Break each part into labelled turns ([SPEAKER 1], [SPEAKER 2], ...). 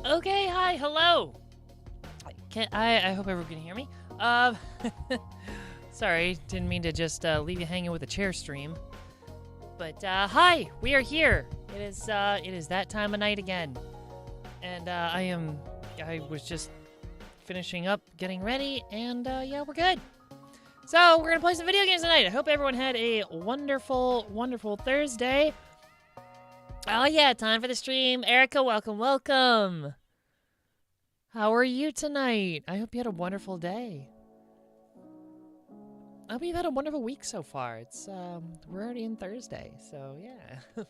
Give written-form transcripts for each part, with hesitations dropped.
[SPEAKER 1] Okay, hi, hello. I hope everyone can hear me. Sorry, didn't mean to just leave you hanging with a chair stream. But hi, we are here. It is that time of night again, and I was just finishing up, getting ready, and yeah, we're good. So we're gonna play some video games tonight. I hope everyone had a wonderful, wonderful Thursday. Oh yeah, time for the stream. Erica, welcome. How are you tonight? I hope you had a wonderful day. I hope you've had a wonderful week so far. It's we're already in Thursday, so yeah.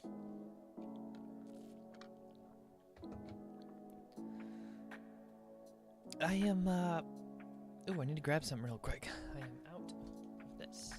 [SPEAKER 1] I am ooh, I need to grab something real quick. I am out of this.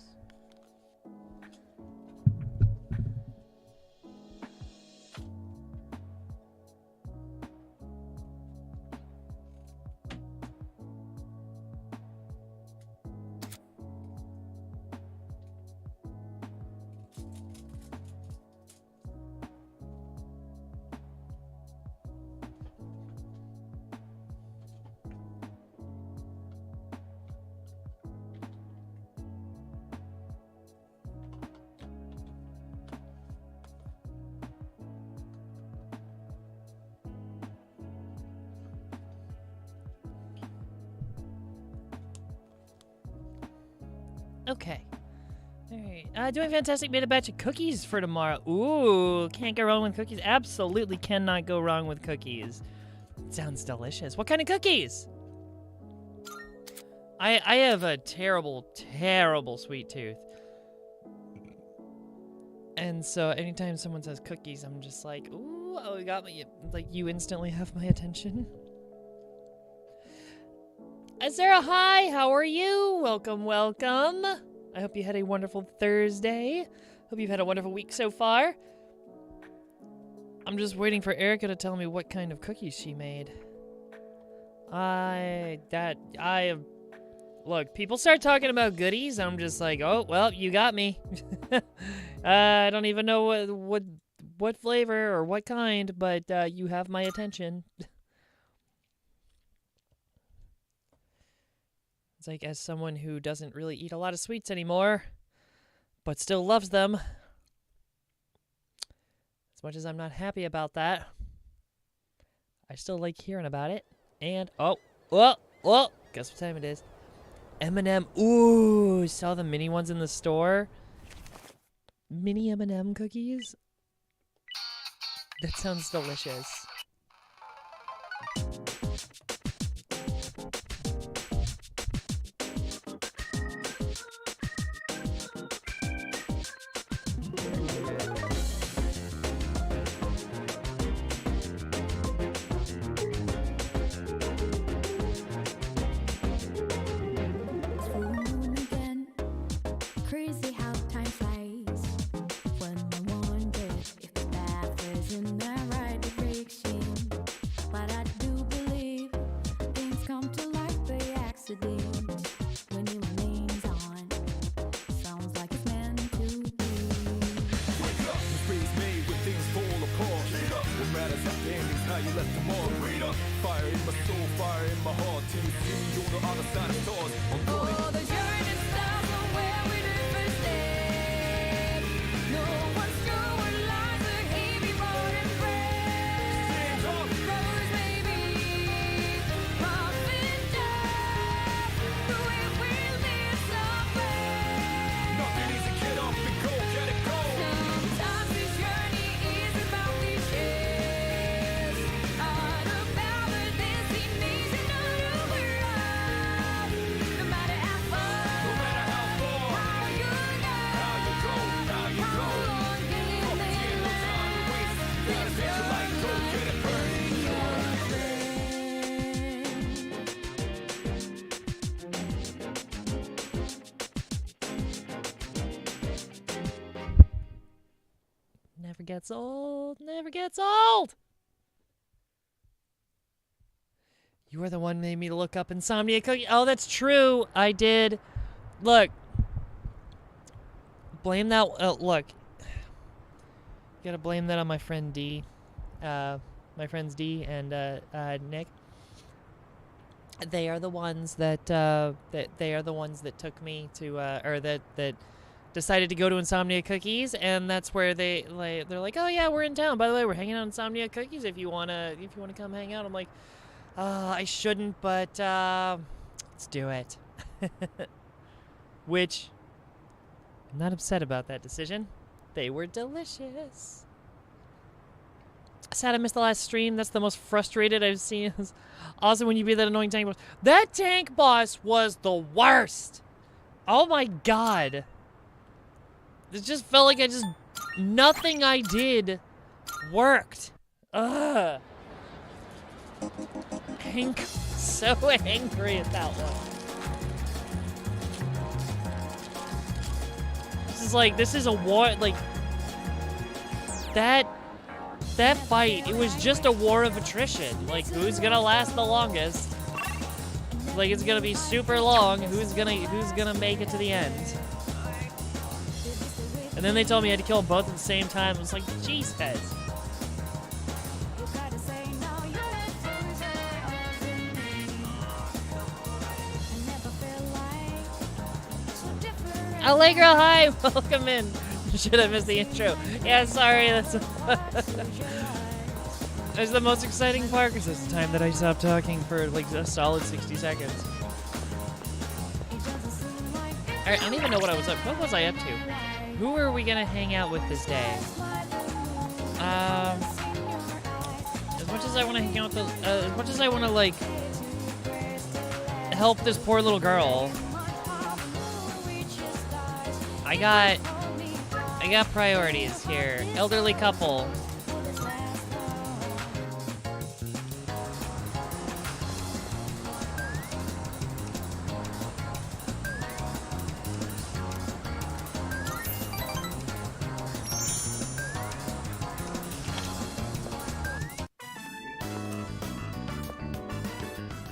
[SPEAKER 1] Okay. Alright. Doing fantastic. Made a batch of cookies for tomorrow. Ooh, can't go wrong with cookies. Absolutely cannot go wrong with cookies. Sounds delicious. What kind of cookies? I have a terrible, terrible sweet tooth. And so anytime someone says cookies, I'm just like, ooh, oh, you got me. Like, you instantly have my attention. Sarah, hi, how are you? Welcome. I hope you had a wonderful Thursday. Hope you've had a wonderful week so far. I'm just waiting for Erica to tell me what kind of cookies she made. Look, people start talking about goodies, I'm just like, oh, well, you got me. I don't even know what flavor or what kind, but you have my attention. It's like, as someone who doesn't really eat a lot of sweets anymore, but still loves them, as much as I'm not happy about that, I still like hearing about it. And, oh, guess what time it is? M&M. Ooh, saw the mini ones in the store. Mini M&M cookies? That sounds delicious. Never gets old. You were the one who made me look up Insomnia Cookie. Oh, that's true. I did. Look. Blame that. Look. Gotta blame that on my friend D. My my friends D and Nick. They are the ones that took me to or that decided to go to Insomnia Cookies, and that's where they're like, oh yeah, we're in town. By the way, we're hanging out at Insomnia Cookies. If you wanna come hang out, I'm like, I shouldn't, but let's do it. Which I'm not upset about that decision. They were delicious. Sad I missed the last stream. That's the most frustrated I've seen. Awesome when you beat that annoying tank boss. That tank boss was the worst. Oh my god. It just felt like nothing I did worked. Ugh. So angry at that one. This is a war, like, that fight, it was just a war of attrition. Like, who's gonna last the longest? Like, it's gonna be super long. Who's gonna make it to the end? And then they told me I had to kill them both at the same time. I was like, jeez, heads. Allegro, hi! Welcome in. Should have missed the intro. Yeah, sorry, that's the most exciting part, because it's the time that I stopped talking for like a solid 60 seconds. Alright, I don't even know what I was up. What was I up to? Who are we gonna hang out with this day? As much as I want to hang out with as much as I want to, like, help this poor little girl, I got priorities here. Elderly couple.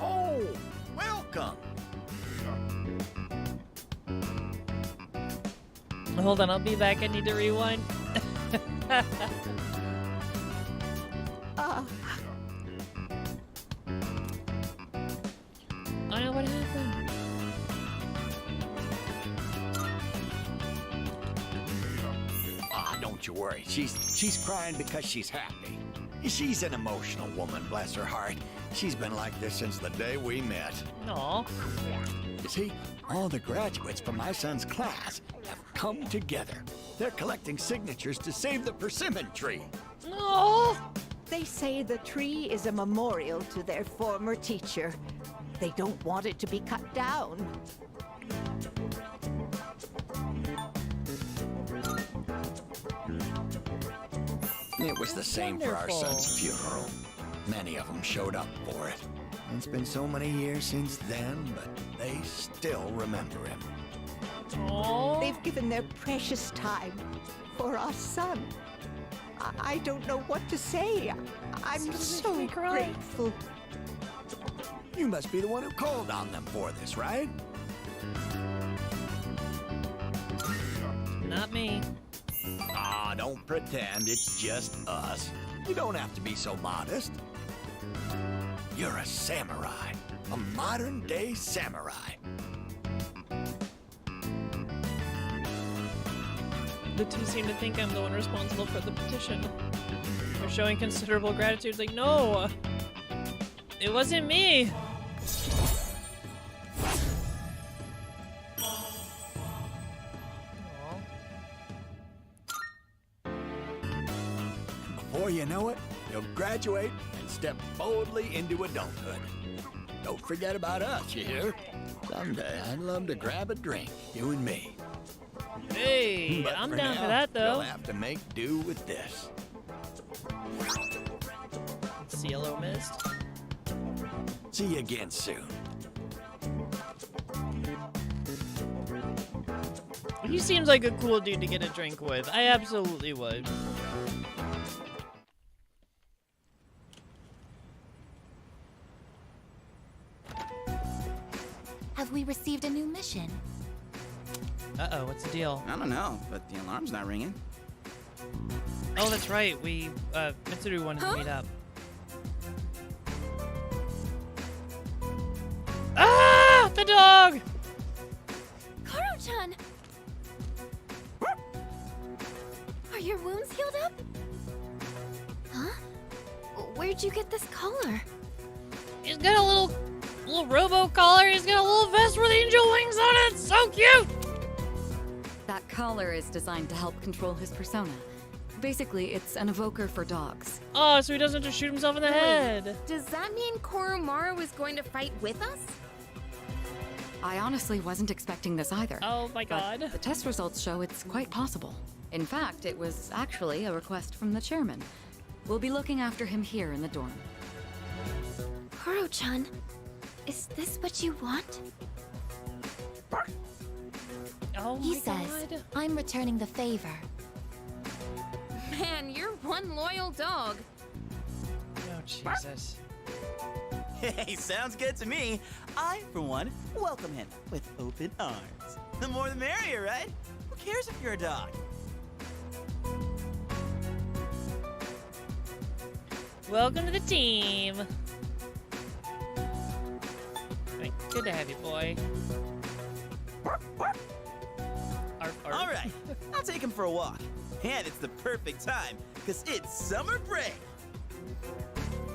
[SPEAKER 2] Oh, welcome.
[SPEAKER 1] Hold on, I'll be back. I need to rewind. I know what happened.
[SPEAKER 2] Don't you worry. She's crying because she's happy. She's an emotional woman, bless her heart. She's been like this since the day we met.
[SPEAKER 1] Aw.
[SPEAKER 2] You see, all the graduates from my son's class have come together. They're collecting signatures to save the persimmon tree.
[SPEAKER 1] Aw.
[SPEAKER 3] They say the tree is a memorial to their former teacher. They don't want it to be cut down.
[SPEAKER 2] It was the same for our
[SPEAKER 1] Wonderful.
[SPEAKER 2] son's funeral. Many of them showed up for it. It's been so many years since then, but they still remember him.
[SPEAKER 1] Aw.
[SPEAKER 3] They've given their precious time for our son. I don't know what to say. I'm
[SPEAKER 1] This is
[SPEAKER 3] so
[SPEAKER 1] making me cry.
[SPEAKER 3] grateful.
[SPEAKER 2] You must be the one who called on them for this, right?
[SPEAKER 1] Not me.
[SPEAKER 2] Ah, don't pretend it's just us. You don't have to be so modest. You're a samurai. A modern-day samurai.
[SPEAKER 1] The two seem to think I'm the one responsible for the petition. They're showing considerable gratitude. It's like, no! It wasn't me!
[SPEAKER 2] Before you know it, you'll graduate and step boldly into adulthood. Don't forget about us, you hear? Someday I'd love to grab a drink, you and me.
[SPEAKER 1] Hey,
[SPEAKER 2] But
[SPEAKER 1] I'm
[SPEAKER 2] for
[SPEAKER 1] down
[SPEAKER 2] now,
[SPEAKER 1] for that, though.
[SPEAKER 2] You'll have to make do with this.
[SPEAKER 1] Cielo mist.
[SPEAKER 2] See you again soon.
[SPEAKER 1] He seems like a cool dude to get a drink with. I absolutely would.
[SPEAKER 4] Have we received a new mission?
[SPEAKER 1] Uh-oh, what's the deal?
[SPEAKER 5] I don't know, but the alarm's not ringing.
[SPEAKER 1] Oh, that's right. We, Mitsuru wanted to meet up. dog!
[SPEAKER 4] Koro-chan! Are your wounds healed up? Huh? Where'd you get this collar?
[SPEAKER 1] He's got a little robo collar. He's got a little vest with angel wings on it. It's so cute.
[SPEAKER 5] That collar is designed to help control his persona. Basically, it's an evoker for dogs.
[SPEAKER 1] Oh, so he doesn't just shoot himself in the head.
[SPEAKER 6] Does that mean Koromaru is going to fight with us?
[SPEAKER 5] I honestly wasn't expecting this either.
[SPEAKER 1] Oh my
[SPEAKER 5] but
[SPEAKER 1] god.
[SPEAKER 5] the test results show it's quite possible. In fact, it was actually a request from the chairman. We'll be looking after him here in the dorm.
[SPEAKER 4] Koro-chan, is this what you want?
[SPEAKER 1] Oh my
[SPEAKER 4] He says,
[SPEAKER 1] god.
[SPEAKER 4] I'm returning the favor.
[SPEAKER 6] Man, you're one loyal dog.
[SPEAKER 1] Oh Jesus.
[SPEAKER 7] Hey, sounds good to me. I, for one, welcome him with open arms. The more the merrier, right? Who cares if you're a dog?
[SPEAKER 1] Welcome to the team. Right, good to have you, boy. Arf, arf.
[SPEAKER 7] All right, I'll take him for a walk. And it's the perfect time, because it's summer break.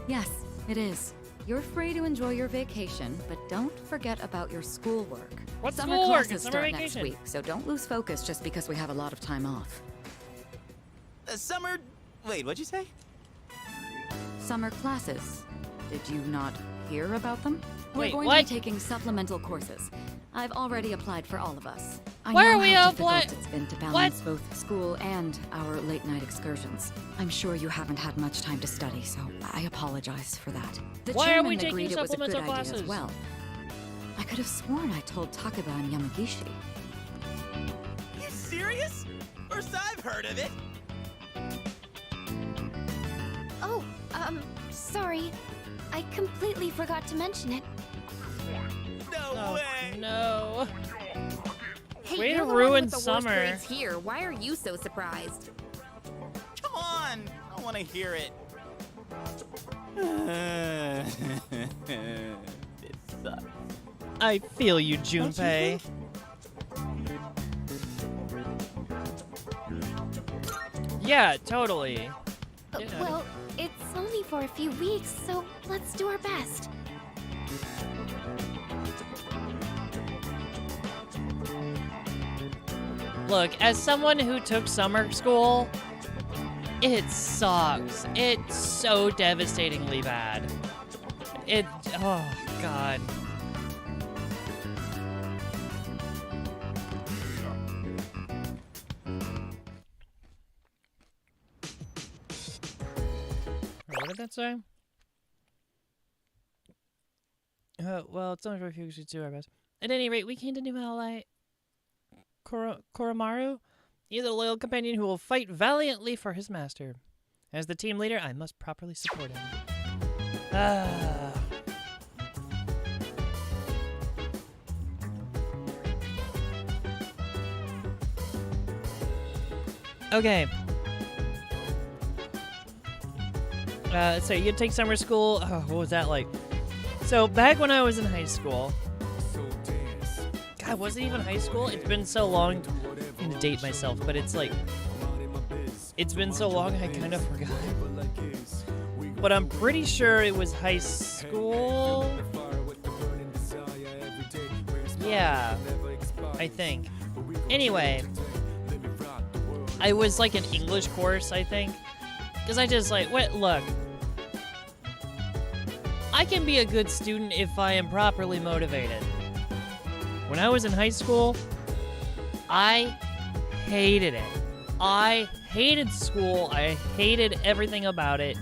[SPEAKER 5] Yes, it is. You're free to enjoy your vacation, but don't forget about your schoolwork.
[SPEAKER 1] What's
[SPEAKER 5] Summer
[SPEAKER 1] schoolwork?
[SPEAKER 5] classes
[SPEAKER 1] It's summer
[SPEAKER 5] start
[SPEAKER 1] vacation.
[SPEAKER 5] next week, so don't lose focus just because we have a lot of time off.
[SPEAKER 7] Summer... Wait, what'd you say?
[SPEAKER 5] Summer classes. Did you not hear about them?
[SPEAKER 1] Wait,
[SPEAKER 5] We're going
[SPEAKER 1] what?
[SPEAKER 5] to be taking supplemental courses. I've already applied for all of us. I
[SPEAKER 1] Why
[SPEAKER 5] know
[SPEAKER 1] are we
[SPEAKER 5] how
[SPEAKER 1] apply-
[SPEAKER 5] difficult it's been to
[SPEAKER 1] What?
[SPEAKER 5] balance both school and our late-night excursions. I'm sure you haven't had much time to study, so I apologize for that. The
[SPEAKER 1] Why are
[SPEAKER 5] chairman
[SPEAKER 1] we taking
[SPEAKER 5] agreed it was a good
[SPEAKER 1] supplemental
[SPEAKER 5] idea
[SPEAKER 1] classes?
[SPEAKER 5] as well. I could have sworn I told Takeba and Yamagishi.
[SPEAKER 7] You serious? First I've heard of it.
[SPEAKER 4] Oh, sorry. I completely forgot to mention it.
[SPEAKER 7] No
[SPEAKER 1] Oh
[SPEAKER 7] way.
[SPEAKER 1] no.
[SPEAKER 6] Hey,
[SPEAKER 1] Way
[SPEAKER 6] you're
[SPEAKER 1] to
[SPEAKER 6] the one
[SPEAKER 1] ruin
[SPEAKER 6] with the worst
[SPEAKER 1] summer.
[SPEAKER 6] grades here. Why are you so surprised?
[SPEAKER 7] Come on, I want to hear it. This sucks.
[SPEAKER 1] I feel you, Junpei. Yeah, totally. Yeah.
[SPEAKER 4] Well, it's only for a few weeks, so let's do our best.
[SPEAKER 1] Look, as someone who took summer school, it sucks. It's so devastatingly bad. Oh, God. What did that say? Well, it's only for a few weeks to do our best. At any rate, we came to new ally Koromaru. He is a loyal companion who will fight valiantly for his master. As the team leader, I must properly support him. Ah. Okay. So you take summer school. Oh, what was that like? So back when I was in high school. God, was it even high school? It's been so long. I'm gonna date myself, but it's like, it's been so long I kind of forgot. But I'm pretty sure it was high school. Yeah, I think. Anyway, I was like an English course, I think. Because I just like, look. I can be a good student if I am properly motivated. When I was in high school, I hated it. I hated school. I hated everything about it.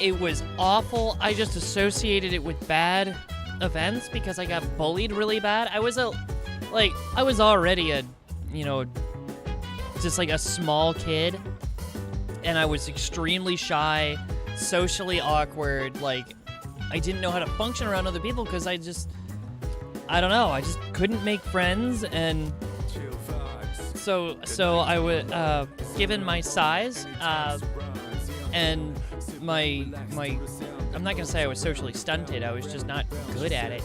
[SPEAKER 1] It was awful. I just associated it with bad events because I got bullied really bad. I was already a, just like a small kid. And I was extremely shy, socially awkward. Like, I didn't know how to function around other people because I just couldn't make friends. And so I would, given my size, and my, I'm not gonna say I was socially stunted. I was just not good at it.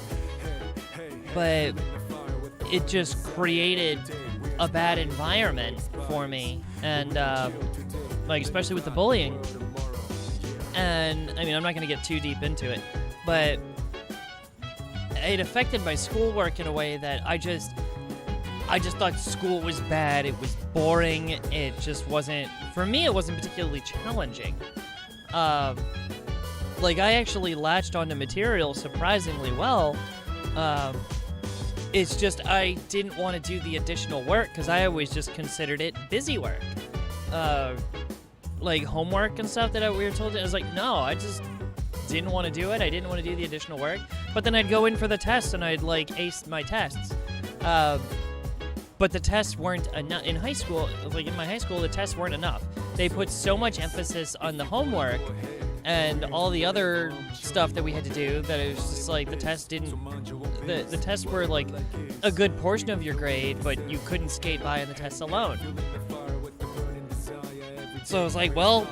[SPEAKER 1] but it just created a bad environment for me, and like especially with the bullying. And I mean, I'm not going to get too deep into it, but it affected my schoolwork in a way that I just thought school was bad. It was boring. It just wasn't, for me, it wasn't particularly challenging. Like, I actually latched onto material surprisingly well. It's just I didn't want to do the additional work because I always just considered it busy work. Like homework and stuff that we were told. I was like, no, I just didn't want to do it. I didn't want to do the additional work. But then I'd go in for the test and I'd like ace my tests. But the tests weren't enough. In high school, like in my high school, the tests weren't enough. They put so much emphasis on the homework and all the other stuff that we had to do that it was just like the test didn't. The tests were like a good portion of your grade, but you couldn't skate by on the tests alone. So I was like, well,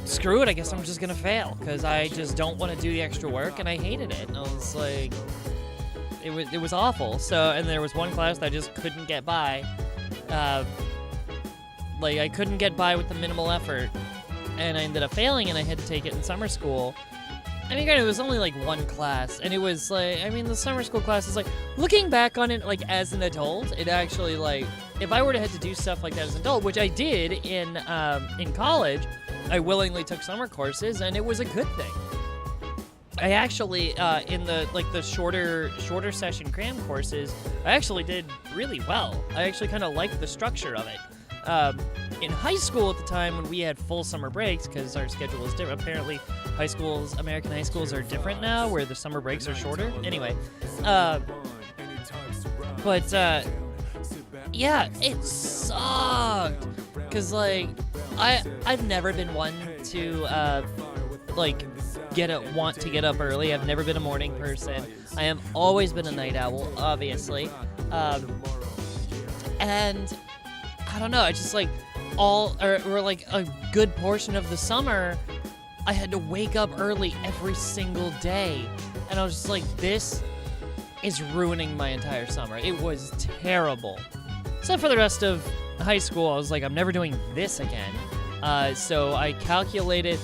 [SPEAKER 1] screw it. I guess I'm just gonna fail because I just don't want to do the extra work, and I hated it. And I was like, it was awful. So, and there was one class that I just couldn't get by. Like I couldn't get by with the minimal effort, and I ended up failing, and I had to take it in summer school. I mean, granted, it was only like one class, and it was like, I mean, the summer school class is like, looking back on it, like as an adult, it actually like, if I were to have to do stuff like that as an adult, which I did in college, I willingly took summer courses, and it was a good thing. I actually, in the shorter session cram courses, I actually did really well. I actually kind of liked the structure of it. In high school at the time when we had full summer breaks, because our schedule is different, apparently American high schools are different now, where the summer breaks are shorter. Anyway, yeah, it sucked, because, like, I've never been one to, want to get up early. I've never been a morning person. I have always been a night owl, obviously. And I don't know, I just like or like a good portion of the summer, I had to wake up early every single day. And I was just like, this is ruining my entire summer. It was terrible. So for the rest of high school, I was like, I'm never doing this again. So I calculated,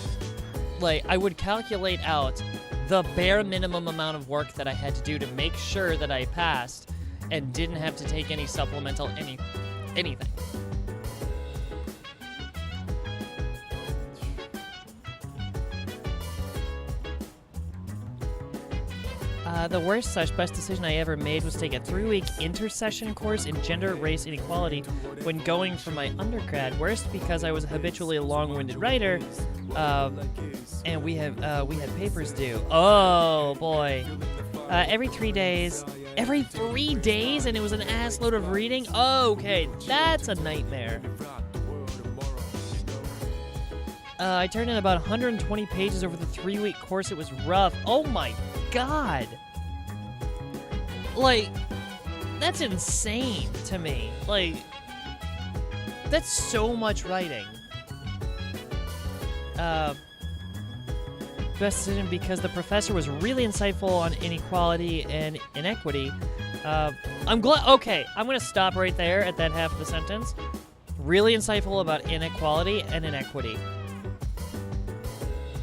[SPEAKER 1] like, I would calculate out the bare minimum amount of work that I had to do to make sure that I passed and didn't have to take any supplemental anything. The worst/best decision I ever made was take a 3-week intersession course in gender, race, inequality when going for my undergrad. Worst because I was a habitually long-winded writer, and we had papers due. Oh boy! Every 3 days, and it was an ass load of reading. Oh, okay, that's a nightmare. I turned in about 120 pages over the 3-week course. It was rough. Oh my god! Like, that's insane to me. Like, that's so much writing. Best decision because the professor was really insightful on inequality and inequity. I'm glad. Okay, I'm gonna stop right there at that half of the sentence. Really insightful about inequality and inequity.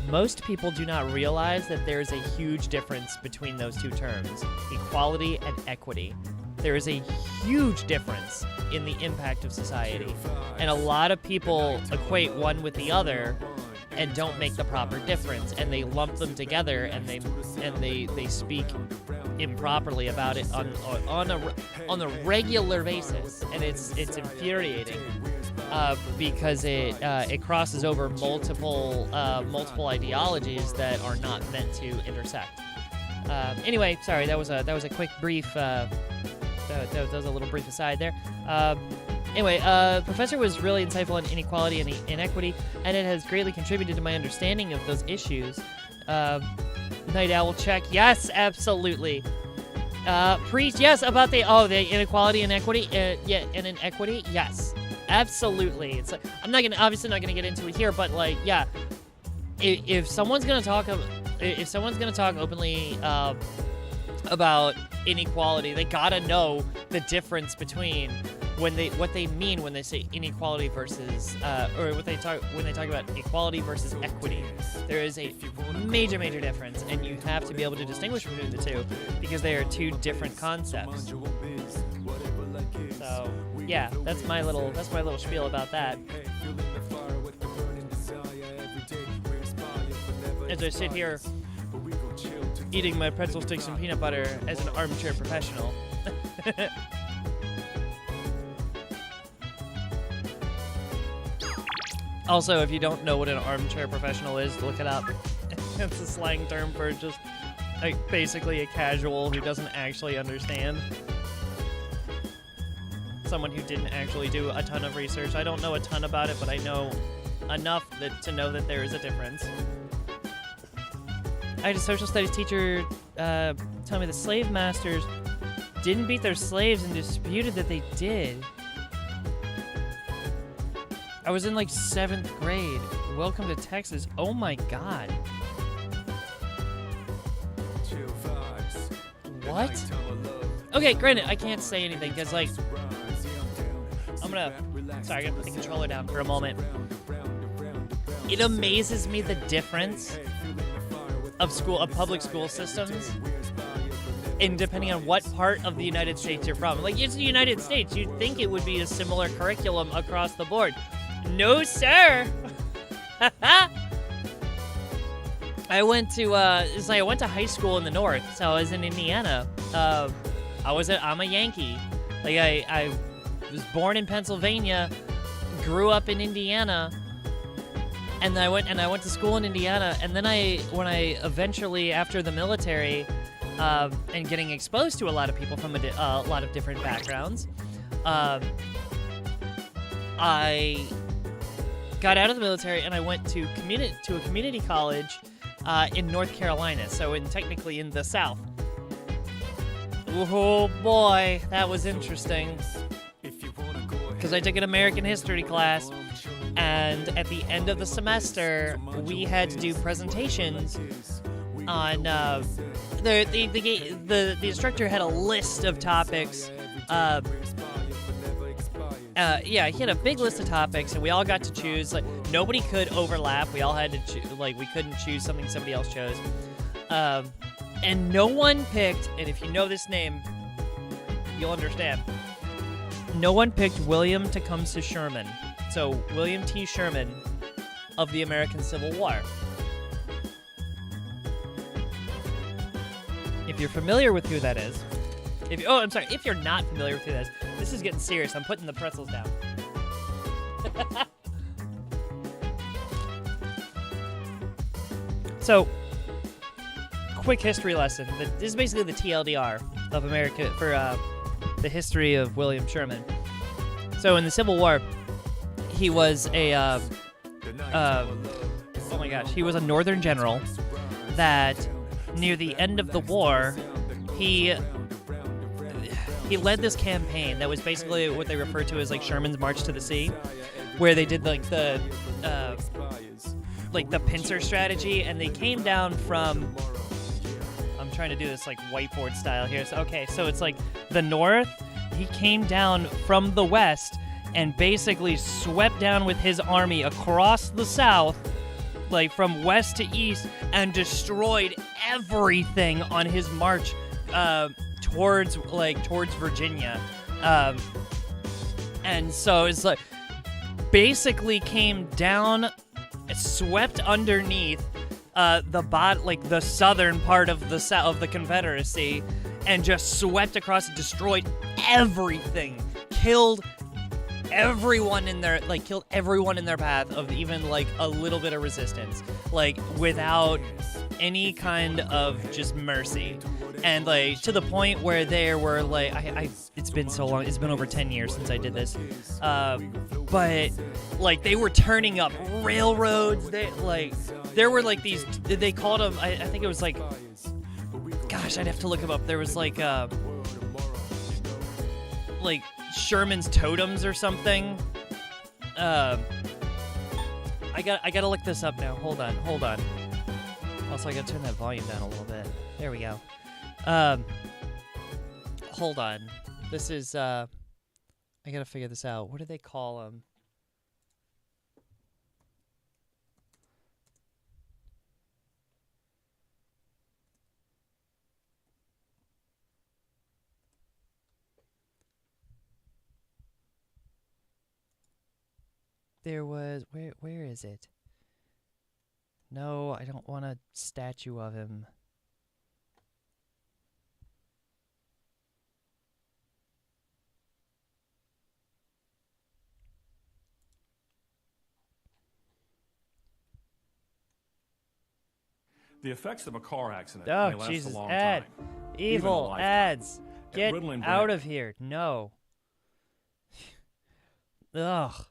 [SPEAKER 1] Most people do not realize that there is a huge difference between those two terms, equality and equity. There is a huge difference in the impact of society, and a lot of people equate one with the other and don't make the proper difference, and they lump them together, and they speak improperly about it on a regular basis, and it's infuriating. Because it crosses over multiple ideologies that are not meant to intersect. Anyway, sorry, that was a quick brief. That was a little brief aside there. Anyway, Professor was really insightful on inequality and inequity, and it has greatly contributed to my understanding of those issues. Night Owl check. Yes, absolutely. Preach. Yes, about the inequality and equity. Yeah, and inequity. Yes. Absolutely. It's like, I'm obviously not gonna get into it here, but like, yeah, if someone's gonna talk openly about inequality. They gotta know the difference between what they mean when they say inequality versus or when they talk about equality versus equity. There is a major difference, and you have to be able to distinguish between the two because they are two different concepts. So yeah, that's my little spiel about that. As I sit here eating my pretzel sticks and peanut butter as an armchair professional. Also, if you don't know what an armchair professional is, look it up. It's a slang term for just, like, basically a casual who doesn't actually understand. Someone who didn't actually do a ton of research. I don't know a ton about it, but I know enough to know that there is a difference. I had a social studies teacher tell me the slave masters didn't beat their slaves and disputed that they did. I was in like 7th grade. Welcome to Texas. Oh my god. What? Okay, granted, I can't say anything because, like, I'm gonna put the controller down for a moment. It amazes me the difference of public school systems, and depending on what part of the United States you're from. Like, it's the United States. You'd think it would be a similar curriculum across the board. No, sir. I went to high school in the north, so I was in Indiana. I'm a Yankee. Like, I was born in Pennsylvania, grew up in Indiana, and I went to school in Indiana. And then when I eventually, after the military, and getting exposed to a lot of people from a lot of different backgrounds, I got out of the military and I went to a community college in North Carolina, so technically in the South. Oh boy, that was interesting. Because I took an American history class, and at the end of the semester, we had to do presentations on the instructor had a list of topics. He had a big list of topics, and we all got to choose. Like, nobody could overlap. We all had to choose. Like, we couldn't choose something somebody else chose. And no one picked. And if you know this name, you'll understand. No one picked William Tecumseh Sherman. So William T. Sherman of the American Civil War. If you're familiar with who that is, if you're not familiar with who that is, this is getting serious. I'm putting the pretzels down. So, quick history lesson. This is basically the TLDR of America for the history of William Sherman. So, in the Civil War, he was he was a Northern general that near the end of the war, he led this campaign that was basically what they refer to as like Sherman's March to the Sea, where they did like the pincer strategy, and they came down from. I'm trying to do this like whiteboard style here. So it's like the north. He came down from the west and basically swept down with his army across the south, like from west to east, and destroyed everything on his march towards Virginia. And so it's like basically came down, swept underneath the southern part of the Confederacy, and just swept across and destroyed everything, killed everyone in their path of even like a little bit of resistance, like without any kind of just mercy. And like to the point where there were like it's been so long, it's been over 10 years since I did this, but like they were turning up railroads. There were like these, they called them, I think it was like, gosh, I'd have to look them up. There was like Sherman's totems or something. I gotta look this up now. Hold on. Also, I gotta turn that volume down a little bit. There we go. hold on. This is, I gotta figure this out. What do they call them? There was, where is it? No, I don't want a statue of him.
[SPEAKER 8] The effects of a car accident
[SPEAKER 1] Oh,
[SPEAKER 8] may last
[SPEAKER 1] Jesus,
[SPEAKER 8] a long
[SPEAKER 1] Ed.
[SPEAKER 8] time.
[SPEAKER 1] Evil
[SPEAKER 8] lifetime.
[SPEAKER 1] ads. Get
[SPEAKER 8] Ritalin
[SPEAKER 1] out
[SPEAKER 8] brand-
[SPEAKER 1] of here. No. Ugh.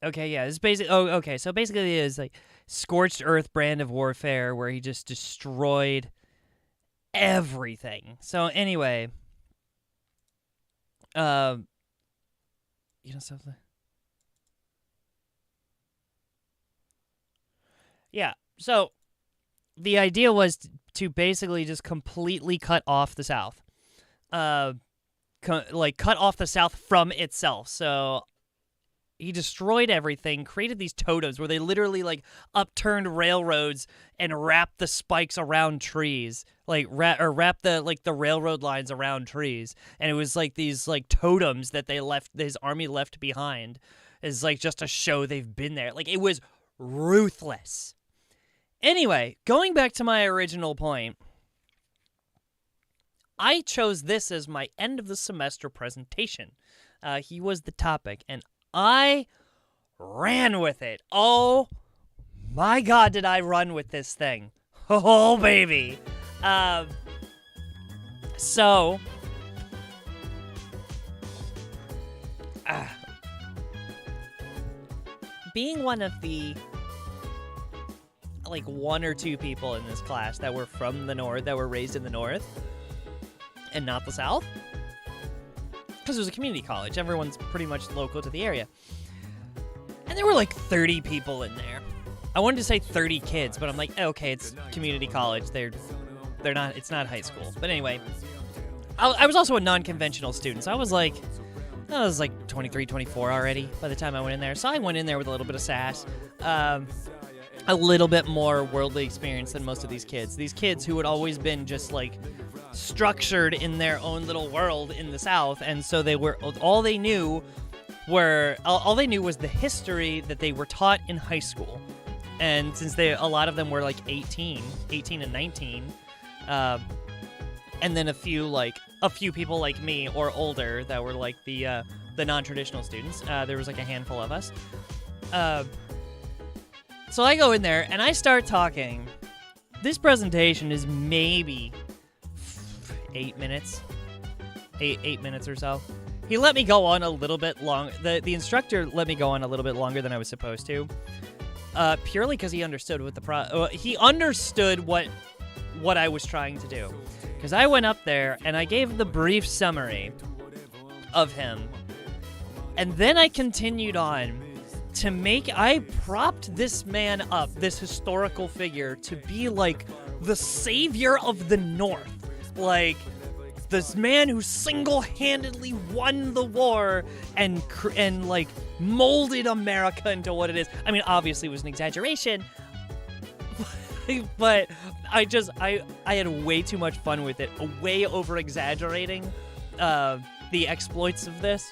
[SPEAKER 1] Okay, yeah, it's basically. Oh, okay. So basically, it is like scorched earth brand of warfare, where he just destroyed everything. So anyway, you know something. Yeah. So the idea was to basically just completely cut off the South, like cut off the South from itself. So he destroyed everything, created these totems where they literally like upturned railroads and wrapped the spikes around trees, like wrap the railroad lines around trees, and it was like these like totems that his army left behind, is like just to show they've been there. Like it was ruthless. Anyway, going back to my original point, I chose this as my end of the semester presentation. He was the topic, and I ran with it. Oh my God, did I run with this thing? Oh, baby. So, being one of the like one or two people in this class that were from the North, that were raised in the North and not the South, because it was a community college. Everyone's pretty much local to the area. And there were like 30 people in there. I wanted to say 30 kids, but I'm like, okay, it's community college. They're not, it's not high school. But anyway, I was also a non-conventional student, so I was like 23, 24 already by the time I went in there. So I went in there with a little bit of sass. A little bit more worldly experience than most of these kids. These kids who had always been just like structured in their own little world in the South, and so they were all they knew was the history that they were taught in high school. And since a lot of them were like 18 and 19, and then a few people like me or older that were like the non-traditional students. There was like a handful of us. So I go in there and I start talking. This presentation is maybe 8 minutes. 8 minutes or so. He let me go on a little bit long. The instructor let me go on a little bit longer than I was supposed to. Purely because he understood he understood what I was trying to do. Because I went up there and I gave the brief summary of him. And then I continued on I propped this man up, this historical figure, to be like the savior of the North. Like, this man who single-handedly won the war and like molded America into what it is. I mean, obviously it was an exaggeration, but I had way too much fun with it, way over-exaggerating the exploits of this.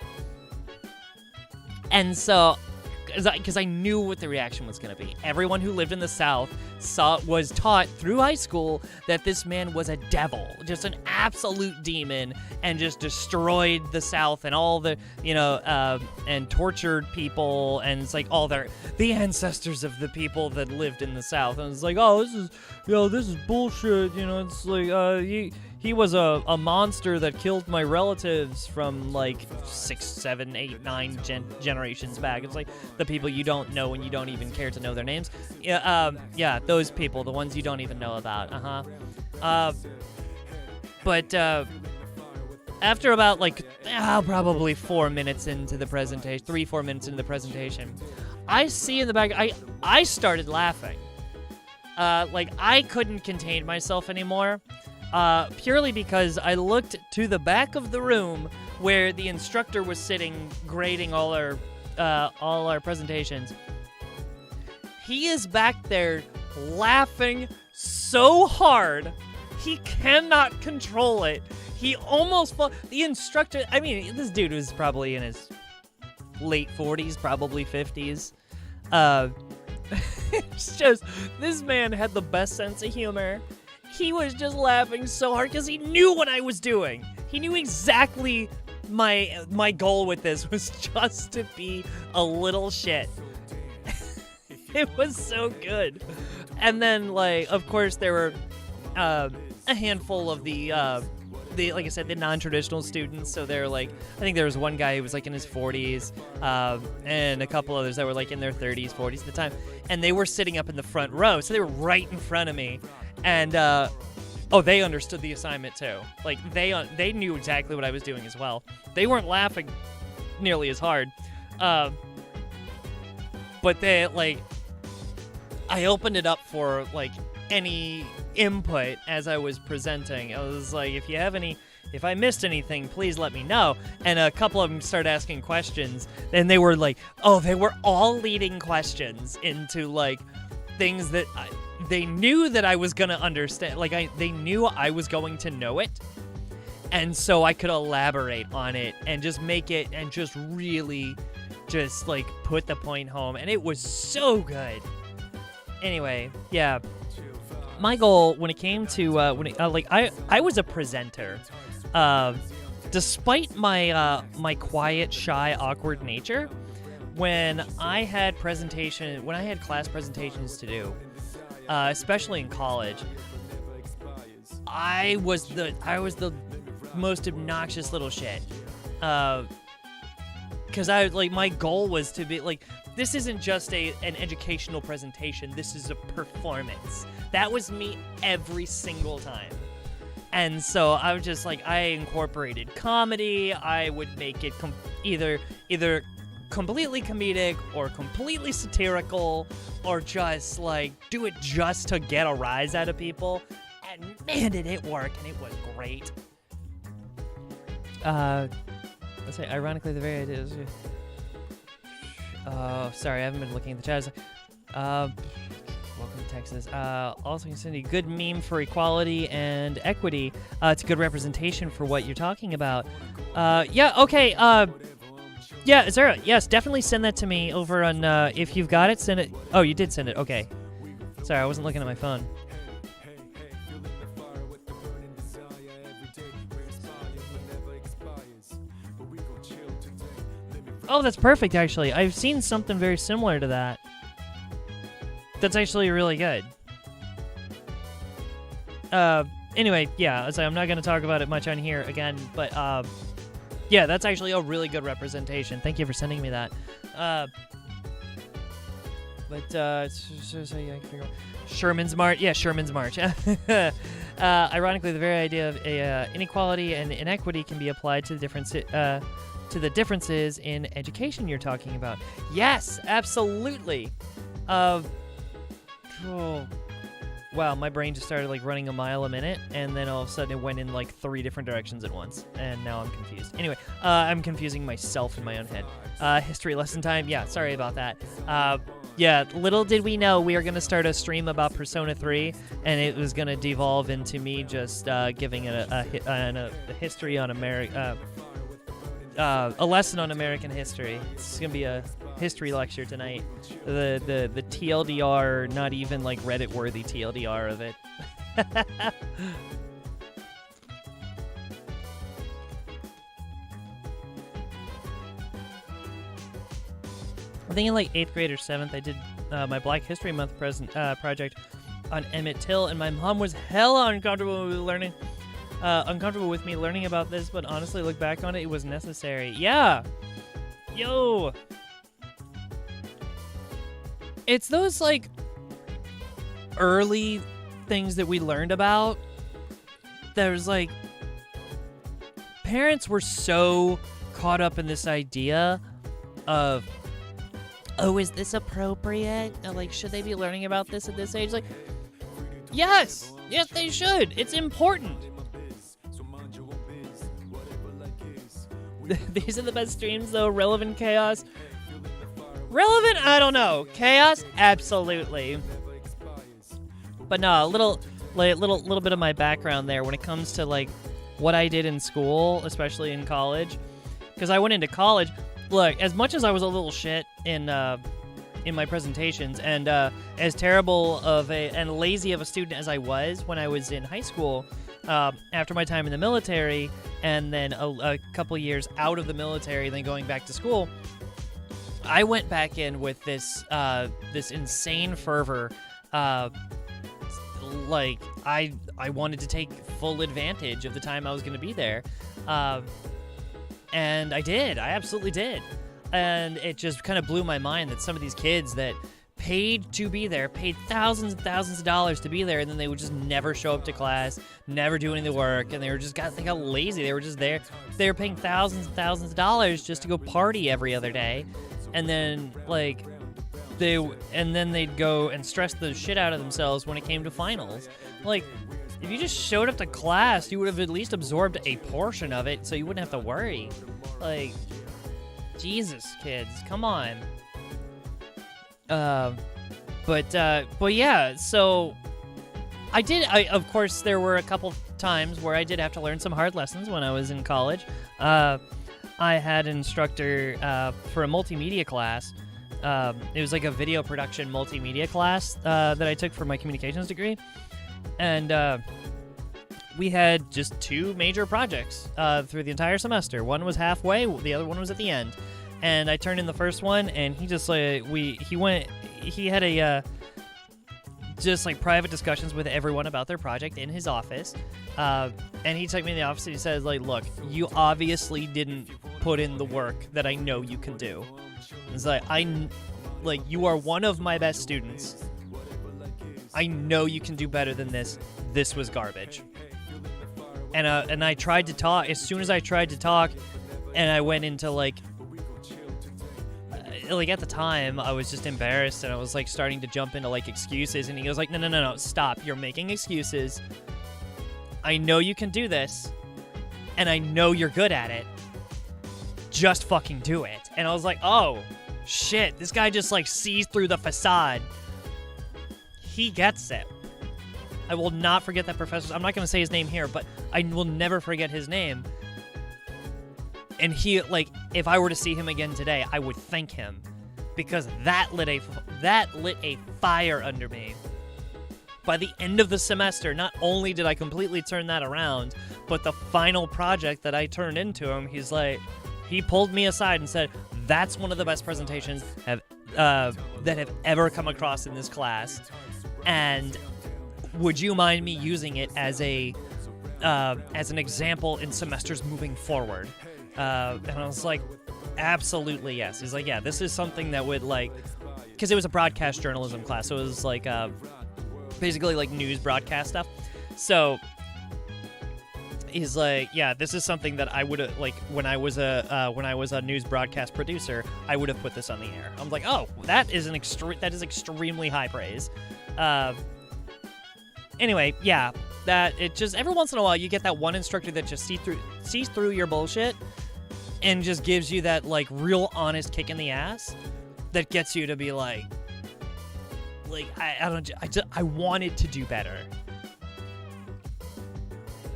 [SPEAKER 1] And so, because I knew what the reaction was going to be. Everyone who lived in the South was taught through high school that this man was a devil, just an absolute demon, and just destroyed the South and all the, and tortured people, and it's like all the ancestors of the people that lived in the South. And it's like, oh, this is bullshit. It's like, he was a monster that killed my relatives from like 6, 7, 8, 9 generations back. It's like the people you don't know and you don't even care to know their names. Yeah, those people, the ones you don't even know about. But after about probably 4 minutes into the presentation, 3-4 minutes into the presentation, I see in the back, I started laughing. Like, I couldn't contain myself anymore, purely because I looked to the back of the room where the instructor was sitting, grading all our presentations. He is back there laughing so hard, he cannot control it. He almost the instructor, I mean, this dude was probably in his late 40s, probably 50s. It's just, this man had the best sense of humor. He was just laughing so hard because he knew what I was doing. He knew exactly my goal with this was just to be a little shit. It was so good. And then, like, of course, there were a handful of the like I said, the non-traditional students. So they're like, I think there was one guy who was like in his 40s, and a couple others that were like in their 30s, 40s at the time. And they were sitting up in the front row, so they were right in front of me. And they understood the assignment too. Like they knew exactly what I was doing as well. They weren't laughing nearly as hard, but they like. I opened it up for like any input as I was presenting. I was like, if I missed anything, please let me know. And a couple of them started asking questions, and they were like, they were all leading questions into like things that they knew that I was gonna understand. Like they knew I was going to know it, and so I could elaborate on it and just make it and just really just like put the point home. And it was so good. Anyway, yeah. My goal when it came to I was a presenter. Despite my quiet, shy, awkward nature, when I had class presentations to do, especially in college, I was the most obnoxious little shit. Because my goal was to be like, this isn't just an educational presentation. This is a performance. That was me every single time. And so I was just like, I incorporated comedy. I would make it either completely comedic or completely satirical, or just like do it just to get a rise out of people. And man, did it work, and it was great. Let's say, ironically, the very idea is... sorry, I haven't been looking at the chat. Welcome to Texas. Also, Cindy, good meme for equality and equity. It's a good representation for what you're talking about. Yeah, okay. Yeah, Zara, yes, definitely send that to me over on, if you've got it, send it. Oh, you did send it. Okay. Sorry, I wasn't looking at my phone. Oh, that's perfect, actually. I've seen something very similar to that. That's actually really good. Anyway, yeah, so I'm not going to talk about it much on here again, but, yeah, that's actually a really good representation. Thank you for sending me that. Sherman's March. Yeah, Sherman's March. Ironically, the very idea of inequality and inequity can be applied to the differences in education you're talking about. Yes, absolutely. Wow, my brain just started like running a mile a minute, and then all of a sudden it went in like 3 different directions at once, and now I'm confused. Anyway, I'm confusing myself in my own head. History lesson time. Yeah, sorry about that. Yeah, little did we know we were going to start a stream about Persona 3, and it was going to devolve into me just giving it a history on America. A lesson on American history. It's gonna be a history lecture tonight. The TLDR, not even like Reddit-worthy TLDR of it. I think in like 8th grade or 7th, I did my Black History Month project on Emmett Till, and my mom was hella uncomfortable with me learning about this, but honestly, look back on it, it was necessary. Yeah! Yo! It's those, like, early things that we learned about. There's, like... Parents were so caught up in this idea of, oh, is this appropriate? Like, should they be learning about this at this age? Like, Yes! Yes, they should. It's important. These are the best streams, though. Relevant chaos. Relevant? I don't know. Chaos? Absolutely. But no, a little bit of my background there when it comes to like what I did in school, especially in college. Because I went into college. Look, as much as I was a little shit in my presentations, and as terrible of and lazy of a student as I was when I was in high school, after my time in the military, and then a couple years out of the military, then going back to school, I went back in with this insane fervor. Like I wanted to take full advantage of the time I was going to be there, and I did. I absolutely did. And it just kind of blew my mind that some of these kids that paid to be there, paid thousands and thousands of dollars to be there, and then they would just never show up to class, never do any of the work, and they got lazy. They were just there. They were paying thousands and thousands of dollars just to go party every other day, and then they'd go and stress the shit out of themselves when it came to finals. Like, if you just showed up to class, you would have at least absorbed a portion of it, so you wouldn't have to worry. Like, Jesus, kids, come on. But yeah, so of course, there were a couple times where I did have to learn some hard lessons when I was in college. I had an instructor for a multimedia class. It was like a video production multimedia class that I took for my communications degree. And we had just two major projects through the entire semester. One was halfway, the other one was at the end. And I turned in the first one, and he just he had a just like private discussions with everyone about their project in his office. And he took me in the office and he says, like, look, you obviously didn't put in the work that I know you can do. It's like, you are one of my best students. I know you can do better than this. This was garbage. And I tried to talk. As soon as I tried to talk, and I went into like at the time, I was just embarrassed, and I was like starting to jump into like excuses. And he was like, no, stop. You're making excuses. I know you can do this, and I know you're good at it. Just fucking do it. And I was like, oh, shit. This guy just like sees through the facade. He gets it. I will not forget that professor. I'm not going to say his name here, but I will never forget his name. And he, like, if I were to see him again today, I would thank him, because that lit a fire under me. By the end of the semester, not only did I completely turn that around, but the final project that I turned into him, he pulled me aside and said, that's one of the best presentations that have ever come across in this class. And would you mind me using it as an example in semesters moving forward? And I was like, absolutely yes. He's like, yeah, this is something that would because it was a broadcast journalism class, so it was like basically like news broadcast stuff. So he's like, yeah, this is something that I would have, like, when I was a news broadcast producer, I would have put this on the air. I'm like, oh, that is extremely high praise. Anyway, yeah, that it just every once in a while you get that one instructor that just sees through your bullshit and just gives you that like real honest kick in the ass that gets you to be like I wanted to do better.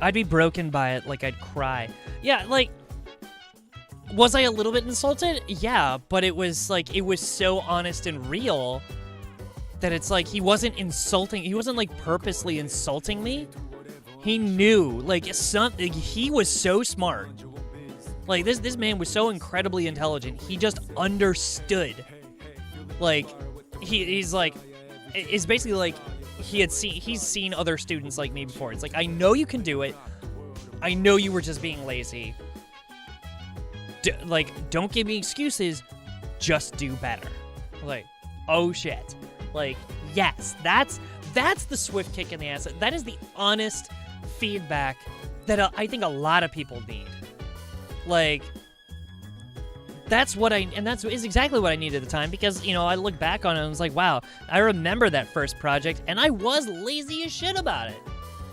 [SPEAKER 1] I'd be broken by it, like I'd cry. Yeah, like, was I a little bit insulted? Yeah, but it was so honest and real that it's like he wasn't like purposely insulting me. He knew, like, he was so smart. Like, this man was so incredibly intelligent. He just understood. Like, he's like, it's basically like he's seen other students like me before. It's like, I know you can do it. I know you were just being lazy. Don't give me excuses. Just do better. Like, oh shit. Like, yes, that's the swift kick in the ass. That is the honest feedback that I think a lot of people need. Like, that's what is exactly what I needed at the time, because, you know, I look back on it and I was like, wow, I remember that first project, and I was lazy as shit about it.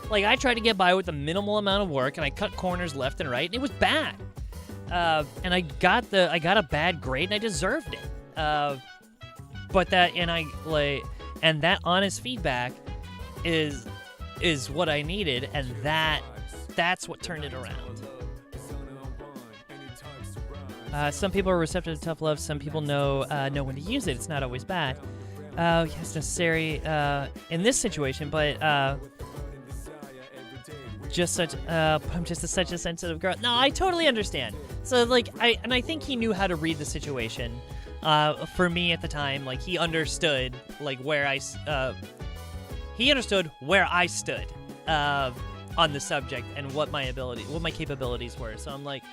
[SPEAKER 1] Like, I tried to get by with a minimal amount of work, and I cut corners left and right, and it was bad. And I got a bad grade, and I deserved it. But that, and that honest feedback is what I needed, and that's what turned it around. Some people are receptive to tough love. Some people know when to use it. It's not always bad. Yes, necessary in this situation, but I'm just such a sensitive girl. No, I totally understand. So like, I think he knew how to read the situation. For me at the time, like, he understood like where I stood on the subject and what my capabilities were. So I'm like,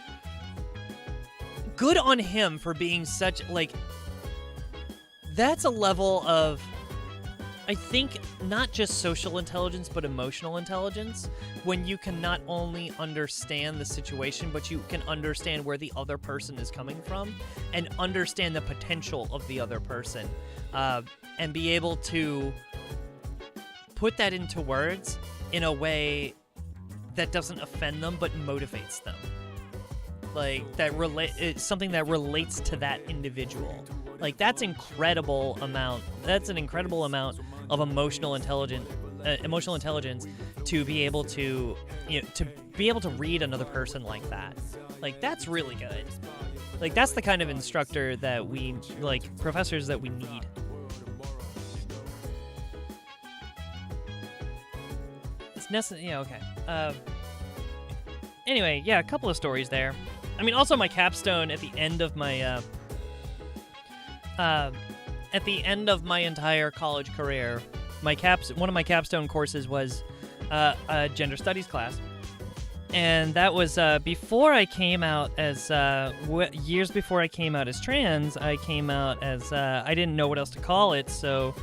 [SPEAKER 1] good on him for being such, like, that's a level of, I think, not just social intelligence, but emotional intelligence, when you can not only understand the situation, but you can understand where the other person is coming from and understand the potential of the other person, and be able to put that into words in a way that doesn't offend them but motivates them. Like, it's something that relates to that individual. Like, that's an incredible amount of emotional intelligence to be able to, read another person like that. Like, that's really good. Like, that's the kind of instructor that we, like, professors that we need. It's necessary. Yeah, okay. Anyway, yeah, a couple of stories there. I mean, also my capstone at the end of my entire college career, one of my capstone courses was a gender studies class, and that was before I came out as years before I came out as trans. I came out as I didn't know what else to call it, so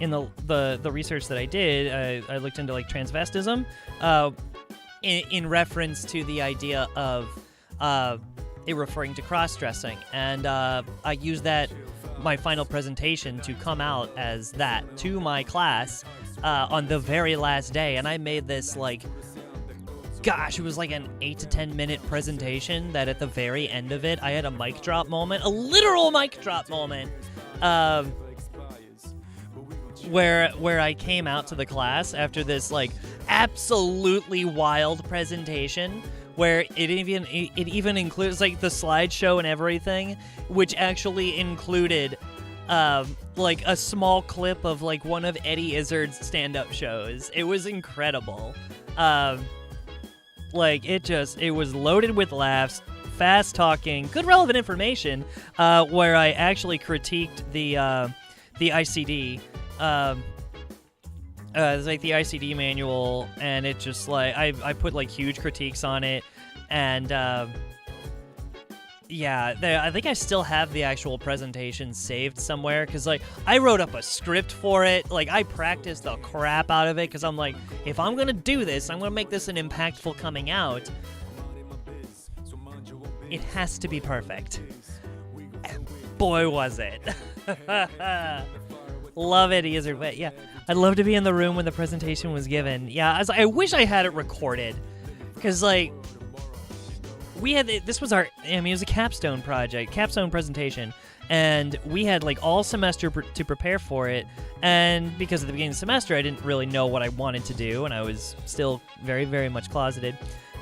[SPEAKER 1] in the research that I did, I looked into like transvestism. In reference to the idea of it referring to cross-dressing. And I used my final presentation to come out as that to my class on the very last day. And I made this, like, gosh, it was like an 8 to 10 minute presentation that at the very end of it, I had a mic drop moment, a literal mic drop moment, where I came out to the class after this, like, absolutely wild presentation where it even includes, like, the slideshow and everything, which actually included like a small clip of, like, one of Eddie Izzard's stand-up shows. It was incredible. Like, it was loaded with laughs, fast talking, good relevant information, where I actually critiqued the ICD. It's like the ICD manual, and it just, like, I put, like, huge critiques on it, and yeah, I think I still have the actual presentation saved somewhere, because, like, I wrote up a script for it. Like, I practiced the crap out of it, because I'm like, if I'm gonna do this, I'm gonna make this an impactful coming out, it has to be perfect. And boy, was it. Love it, Izzard. But yeah, I'd love to be in the room when the presentation was given. Yeah, I wish I had it recorded, because, like, this was it was a capstone presentation, and we had, like, all semester to prepare for it, and because at the beginning of the semester I didn't really know what I wanted to do, and I was still very, very much closeted.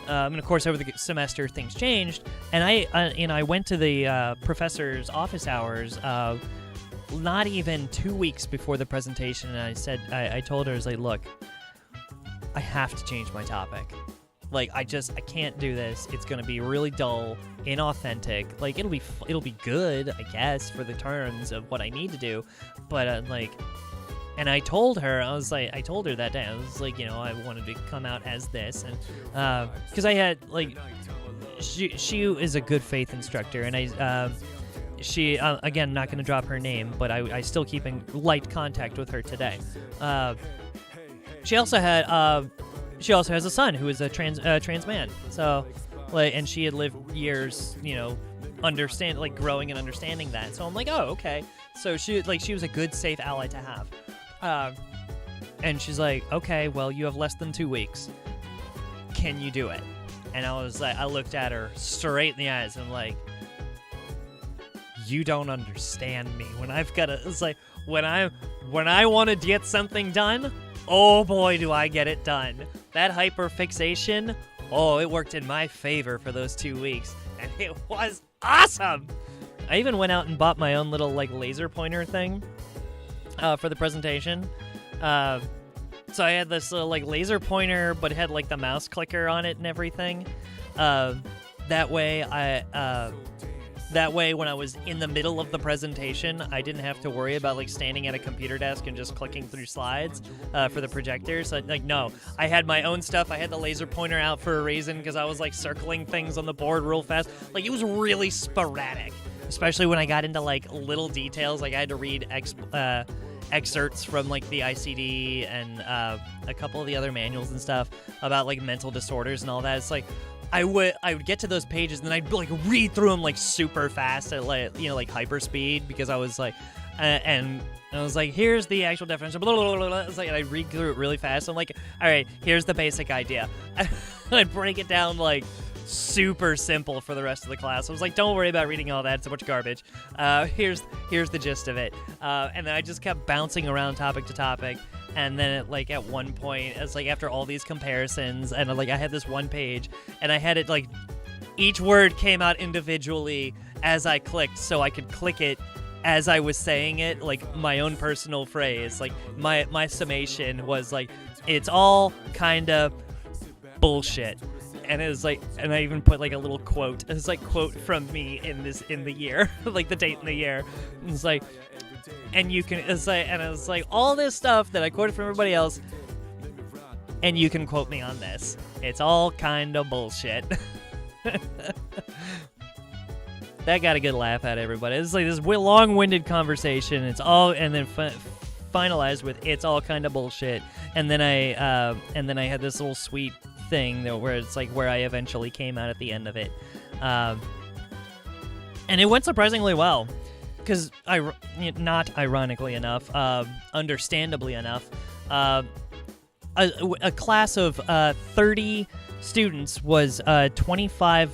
[SPEAKER 1] And of course, over the semester, things changed, and I went to the professor's office hours not even 2 weeks before the presentation, and I told her, I was like, look, I have to change my topic. Like, I can't do this. It's gonna be really dull, inauthentic. Like, it'll be good, I guess, for the terms of what I need to do, but like, and I told her that day, I was like, I wanted to come out as this, and because I had, like, she is a good faith instructor, and she again, not going to drop her name, but I still keep in light contact with her today. She also has a son who is a trans man. So, like, and she had lived years, understand, like, growing and understanding that. So I'm like, oh, okay. So she was a good, safe ally to have. And she's like, okay, well, you have less than 2 weeks. Can you do it? And I was like, I looked at her straight in the eyes and I'm like, you don't understand me. When I've got to, it's like, when I want to get something done, oh boy, do I get it done. That hyperfixation, oh, it worked in my favor for those 2 weeks. And it was awesome. I even went out and bought my own little, like, laser pointer thing for the presentation. So I had this little, like, laser pointer, but it had, like, the mouse clicker on it and everything. That way, when I was in the middle of the presentation, I didn't have to worry about, like, standing at a computer desk and just clicking through slides for the projectors. So, like, no, I had my own stuff. I had the laser pointer out for a reason because I was, like, circling things on the board real fast. Like, it was really sporadic, especially when I got into, like, little details. Like, I had to read excerpts from, like, the ICD and a couple of the other manuals and stuff about, like, mental disorders and all that. It's like I would get to those pages and then I'd, like, read through them, like, super fast at, like, you know, like, hyper speed, because I was like and I was like, here's the actual definition, blah, blah, blah, blah. It's like, and I'd read through it really fast. I'm like, all right, here's the basic idea. I'd break it down, like, super simple for the rest of the class. I was like, don't worry about reading all that, it's a bunch of garbage. Here's the gist of it. And then I just kept bouncing around topic to topic. And then at one point, it's like, after all these comparisons, and, like, I had this one page and I had it, like, each word came out individually as I clicked, so I could click it as I was saying it, like, my own personal phrase. Like, my summation was like, it's all kind of bullshit. And it was like, and I even put, like, a little quote. It was like, quote from me in the year, like, the date in the year. And it's like, and you can, it's like, and it was like, all this stuff that I quoted from everybody else, and you can quote me on this. It's all kind of bullshit. That got a good laugh out of everybody. It's like this long-winded conversation. It's all, and then finalized with, it's all kind of bullshit. And then I had this little sweet thing where it's like, where I eventually came out at the end of it, and it went surprisingly well, because not ironically enough, understandably enough, a class of 30 students was 25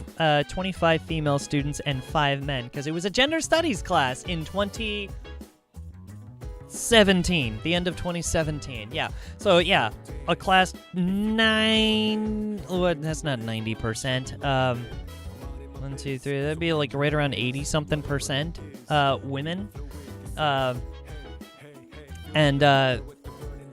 [SPEAKER 1] female students and 5 men, because it was a gender studies class in 2017, the end of 2017. Yeah. So yeah, a class 9. Well, that's not 90%. 1, 2, 3. That'd be like right around 80-something% women. And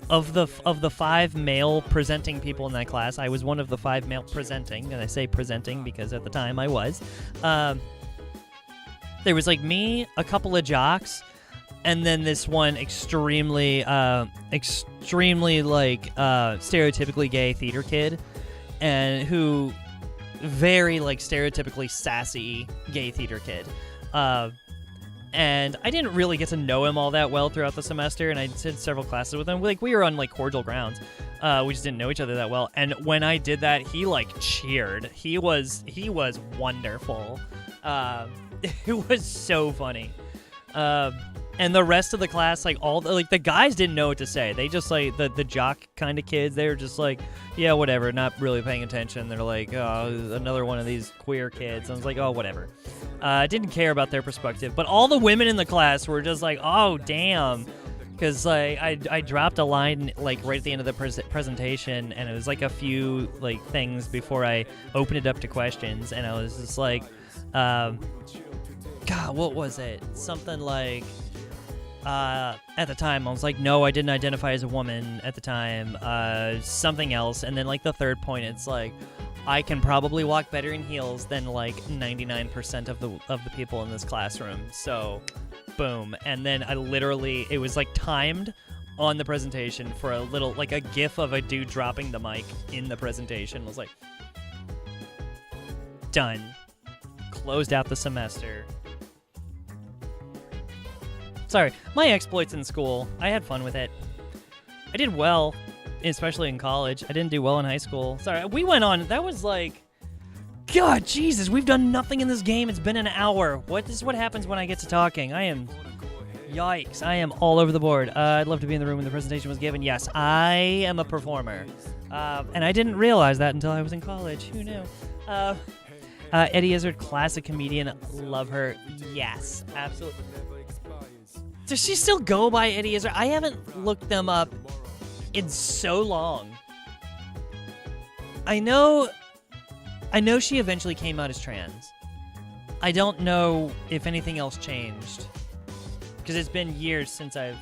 [SPEAKER 1] of the 5 male presenting people in that class, I was one of the 5 male presenting, and I say presenting because at the time I was. There was, like, me, a couple of jocks, and then this one extremely like, stereotypically gay theater kid, and who very, like, stereotypically sassy gay theater kid. And I didn't really get to know him all that well throughout the semester, and I did several classes with him. Like, we were on, like, cordial grounds. We just didn't know each other that well. And when I did that, he, like, cheered. He was wonderful. It was so funny. And the rest of the class, like, the guys didn't know what to say. They just, like, the jock kind of kids, they were just like, yeah, whatever, not really paying attention. They're like, oh, another one of these queer kids. And I was like, oh, whatever. Didn't care about their perspective. But all the women in the class were just like, oh, damn. Because, like, I dropped a line, like, right at the end of the presentation, and it was, like, a few, like, things before I opened it up to questions. And I was just like, God, what was it? Something like... at the time, I was like, no, I didn't identify as a woman at the time, something else, and then, like, the third point, it's like, I can probably walk better in heels than, like, 99% of the people in this classroom, so, boom, and then I literally, it was, like, timed on the presentation for a little, like, a gif of a dude dropping the mic in the presentation. I was like, done. Closed out the semester. Sorry, my exploits in school. I had fun with it. I did well, especially in college. I didn't do well in high school. Sorry, we went on. That was like God, Jesus, we've done nothing in this game. It's been an hour. This is what happens when I get to talking. Yikes, I am all over the board. I'd love to be in the room when the presentation was given. Yes, I am a performer. And I didn't realize that until I was in college. Who knew? Eddie Izzard, classic comedian. Love her. Yes, absolutely. Does she still go by Eddie Izzard? I haven't looked them up in so long. I know she eventually came out as trans. I don't know if anything else changed, because it's been years since I've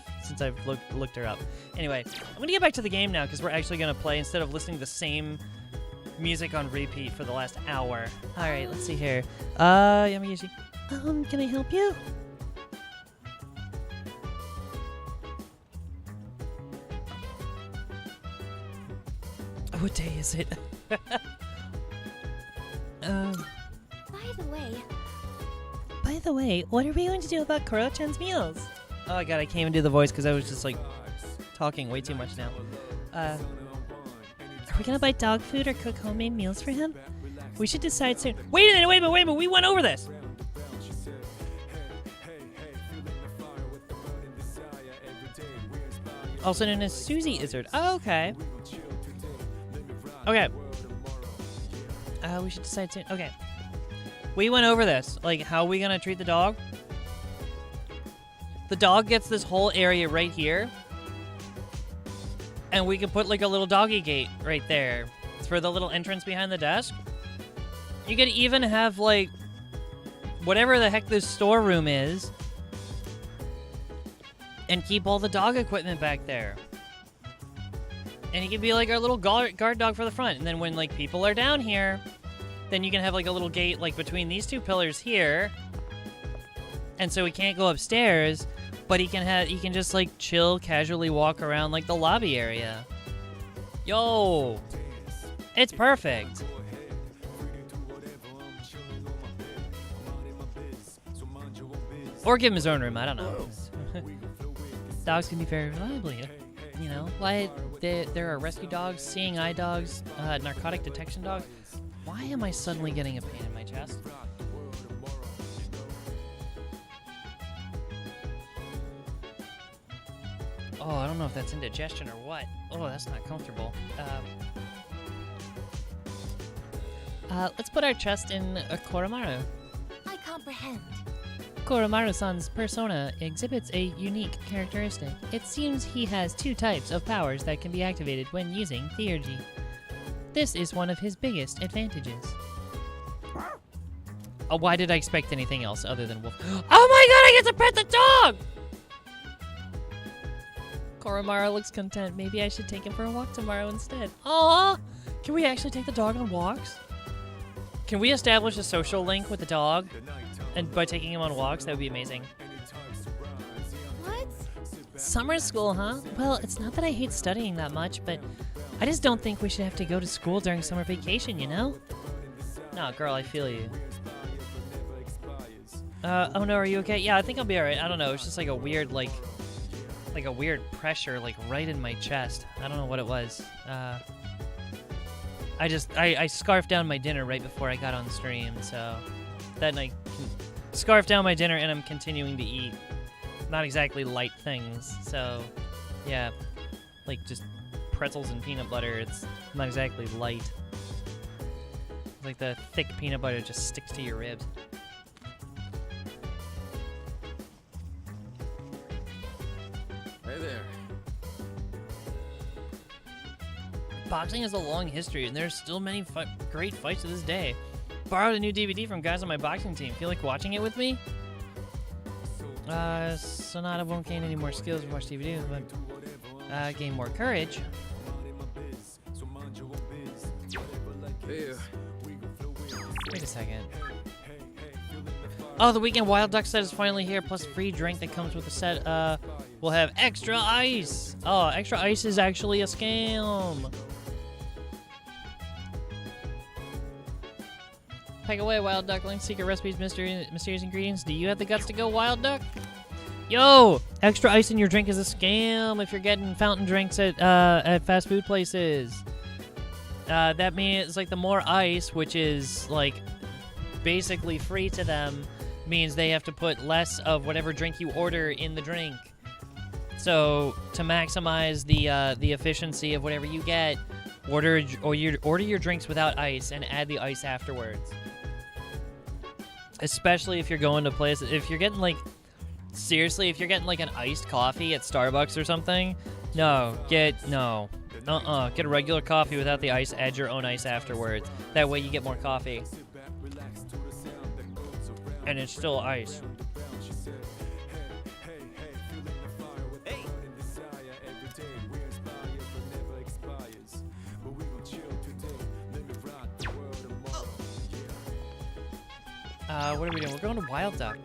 [SPEAKER 1] looked her up. Anyway, I'm gonna get back to the game now because we're actually gonna play instead of listening to the same music on repeat for the last hour. All right, let's see here. Yamagishi. Can I help you? What day is it? By the way, what are we going to do about Koro-chan's meals? Oh god, I can't even do the voice because I was just like talking way too much now. Are we gonna buy dog food or cook homemade meals for him? We should decide soon. Wait a minute, we went over this! Also known as Susie Izzard. Oh, okay. Okay. We should decide soon. Okay. We went over this. Like, how are we gonna treat the dog? The dog gets this whole area right here. And we can put, like, a little doggy gate right there. It's for the little entrance behind the desk. You could even have, like, whatever the heck this storeroom is. And keep all the dog equipment back there. And he can be, like, our little guard dog for the front. And then when, like, people are down here, then you can have, like, a little gate, like, between these two pillars here. And so he can't go upstairs, but he can just, like, chill, casually walk around, like, the lobby area. Yo! It's perfect! Or give him his own room, I don't know. Dogs can be very reliable, you know? Why there are rescue dogs, seeing eye dogs, narcotic detection dogs. Why am I suddenly getting a pain in my chest? Oh, I don't know if that's indigestion or what. Oh, that's not comfortable. Let's put our trust in Koromaru.
[SPEAKER 4] I comprehend.
[SPEAKER 1] Koromaru-san's persona exhibits a unique characteristic. It seems he has two types of powers that can be activated when using Theurgy. This is one of his biggest advantages. Why did I expect anything else other than wolf? Oh my god, I get to pet the dog! Koromaru looks content. Maybe I should take him for a walk tomorrow instead. Aww! Can we actually take the dog on walks? Can we establish a social link with the dog? And by taking him on walks, that would be amazing.
[SPEAKER 4] What?
[SPEAKER 1] Summer school, huh? Well, it's not that I hate studying that much, but I just don't think we should have to go to school during summer vacation, you know? Nah, girl, I feel you. Oh no, are you okay? Yeah, I think I'll be alright. I don't know, it's just like a weird, like a weird pressure, like, right in my chest. I don't know what it was. I scarfed down my dinner right before I got on stream, so that night scarfed down my dinner and I'm continuing to eat not exactly light things, so yeah, like just pretzels and peanut butter. It's not exactly light. It's like the thick peanut butter just sticks to your ribs.
[SPEAKER 8] Hey there.
[SPEAKER 1] Boxing has a long history, and there's still many great fights to this day. Borrowed a new DVD from guys on my boxing team. Feel like watching it with me? Sonata won't gain any more skills if you watch DVD, but gain more courage.
[SPEAKER 8] Hey.
[SPEAKER 1] Wait a second. Oh, the Weekend Wild Duck set is finally here, plus free drink that comes with the set. We'll have extra ice. Oh, extra ice is actually a scam. Pack away, Wild Duckling. Secret recipes, mysterious ingredients. Do you have the guts to go, Wild Duck? Yo! Extra ice in your drink is a scam if you're getting fountain drinks at fast food places. that means like the more ice, which is like basically free to them, means they have to put less of whatever drink you order in the drink. So to maximize the efficiency of whatever you get, order your drinks without ice and add the ice afterwards. Especially if you're going to places, if you're getting like, seriously, if you're getting like an iced coffee at Starbucks or something, get a regular coffee without the ice, add your own ice afterwards. That way you get more coffee. And it's still ice. What are we doing? We're going to Wild Duck.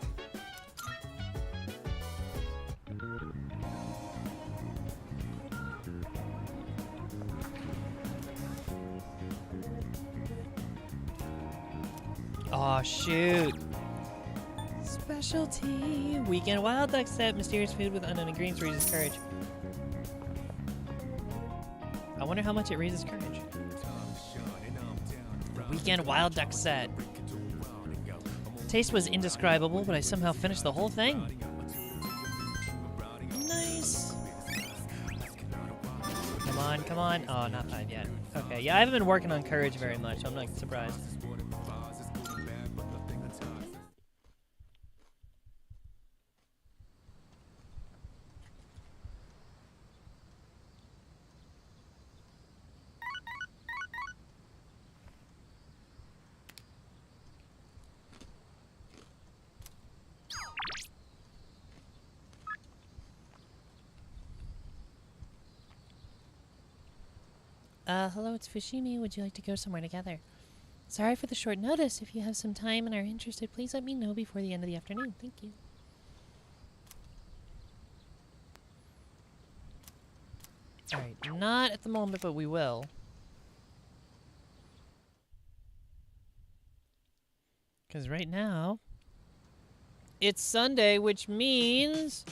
[SPEAKER 1] Oh shoot. Specialty. Weekend Wild Duck set. Mysterious food with unknown ingredients raises courage. I wonder how much it raises courage. The Weekend Wild Duck set. Taste was indescribable, but I somehow finished the whole thing. Nice. Come on, come on. Oh, not 5 yet. Okay, yeah, I haven't been working on courage very much, so I'm not surprised. Hello, it's Fushimi. Would you like to go somewhere together? Sorry for the short notice. If you have some time and are interested, please let me know before the end of the afternoon. Thank you. Alright, not at the moment, but we will. Because right now, it's Sunday, which means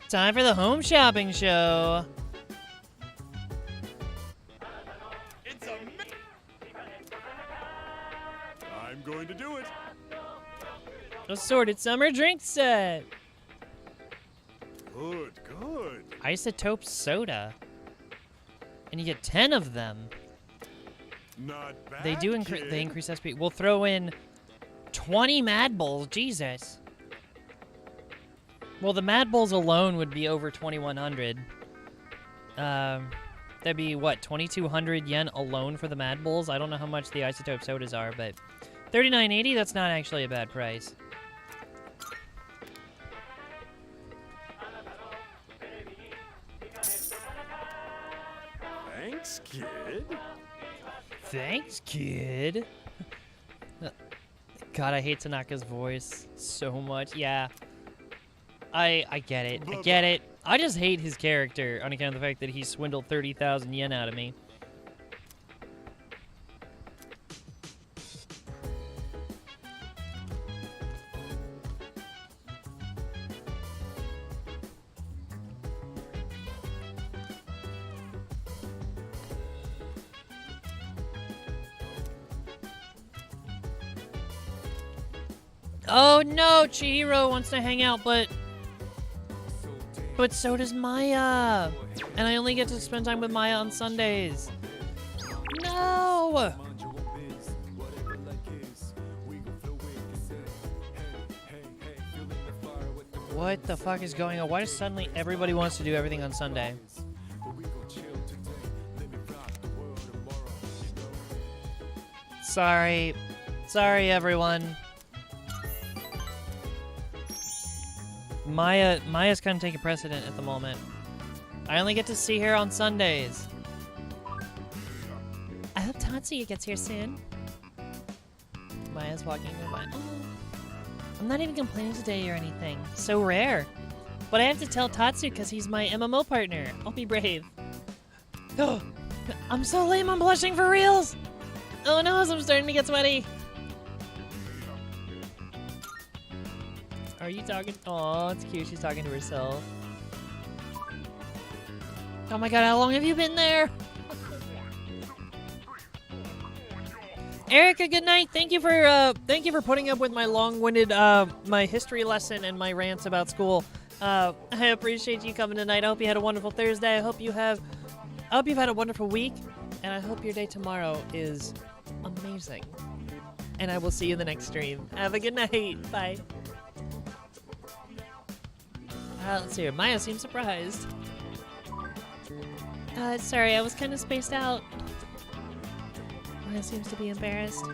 [SPEAKER 1] time for the home shopping show.
[SPEAKER 2] I'm going to do it.
[SPEAKER 1] Assorted summer drink set.
[SPEAKER 2] Good, good.
[SPEAKER 1] Isotope soda. And you get 10 of them.
[SPEAKER 2] Not bad.
[SPEAKER 1] They do they increase SP. We'll throw in 20 Mad Bulls. Jesus. Well, the Mad Bulls alone would be over 2,100. That'd be what, 2,200 yen alone for the Mad Bulls? I don't know how much the isotope sodas are, but 39.80. That's not actually a bad price.
[SPEAKER 2] Thanks, kid.
[SPEAKER 1] Thanks, kid. God, I hate Tanaka's voice so much. Yeah. I get it. I get it. I just hate his character on account of the fact that he swindled 30,000 yen out of me. Oh no, Chihiro wants to hang out, but so does Maya. And I only get to spend time with Maya on Sundays. No! What the fuck is going on? Why does suddenly everybody wants to do everything on Sunday? Sorry. Sorry, everyone. Maya's kind of taking precedent at the moment. I only get to see her on Sundays. I hope Tatsuya gets here soon. Maya's walking nearby. Oh, I'm not even complaining today or anything. So rare. But I have to tell Tatsu because he's my MMO partner. I'll be brave. Oh, I'm so lame, I'm blushing for reals. Oh no, I'm starting to get sweaty. Are you talking? Aw, it's cute. She's talking to herself. Oh my god, how long have you been there? Erica, good night. Thank you for putting up with my long-winded my history lesson and my rants about school. I appreciate you coming tonight. I hope you had a wonderful Thursday. I hope you've had a wonderful week, and I hope your day tomorrow is amazing. And I will see you in the next stream. Have a good night. Bye. Let's see here. Maya seems surprised. Sorry, I was kind of spaced out. Maya seems to be embarrassed.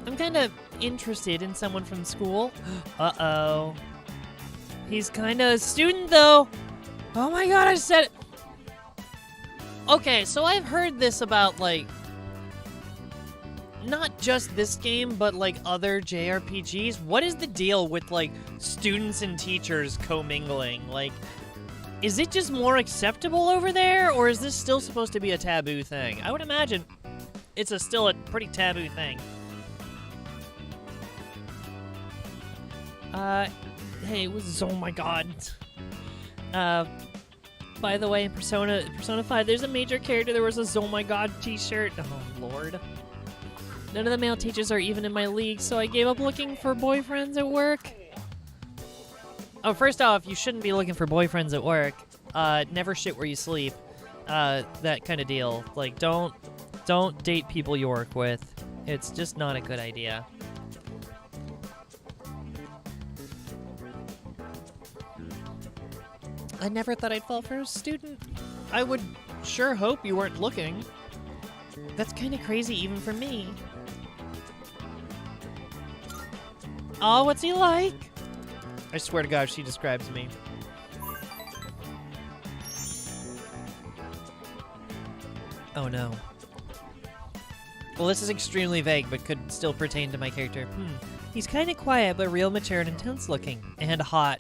[SPEAKER 1] I'm kind of interested in someone from school. Uh-oh. He's kind of a student, though. Oh my god, I said it. Okay, so I've heard this about, like, not just this game, but, like, other JRPGs. What is the deal with, like, students and teachers commingling? Like, is it just more acceptable over there, or is this still supposed to be a taboo thing? I would imagine it's still a pretty taboo thing. Hey, it was, oh my god. By the way, in Persona 5, there's a major character. There was a oh my god t-shirt. Oh, lord. None of the male teachers are even in my league, so I gave up looking for boyfriends at work. Oh, first off, you shouldn't be looking for boyfriends at work. Never shit where you sleep. That kind of deal. Like, don't date people you work with. It's just not a good idea. I never thought I'd fall for a student. I would sure hope you weren't looking. That's kind of crazy even for me. Oh, what's he like? I swear to God, she describes me. Oh no. Well, this is extremely vague, but could still pertain to my character. He's kind of quiet, but real mature and intense looking. And hot.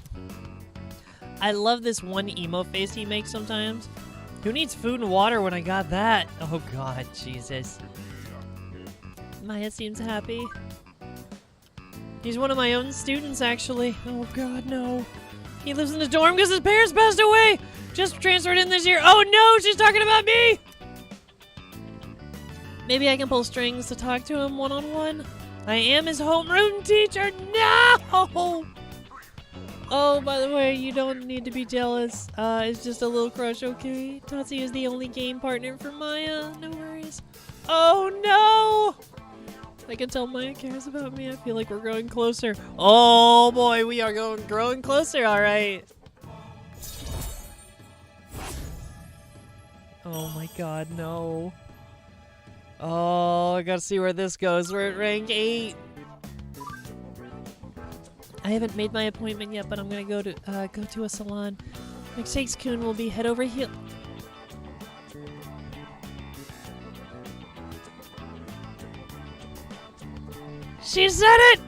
[SPEAKER 1] I love this one emo face he makes sometimes. Who needs food and water when I got that? Oh god, Jesus. Maya seems happy. He's one of my own students, actually. Oh god, no. He lives in the dorm because his parents passed away! Just transferred in this year. Oh no, she's talking about me! Maybe I can pull strings to talk to him one-on-one. I am his homeroom teacher. No! Oh, by the way, you don't need to be jealous. It's just a little crush, okay? Tatsuya is the only game partner for Maya. No worries. Oh, no! I can tell Maya cares about me. I feel like we're growing closer. Oh, boy, we are growing closer, all right. Oh, my God, no. Oh, I gotta see where this goes. We're at rank 8. I haven't made my appointment yet, but I'm gonna go to a salon. McShakes-kun will be head over heel. She said it!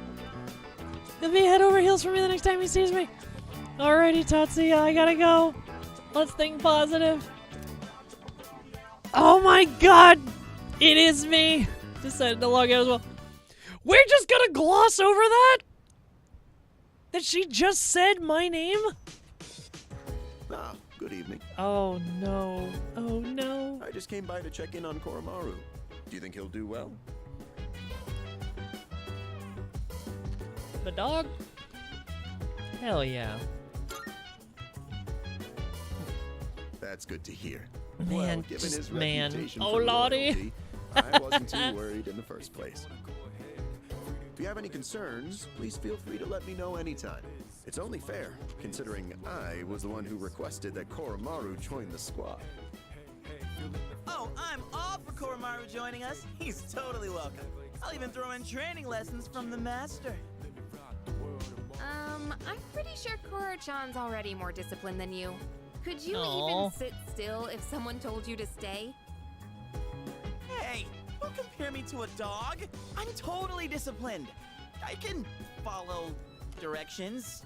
[SPEAKER 1] He'll be head over heels for me the next time he sees me. Alrighty, Tatsuya, I gotta go. Let's think positive. Oh my god! It is me! Decided to log out as well. We're just gonna gloss over that? That she just said my name?
[SPEAKER 9] Ah, good evening.
[SPEAKER 1] Oh no. Oh no.
[SPEAKER 9] I just came by to check in on Koromaru. Do you think he'll do well?
[SPEAKER 1] The dog? Hell yeah.
[SPEAKER 9] That's good to hear.
[SPEAKER 1] Man,
[SPEAKER 9] well, given
[SPEAKER 1] just
[SPEAKER 9] his
[SPEAKER 1] man.
[SPEAKER 9] reputation
[SPEAKER 1] Oh
[SPEAKER 9] for
[SPEAKER 1] lordy.
[SPEAKER 9] loyalty, I wasn't too worried in the first place. If you have any concerns, please feel free to let me know anytime. It's only fair, considering I was the one who requested that Koromaru join the squad.
[SPEAKER 7] Oh, I'm all for Koromaru joining us. He's totally welcome. I'll even throw in training lessons from the master.
[SPEAKER 6] I'm pretty sure Koro-chan's already more disciplined than you. Could you
[SPEAKER 1] Aw.
[SPEAKER 6] even sit still if someone told you to stay?
[SPEAKER 7] Hey, don't compare me to a dog. I'm totally disciplined. I can follow directions.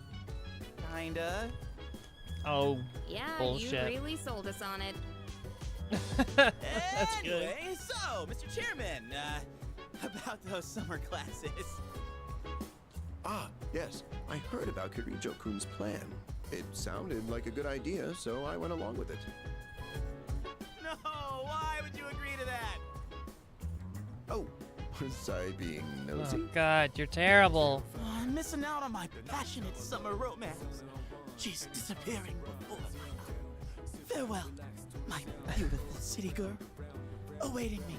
[SPEAKER 7] Kinda.
[SPEAKER 1] Oh,
[SPEAKER 6] Yeah,
[SPEAKER 1] bullshit.
[SPEAKER 6] you really sold us on it.
[SPEAKER 1] That's good.
[SPEAKER 7] Anyway, so, Mr. Chairman, about those summer classes.
[SPEAKER 9] Ah, yes. I heard about Kirijo-kun's plan. It sounded like a good idea, so I went along with it.
[SPEAKER 7] No, why would you agree to that?
[SPEAKER 9] Oh, Was I being nosy?
[SPEAKER 1] Oh God, you're terrible.
[SPEAKER 7] Oh, I'm missing out on my passionate summer romance. She's disappearing before my eyes. Farewell, my beautiful city girl, awaiting me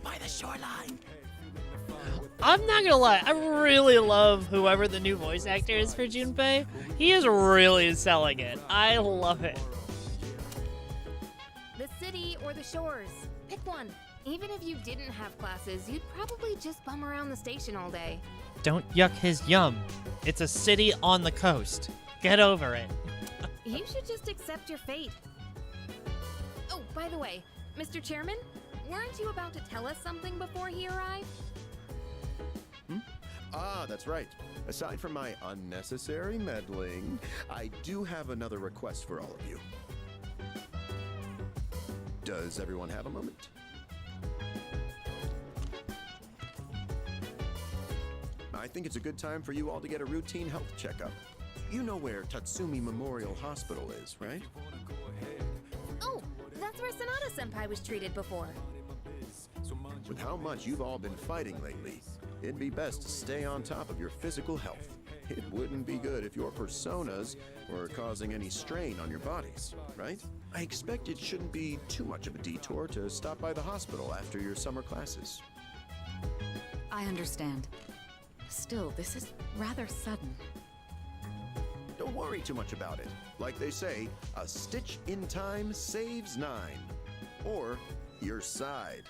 [SPEAKER 7] by the shoreline.
[SPEAKER 1] I'm not gonna lie, I really love whoever the new voice actor is for Junpei. He is really selling it. I love it.
[SPEAKER 6] The city or the shores. Pick one. Even if you didn't have classes, you'd probably just bum around the station all day.
[SPEAKER 1] Don't yuck his yum. It's a city on the coast. Get over it.
[SPEAKER 6] You should just accept your fate. Oh, by the way, Mr. Chairman, weren't you about to tell us something before he arrived?
[SPEAKER 9] Ah, that's right. Aside from my unnecessary meddling, I do have another request for all of you. Does everyone have a moment? I think it's a good time for you all to get a routine health checkup. You know where Tatsumi Memorial Hospital is, right?
[SPEAKER 6] Oh, that's where Sonata-senpai was treated before.
[SPEAKER 9] With how much you've all been fighting lately, it'd be best to stay on top of your physical health. It wouldn't be good if your personas were causing any strain on your bodies, right? I expect it shouldn't be too much of a detour to stop by the hospital after your summer classes.
[SPEAKER 5] I understand. Still, this is rather sudden.
[SPEAKER 9] Don't worry too much about it. Like they say, a stitch in time saves 9. Or your side.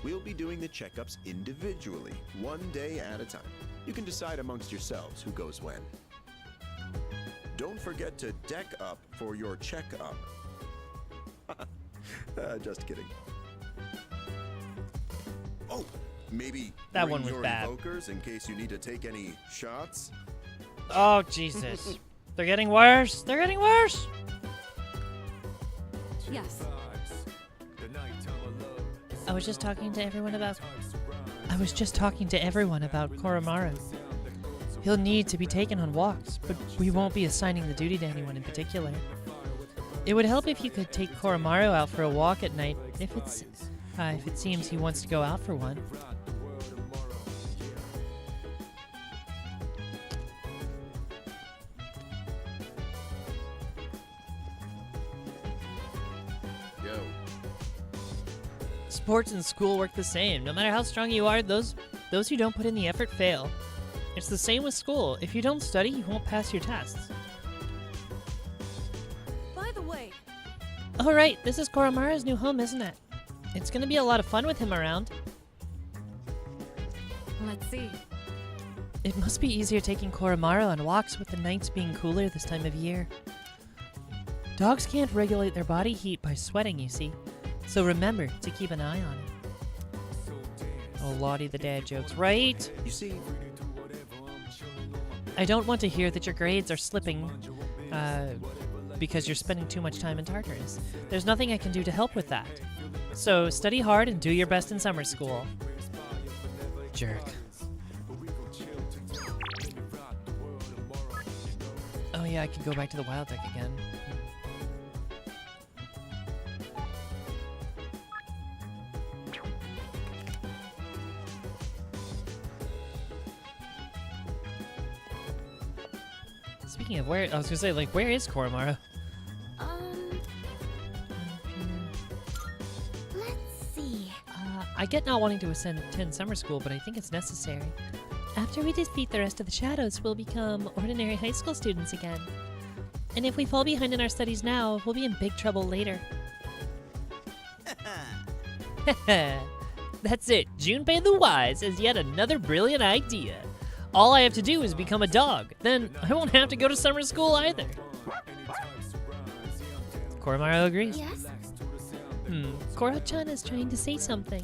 [SPEAKER 9] We'll be doing the checkups individually, one day at a time. You can decide amongst yourselves who goes when. Don't forget to deck up for your checkup. Just kidding. Oh, maybe
[SPEAKER 1] That
[SPEAKER 9] bring
[SPEAKER 1] one was
[SPEAKER 9] your
[SPEAKER 1] bad.
[SPEAKER 9] evokers in case you need to take any shots.
[SPEAKER 1] Oh, Jesus. They're getting worse. They're getting worse.
[SPEAKER 5] Yes.
[SPEAKER 1] I was just talking to everyone about Koromaru. He'll need to be taken on walks, but we won't be assigning the duty to anyone in particular. It would help if you could take Koromaru out for a walk at night, if it seems he wants to go out for one.
[SPEAKER 8] Yo.
[SPEAKER 1] Sports and school work the same. No matter how strong you are, those who don't put in the effort fail. It's the same with school. If you don't study, you won't pass your tests.
[SPEAKER 3] By the way,
[SPEAKER 1] Oh right, this is Koromaru's new home, isn't it? It's gonna be a lot of fun with him around.
[SPEAKER 5] Let's see.
[SPEAKER 1] It must be easier taking Koromaru on walks with the nights being cooler this time of year. Dogs can't regulate their body heat by sweating, you see. So remember to keep an eye on it. Oh, Lottie the dad jokes, right?
[SPEAKER 9] You see,
[SPEAKER 1] I don't want to hear that your grades are slipping because you're spending too much time in Tartarus. There's nothing I can do to help with that. So study hard and do your best in summer school. Jerk. Oh yeah, I can go back to the wild deck again. Speaking of where, I was gonna say, like, where is Koromaru?
[SPEAKER 4] Let's see.
[SPEAKER 1] I get not wanting to attend summer school, but I think it's necessary. After we defeat the rest of the shadows, we'll become ordinary high school students again. And if we fall behind in our studies now, we'll be in big trouble later. That's it. Junpei the Wise has yet another brilliant idea. All I have to do is become a dog. Then I won't have to go to summer school either. Koromaru agrees.
[SPEAKER 4] Yes?
[SPEAKER 1] Koro-chan is trying to say something.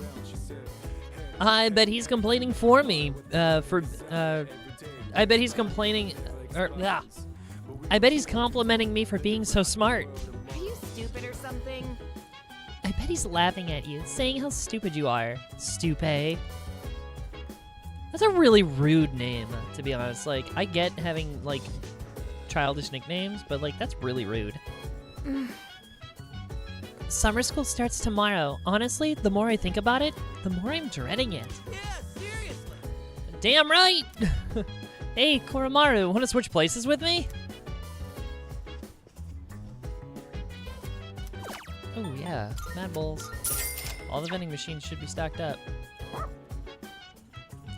[SPEAKER 1] I bet he's complaining for me. I bet he's complaining. I bet he's complimenting me for being so smart.
[SPEAKER 6] Are you stupid or something?
[SPEAKER 1] I bet he's laughing at you, saying how stupid you are. Stupid. That's a really rude name, to be honest. Like, I get having, like, childish nicknames, but, like, that's really rude. Summer school starts tomorrow. Honestly, the more I think about it, the more I'm dreading it.
[SPEAKER 7] Yeah, seriously.
[SPEAKER 1] Damn right! Hey, Koromaru, want to switch places with me? Oh yeah, Mad Bulls. All the vending machines should be stocked up.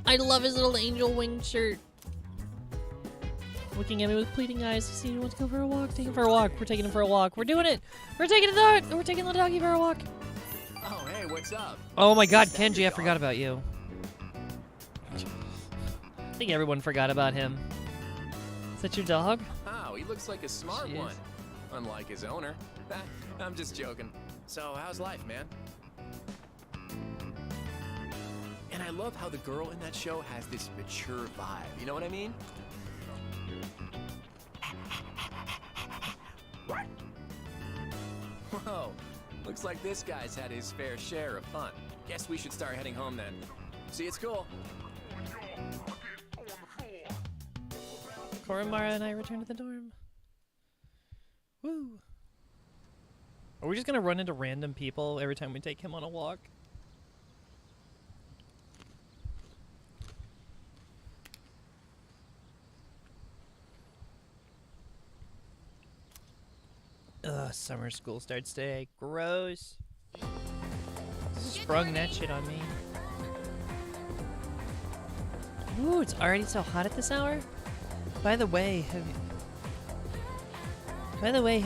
[SPEAKER 1] I love his little angel wing shirt. Looking at me with pleading eyes to see he wants to go for a walk. Take him for a walk. We're taking him for a walk. We're doing it. We're taking the dog. We're taking the doggy for a walk.
[SPEAKER 8] Oh, hey, what's up?
[SPEAKER 1] Oh my God, Kenji, I forgot about you. I think everyone forgot about him. Is that your dog?
[SPEAKER 8] Wow, he looks like a smart
[SPEAKER 1] Jeez.
[SPEAKER 8] one. Unlike his owner. I'm just joking. So, how's life, man? And I love how the girl in that show has this mature vibe. You know what I mean? Whoa, looks like this guy's had his fair share of fun. Guess we should start heading home then. See, it's cool.
[SPEAKER 1] Koromaru and I return to the dorm. Woo. Are we just gonna run into random people every time we take him on a walk? Ugh, summer school starts today. Gross. Sprung that shit on me. Ooh, it's already so hot at this hour? By the way, have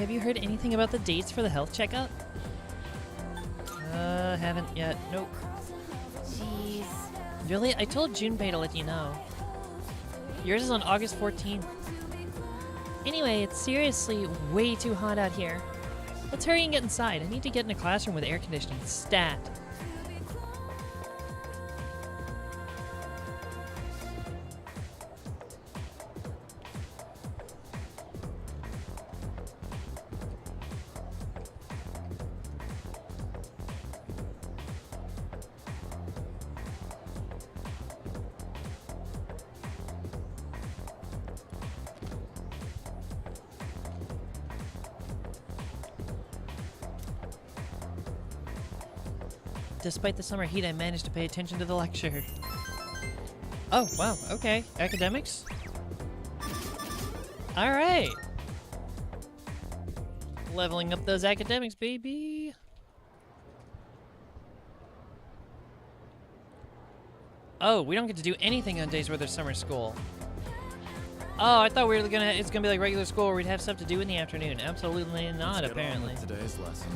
[SPEAKER 1] you heard anything about the dates for the health checkup? Haven't yet. Nope.
[SPEAKER 4] Jeez.
[SPEAKER 1] Really? I told Junpei to let you know. Yours is on August 14th. Anyway, it's seriously way too hot out here. Let's hurry and get inside. I need to get in a classroom with air conditioning. Stat. Despite the summer heat, I managed to pay attention to the lecture. Oh, wow, okay. Academics? Alright. Leveling up those academics, baby. Oh, we don't get to do anything on days where there's summer school. Oh, I thought we were it's gonna be like regular school where we'd have stuff to do in the afternoon. Absolutely not, apparently.
[SPEAKER 9] Today's lesson.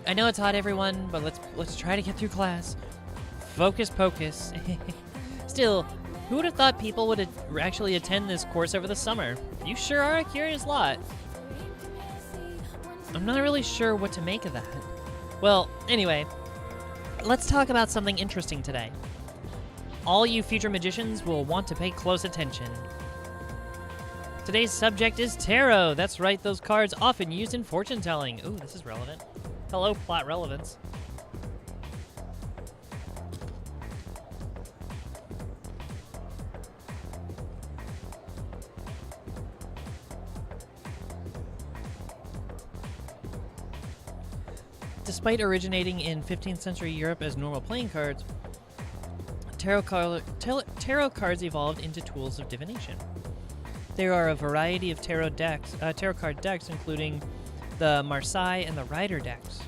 [SPEAKER 1] I know it's hot, everyone, but let's try to get through class. Focus pocus. Still, who would have thought people would actually attend this course over the summer? You sure are a curious lot. I'm not really sure what to make of that. Well, anyway, let's talk about something interesting today. All you future magicians will want to pay close attention. Today's subject is tarot. That's right, those cards often used in fortune telling. Ooh, this is relevant. Hello, plot relevance. Despite originating in 15th century Europe as normal playing cards, tarot cards evolved into tools of divination. There are a variety of tarot card decks, including the Marseille and the Rider decks.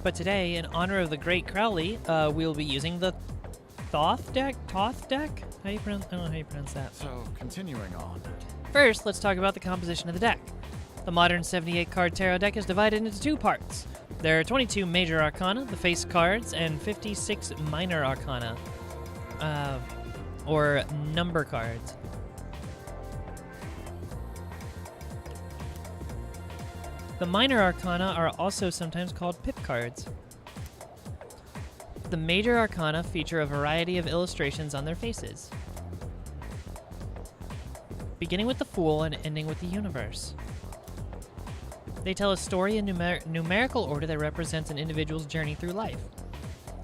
[SPEAKER 1] But today, in honor of the great Crowley, we'll be using the Thoth deck? Toth deck? I don't know how you pronounce that.
[SPEAKER 9] So, continuing on.
[SPEAKER 1] First, let's talk about the composition of the deck. The modern 78-card tarot deck is divided into two parts. There are 22 major arcana, the face cards, and 56 minor arcana, or number cards. The minor arcana are also sometimes called pip cards. The major arcana feature a variety of illustrations on their faces, beginning with the Fool and ending with the Universe. They tell a story in numerical order that represents an individual's journey through life.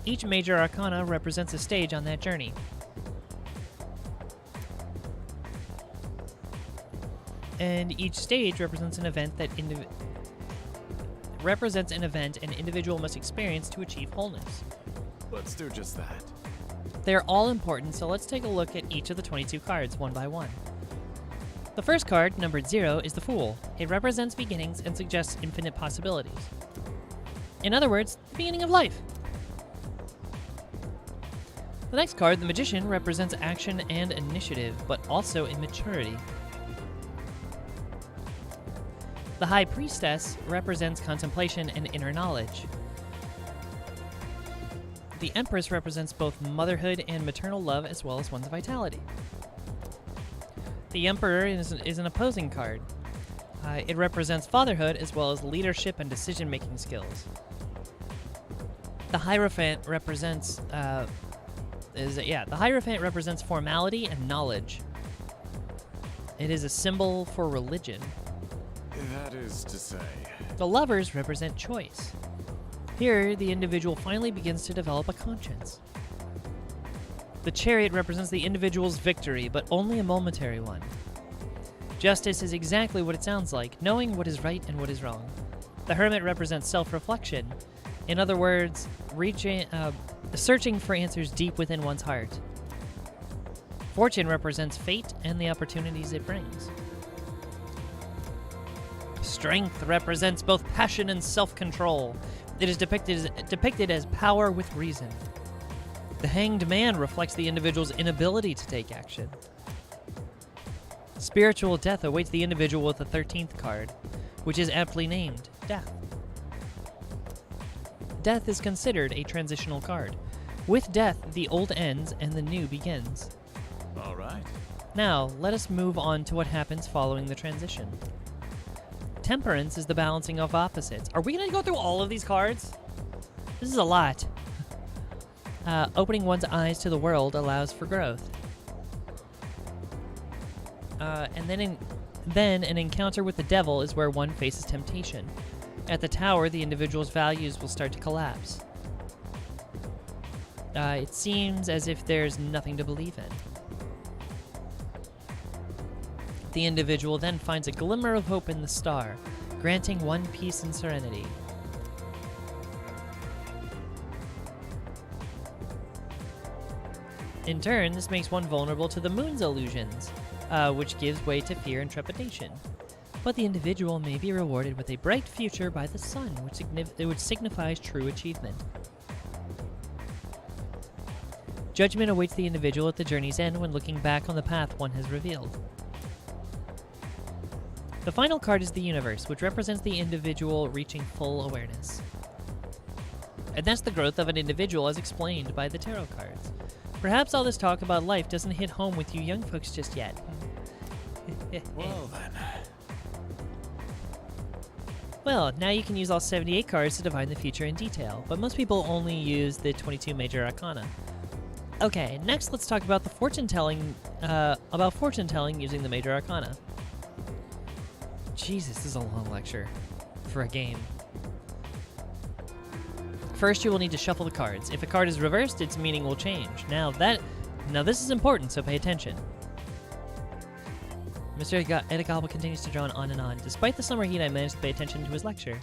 [SPEAKER 1] Each major arcana represents a stage on that journey. And each stage represents an event that represents an event an individual must experience to achieve wholeness.
[SPEAKER 8] Let's do just that.
[SPEAKER 1] They're all important, so let's take a look at each of the 22 cards one by one. The first card, numbered 0, is the Fool. It represents beginnings and suggests infinite possibilities. In other words, the beginning of life. The next card, the Magician, represents action and initiative, but also immaturity. The High Priestess represents contemplation and inner knowledge. The Empress represents both motherhood and maternal love, as well as one's vitality. The Emperor is an opposing card. It represents fatherhood, as well as leadership and decision-making skills. The Hierophant represents the Hierophant represents formality and knowledge. It is a symbol for religion.
[SPEAKER 8] That is to say...
[SPEAKER 1] The Lovers represent choice. Here, the individual finally begins to develop a conscience. The Chariot represents the individual's victory, but only a momentary one. Justice is exactly what it sounds like, knowing what is right and what is wrong. The Hermit represents self-reflection. In other words, searching for answers deep within one's heart. Fortune represents fate and the opportunities it brings. Strength represents both passion and self-control. It is depicted as power with reason. The Hanged Man reflects the individual's inability to take action. Spiritual death awaits the individual with the 13th card, which is aptly named Death. Death is considered a transitional card. With death, the old ends and the new begins.
[SPEAKER 8] All right.
[SPEAKER 1] Now, let us move on to what happens following the transition. Temperance is the balancing of opposites. Are we going to go through all of these cards? This is a lot. Opening one's eyes to the world allows for growth. And then an encounter with the devil is where one faces temptation. At the tower, the individual's values will start to collapse. It seems as if there's nothing to believe in. The individual then finds a glimmer of hope in the star, granting one peace and serenity. In turn, this makes one vulnerable to the moon's illusions, which gives way to fear and trepidation. But the individual may be rewarded with a bright future by the sun, which signifies true achievement. Judgment awaits the individual at the journey's end when looking back on the path one has revealed. The final card is the Universe, which represents the individual reaching full awareness. And that's the growth of an individual as explained by the tarot cards. Perhaps all this talk about life doesn't hit home with you young folks just yet.
[SPEAKER 8] Well then.
[SPEAKER 1] Well, now you can use all 78 cards to divine the future in detail, but most people only use the 22 major arcana. Okay, next let's talk about the fortune-telling using the major arcana. Jesus, this is a long lecture for a game. First, you will need to shuffle the cards. If a card is reversed, its meaning will change. Now this is important, so pay attention. Mr. Edagaba continues to drone on and on. Despite the summer heat, I managed to pay attention to his lecture.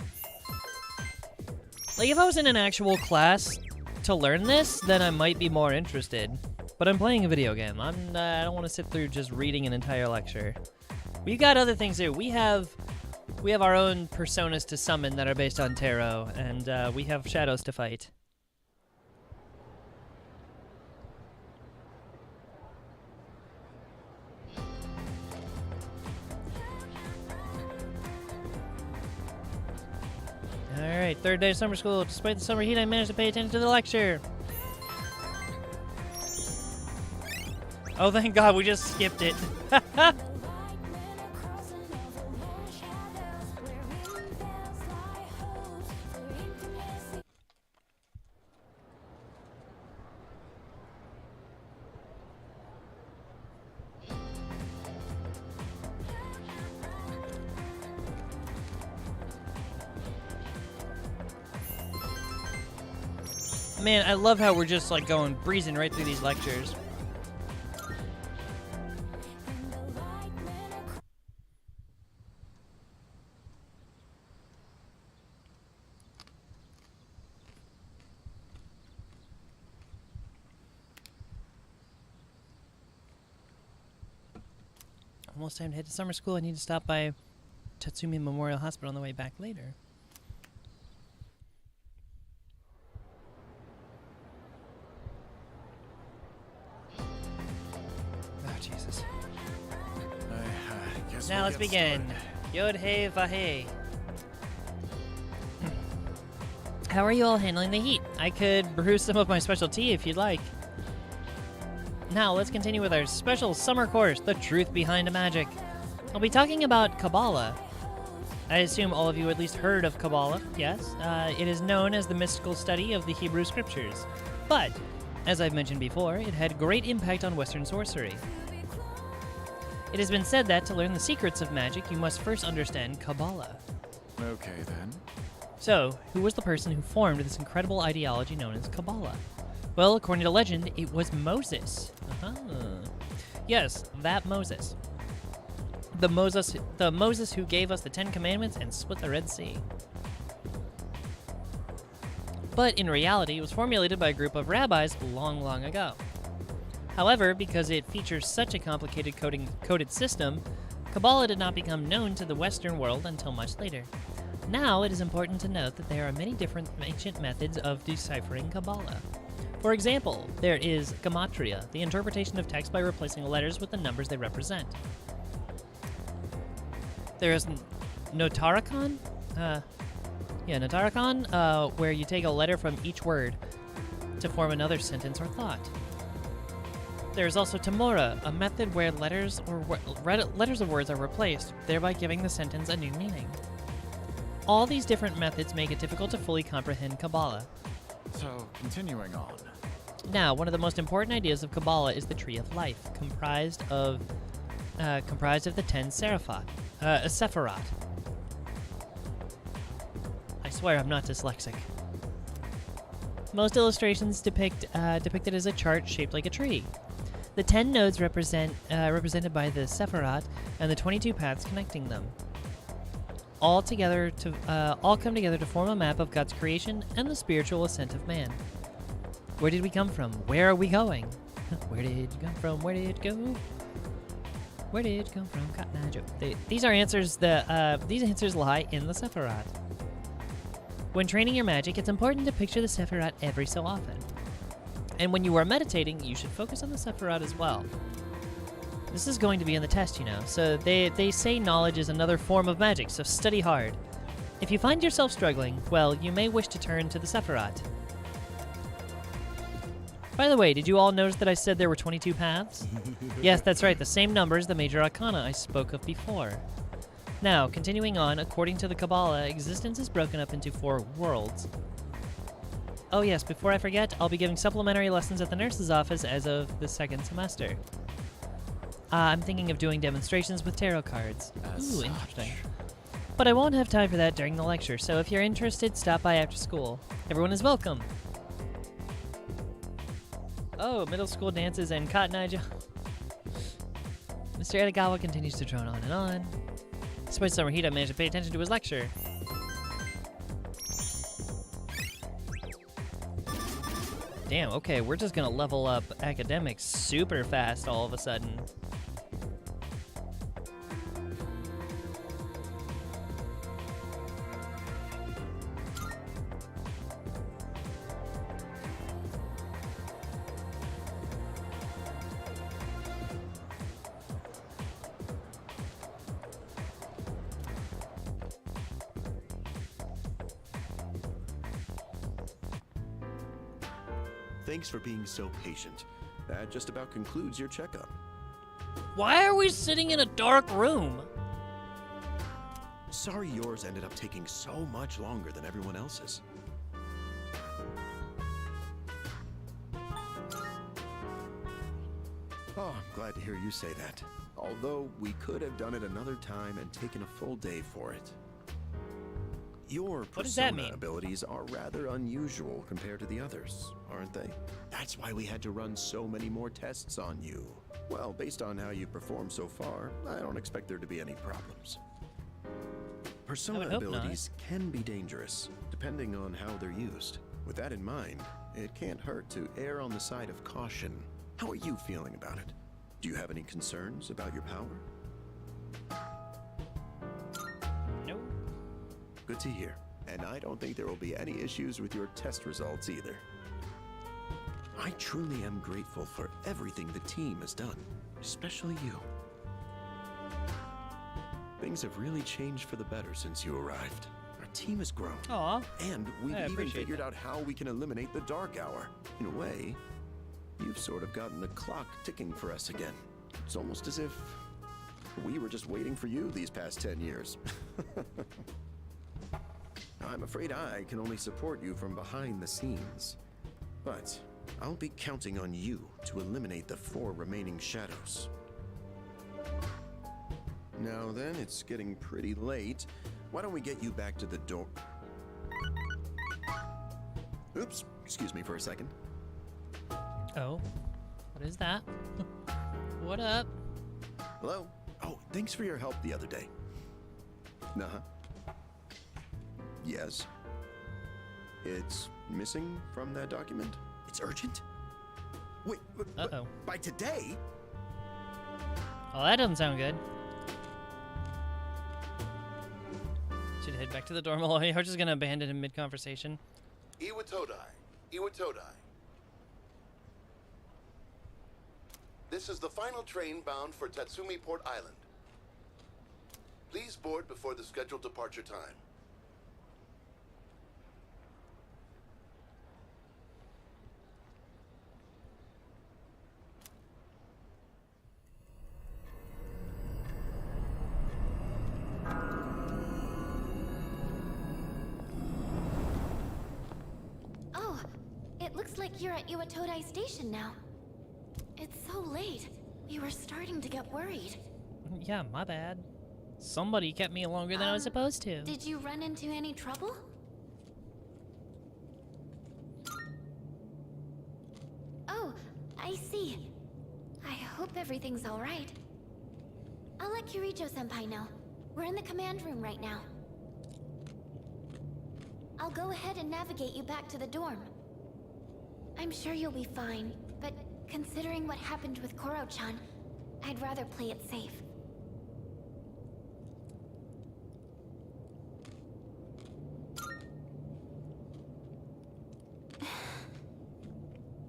[SPEAKER 1] Like, if I was in an actual class to learn this, then I might be more interested. But I'm playing a video game. I don't want to sit through just reading an entire lecture. We've got other things to do. We have our own personas to summon that are based on tarot, and we have shadows to fight. Alright, third day of summer school. Despite the summer heat, I managed to pay attention to the lecture. Oh, thank God, we just skipped it. Man, I love how we're just like breezing right through these lectures. almost time to head to summer school. I need to stop by Tatsumi Memorial Hospital on the way back later. Oh, Jesus.
[SPEAKER 2] I guess
[SPEAKER 1] Now
[SPEAKER 2] we'll
[SPEAKER 1] let's
[SPEAKER 2] get
[SPEAKER 1] begin. Yod Hey Vahe. How are you all handling the heat? I could brew some of my special tea if you'd like. Now let's continue with our special summer course, The Truth Behind Magic. I'll be talking about Kabbalah. I assume all of you at least heard of Kabbalah, yes? It is known as the mystical study of the Hebrew Scriptures. But, as I've mentioned before, it had great impact on Western sorcery. It has been said that to learn the secrets of magic, you must first understand Kabbalah.
[SPEAKER 2] Okay, then.
[SPEAKER 1] So, who was the person who formed this incredible ideology known as Kabbalah? Well, according to legend, it was Moses. Yes, that Moses. The Moses who gave us the Ten Commandments and split the Red Sea. But in reality, it was formulated by a group of rabbis long, long ago. However, because it features such a complicated coded system, Kabbalah did not become known to the Western world until much later. Now, it is important to note that there are many different ancient methods of deciphering Kabbalah. For example, there is gematria, the interpretation of text by replacing letters with the numbers they represent. There is notarikon, where you take a letter from each word to form another sentence or thought. There is also tamora, a method where letters of words are replaced, thereby giving the sentence a new meaning. All these different methods make it difficult to fully comprehend Kabbalah.
[SPEAKER 2] So, continuing on.
[SPEAKER 1] Now, one of the most important ideas of Kabbalah is the Tree of Life, comprised of the 10 Sephirot. I swear I'm not dyslexic. Most illustrations depict it as a chart shaped like a tree. The 10 nodes represented by the Sephirot and the 22 paths connecting them. All come together to form a map of God's creation and the spiritual ascent of man. Where did we come from? Where are we going? Where did you come from? Where did it go? Where did it come from? Cotton Eye Joe. These answers lie in the Sephirot. When training your magic, it's important to picture the Sephirot every so often. And when you are meditating, you should focus on the Sephirot as well. This is going to be in the test, you know, so they say knowledge is another form of magic, so study hard. If you find yourself struggling, well, you may wish to turn to the Sephirot. By the way, did you all notice that I said there were 22 paths? Yes, that's right, the same number as the major arcana I spoke of before. Now, continuing on, according to the Kabbalah, existence is broken up into 4 worlds. Oh yes, before I forget, I'll be giving supplementary lessons at the nurse's office as of the 2nd semester. I'm thinking of doing demonstrations with tarot cards. Ooh, interesting. But I won't have time for that during the lecture, so if you're interested, stop by after school. Everyone is welcome. Oh, middle school dances and Cotton Eye Joe. Mr. Edagawa continues to drone on and on. Despite summer heat, I managed to pay attention to his lecture. Damn, okay, we're just gonna level up academics super fast all of a sudden.
[SPEAKER 9] Thanks for being so patient. That just about concludes your checkup.
[SPEAKER 1] Why are we sitting in a dark room?
[SPEAKER 9] Sorry yours ended up taking so much longer than everyone else's. Oh, I'm glad to hear you say that. Although we could have done it another time and taken a full day for it. Your
[SPEAKER 1] What does that
[SPEAKER 9] persona
[SPEAKER 1] mean?
[SPEAKER 9] abilities are rather unusual compared to the others, aren't they? That's why we had to run so many more tests on you. Well, based on how you performed so far, I don't expect there to be any problems. Persona
[SPEAKER 1] hope not.
[SPEAKER 9] abilities can be dangerous, depending on how they're used. With that in mind, it can't hurt to err on the side of caution. How are you feeling about it? Do you have any concerns about your power?
[SPEAKER 1] Nope.
[SPEAKER 9] Good to hear. And I don't think there will be any issues with your test results either. I truly am grateful for everything the team has done, especially you. Things have really changed for the better since you arrived. Our team has grown.
[SPEAKER 1] Aw.
[SPEAKER 9] And we've
[SPEAKER 1] I
[SPEAKER 9] even
[SPEAKER 1] appreciate
[SPEAKER 9] figured
[SPEAKER 1] that.
[SPEAKER 9] out how we can eliminate the dark hour. In a way, you've sort of gotten the clock ticking for us again. It's almost as if we were just waiting for you these past 10 years. I'm afraid I can only support you from behind the scenes. But I'll be counting on you to eliminate the 4 remaining shadows. Now then, it's getting pretty late. Why don't we get you back to the door? Oops, excuse me for a second.
[SPEAKER 1] Oh. What is that? What up?
[SPEAKER 9] Hello? Oh, thanks for your help the other day. Uh-huh. Yes. It's missing from that document? It's urgent? Wait,
[SPEAKER 1] Uh-oh.
[SPEAKER 9] by today?
[SPEAKER 1] Well, that doesn't sound good. Should head back to the dorm. We're just gonna abandon him mid-conversation.
[SPEAKER 10] Iwatodai. This is the final train bound for Tatsumi Port Island. Please board before the scheduled departure time.
[SPEAKER 4] Oh, it looks like you're at Iwatodai Station now. It's so late. We were starting to get worried.
[SPEAKER 1] Yeah, my bad. Somebody kept me longer than I was supposed to.
[SPEAKER 4] Did you run into any trouble? Oh, I see. I hope everything's all right. I'll let Kirijo-senpai know. We're in the command room right now. I'll go ahead and navigate you back to the dorm. I'm sure you'll be fine, but considering what happened with Koro-chan, I'd rather play it safe.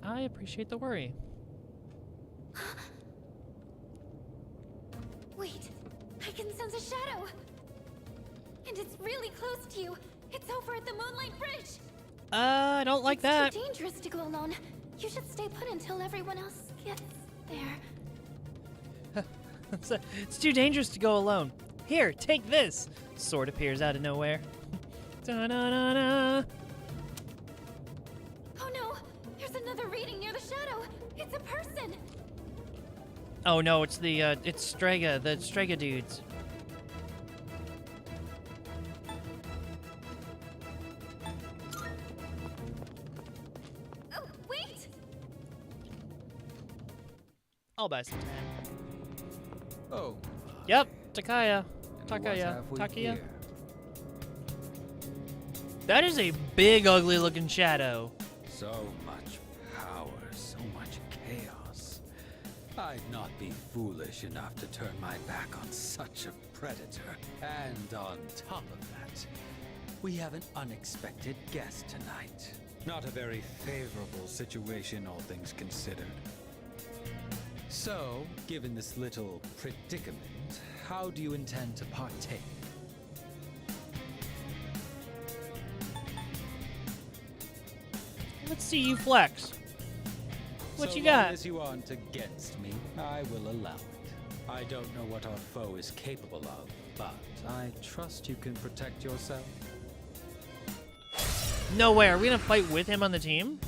[SPEAKER 1] I appreciate the worry.
[SPEAKER 4] Wait, I can sense a shadow! And it's really close to you. It's over at the Moonlight Bridge!
[SPEAKER 1] I don't like that.
[SPEAKER 4] It's too dangerous to go alone. You should stay put until everyone else gets there.
[SPEAKER 1] It's too dangerous to go alone. Here, take this. Sword appears out of nowhere. Da-na-na-na.
[SPEAKER 4] Oh no! There's another reading near the shadow! It's a person!
[SPEAKER 1] Oh no, it's the it's Strega, the Strega dudes.
[SPEAKER 4] Oh, wait!
[SPEAKER 1] I'll buy some time.
[SPEAKER 11] Oh,
[SPEAKER 1] Yep, Takaya.
[SPEAKER 11] and what's halfway
[SPEAKER 1] Takia.
[SPEAKER 11] here?
[SPEAKER 1] That is a big, ugly looking shadow.
[SPEAKER 11] So much power, so much chaos. I'd not be foolish enough to turn my back on such a predator. And on top of that, we have an unexpected guest tonight. Not a very favorable situation, all things considered. So, given this little predicament, how do you intend to partake?
[SPEAKER 1] Let's see you flex. What
[SPEAKER 11] So
[SPEAKER 1] you
[SPEAKER 11] long
[SPEAKER 1] got?
[SPEAKER 11] as you aren't against me, I will allow it. I don't know what our foe is capable of, but I trust you can protect yourself.
[SPEAKER 1] No way. Are we gonna fight with him on the team?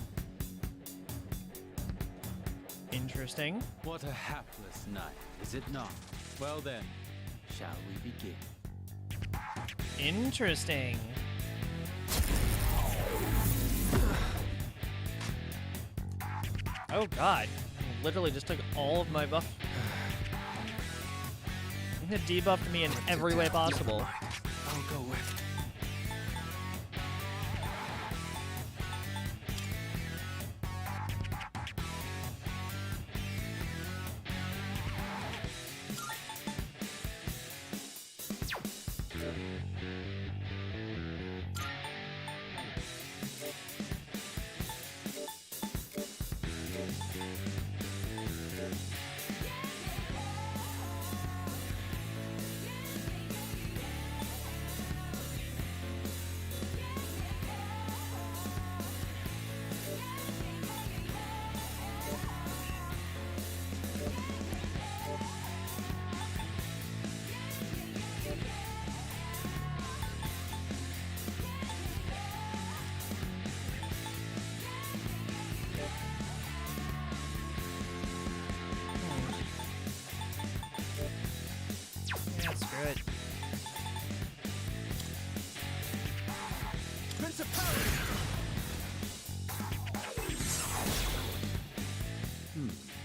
[SPEAKER 1] Interesting.
[SPEAKER 11] What a hapless night, is it not? Well then, shall we begin?
[SPEAKER 1] Interesting. Oh god. Literally just took all of my buff. It debuffed me in every way possible.
[SPEAKER 11] I'll go with it.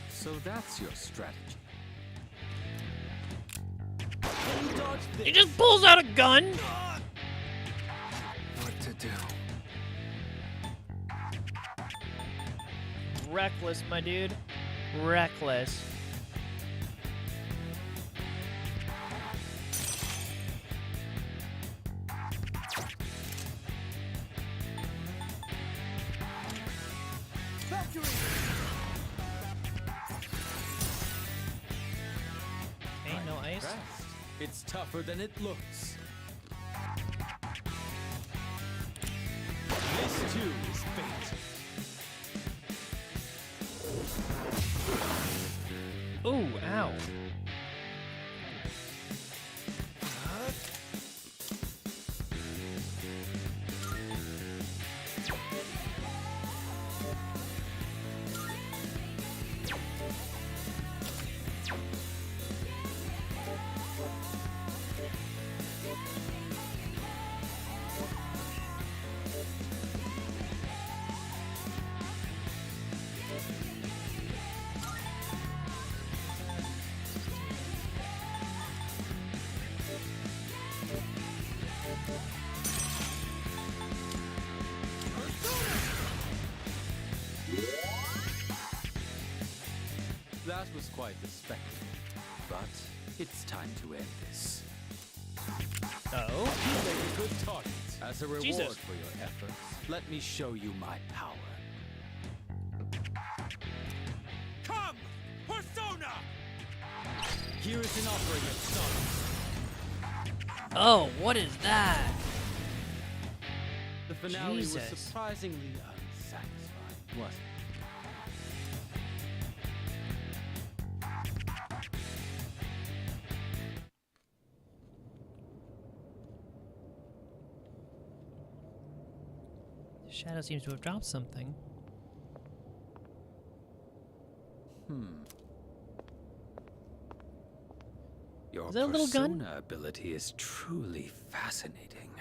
[SPEAKER 11] So that's your strategy.
[SPEAKER 1] He just pulls out a gun.
[SPEAKER 11] What to do?
[SPEAKER 1] Reckless, my dude. Reckless. Ain't no ice.
[SPEAKER 11] It's tougher than it looks. This too is fate.
[SPEAKER 1] Ooh, ow.
[SPEAKER 11] That was quite the spectacle. But it's time to end this.
[SPEAKER 1] Oh?
[SPEAKER 11] You make a good target. As a reward
[SPEAKER 1] Jesus.
[SPEAKER 11] for your efforts, let me show you my power. Come! Persona! Here is an offering of sons.
[SPEAKER 1] Oh, what is that?
[SPEAKER 11] The finale was
[SPEAKER 1] Jesus.
[SPEAKER 11] surprisingly unsatisfying, wasn't it?
[SPEAKER 1] Shadow seems to have dropped something.
[SPEAKER 11] Your
[SPEAKER 1] Is that a little gun?
[SPEAKER 11] persona ability is truly fascinating.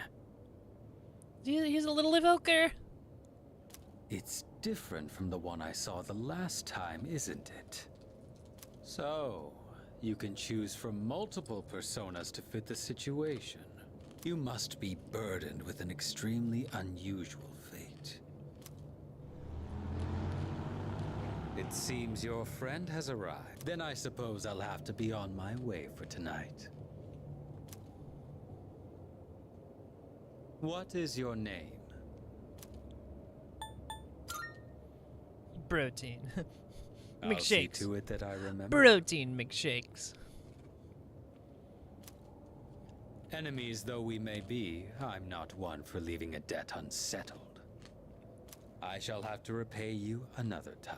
[SPEAKER 1] He's a little evoker.
[SPEAKER 11] It's different from the one I saw the last time, isn't it? So, you can choose from multiple personas to fit the situation. You must be burdened with an extremely unusual fate. It seems your friend has arrived. Then I suppose I'll have to be on my way for tonight. What is your name?
[SPEAKER 1] Protein.
[SPEAKER 11] I'll see
[SPEAKER 1] McShakes.
[SPEAKER 11] to it that I remember.
[SPEAKER 1] Protein McShakes.
[SPEAKER 11] Enemies though we may be, I'm not one for leaving a debt unsettled. I shall have to repay you another time.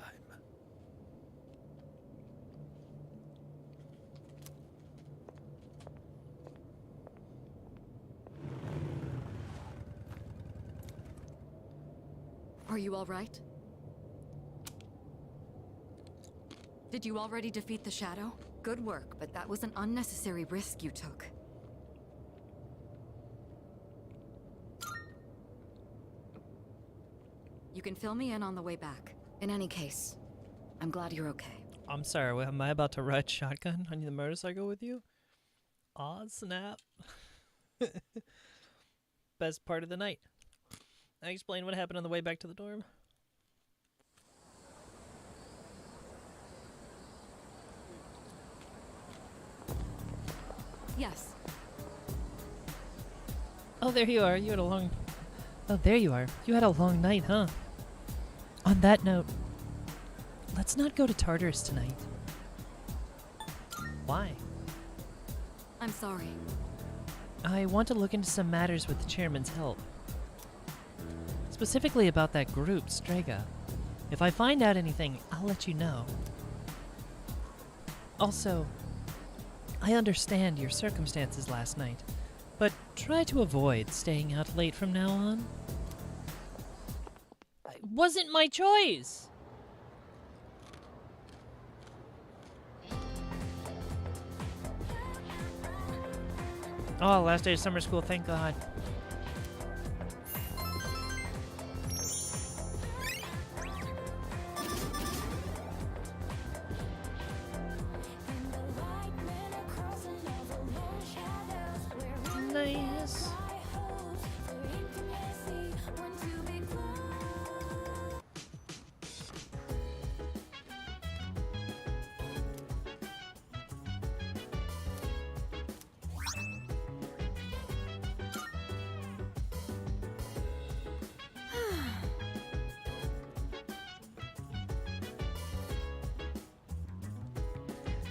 [SPEAKER 5] Are you all right? Did you already defeat the Shadow? Good work, but that was an unnecessary risk you took. You can fill me in on the way back. In any case, I'm glad you're okay.
[SPEAKER 1] I'm sorry, am I about to ride shotgun on the motorcycle with you? Aw, snap. Best part of the night. I explained what happened on the way back to the dorm.
[SPEAKER 5] Yes.
[SPEAKER 1] Oh, there you are. You had a long... Oh, there you are. You had a long night, huh? On that note, let's not go to Tartarus tonight. Why?
[SPEAKER 5] I'm sorry.
[SPEAKER 1] I want to look into some matters with the chairman's help. Specifically about that group, Strega. If I find out anything, I'll let you know. Also, I understand your circumstances last night, but try to avoid staying out late from now on. It wasn't my choice! Oh, last day of summer school, thank God. nice.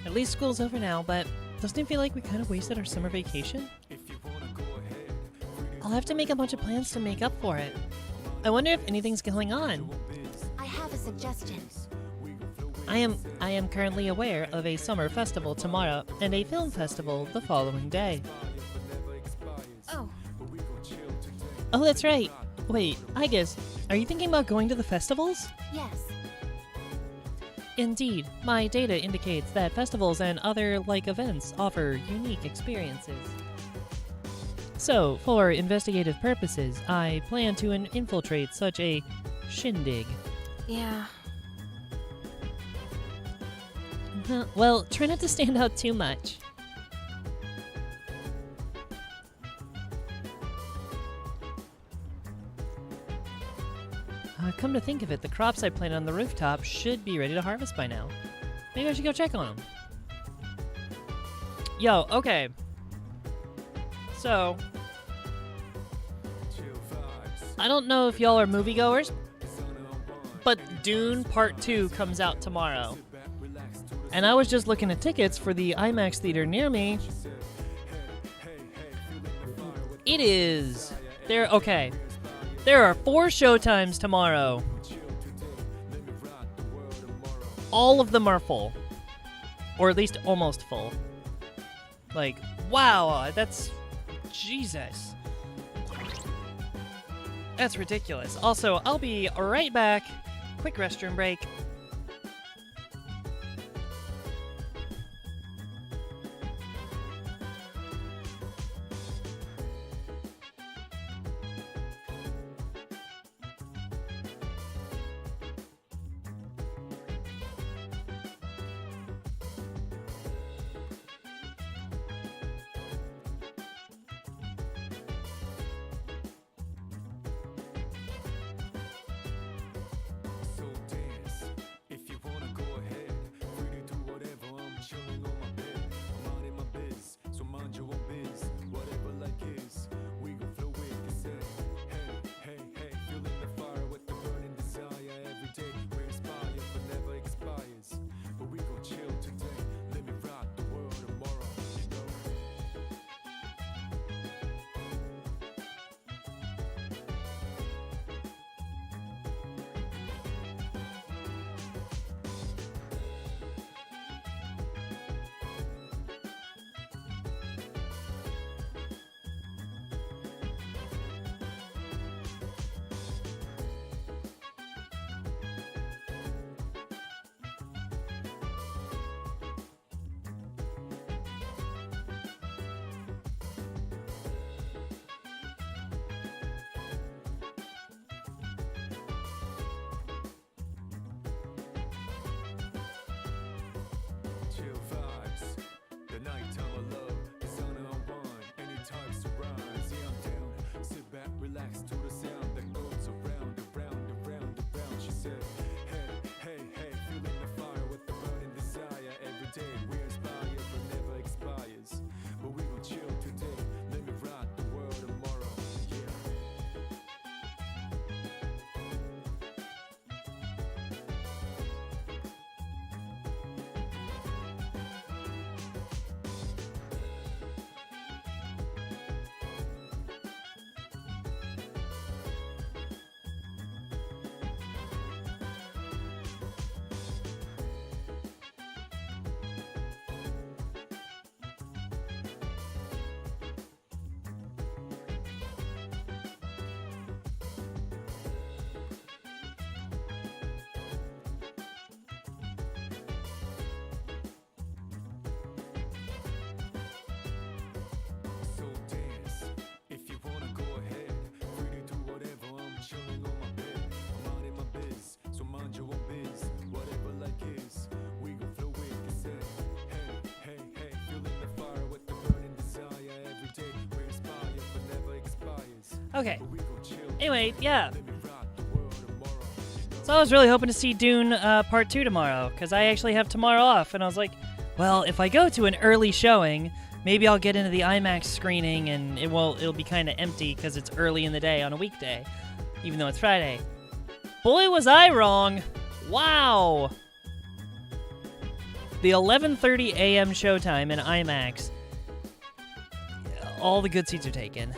[SPEAKER 1] At least school's over now, but doesn't it feel like we kind of wasted our summer vacation? I'll have to make a bunch of plans to make up for it. I wonder if anything's going on.
[SPEAKER 4] I have a suggestion.
[SPEAKER 1] I am currently aware of a summer festival tomorrow and a film festival the following day.
[SPEAKER 6] Oh,
[SPEAKER 1] Oh, that's right. Wait, I guess, are you thinking about going to the festivals?
[SPEAKER 4] Yes.
[SPEAKER 1] Indeed, my data indicates that festivals and other like events offer unique experiences. So, for investigative purposes, I plan to infiltrate such a shindig.
[SPEAKER 6] yeah.
[SPEAKER 1] Well, try not to stand out too much. Come to think of it, the crops I planted on the rooftop should be ready to harvest by now. Maybe I should go check on them. Yo, okay. So, I don't know if y'all are moviegoers, but Dune Part 2 comes out tomorrow. And I was just looking at tickets for the IMAX theater near me. It is... okay. There are 4 showtimes tomorrow. All of them are full. Or at least almost full. Like, wow, that's... Jesus. That's ridiculous. Also, I'll be right back. Quick restroom break. Okay. Anyway, yeah. So I was really hoping to see Dune Part 2 tomorrow, because I actually have tomorrow off, and I was like, well, if I go to an early showing, maybe I'll get into the IMAX screening, and it'll be kind of empty because it's early in the day on a weekday, even though it's Friday. Boy, was I wrong! Wow! The 11:30 a.m. showtime in IMAX, all the good seats are taken.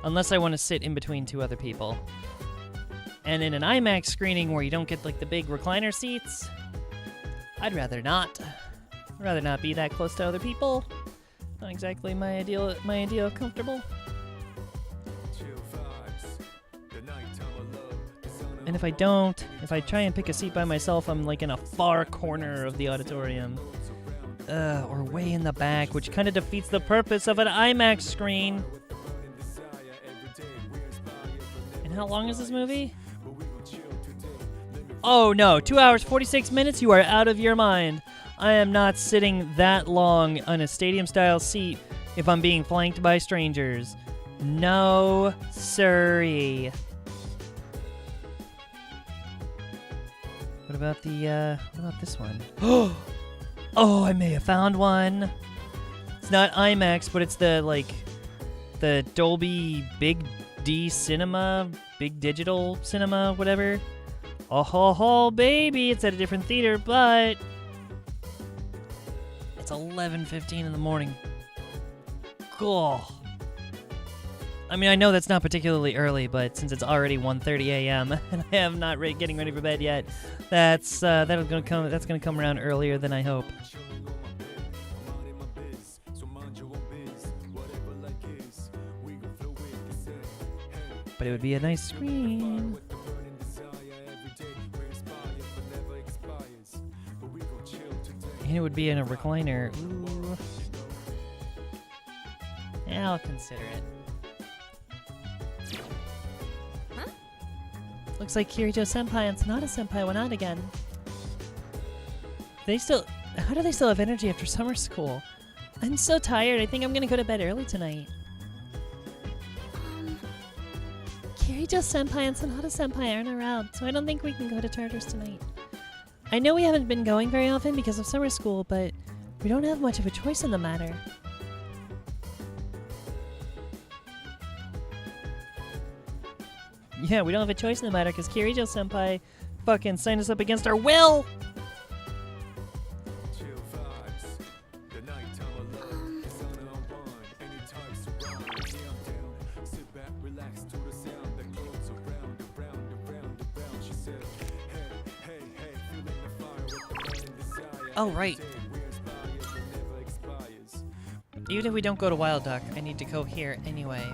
[SPEAKER 1] Unless I want to sit in between two other people. And in an IMAX screening where you don't get like the big recliner seats, I'd rather not. I'd rather not be that close to other people. Not exactly my ideal comfortable. And if I try and pick a seat by myself, I'm like in a far corner of the auditorium. Or way in the back, which kind of defeats the purpose of an IMAX screen. And how long is this movie? Oh no, 2 hours, 46 minutes? You are out of your mind. I am not sitting that long on a stadium-style seat if I'm being flanked by strangers. No, sirree. What about this one? Oh, I may have found one. It's not IMAX, but it's the Dolby Big D Cinema, Big Digital Cinema, whatever. Oh ho ho, baby! It's at a different theater, but it's 11:15 in the morning. Cool. I mean, I know that's not particularly early, but since it's already 1:30 a.m. and I am not getting ready for bed yet, that's gonna come around earlier than I hope. But it would be a nice screen. And it would be in a recliner. Ooh. Yeah, I'll consider it.
[SPEAKER 6] Huh?
[SPEAKER 1] Looks like Kirijo-senpai and Sonata-senpai went out again. How do they still have energy after summer school? I'm so tired. I think I'm gonna go to bed early tonight. Kirijo-senpai and Sonata-senpai aren't around, so I don't think we can go to Charters tonight. I know we haven't been going very often because of summer school, but we don't have much of a choice in the matter. Yeah, we don't have a choice in the matter because Kirijo-senpai fucking signed us up against our will! Oh, right. Even if we don't go to Wild Duck, I need to go here anyway.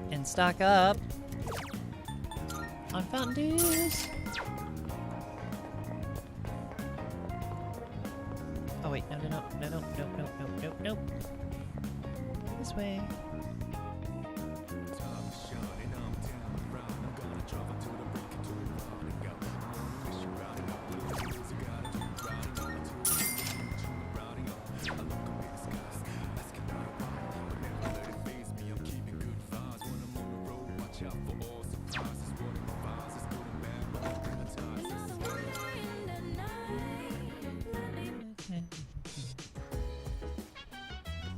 [SPEAKER 1] And stock up on Fountain Dews. Oh wait, no. This way.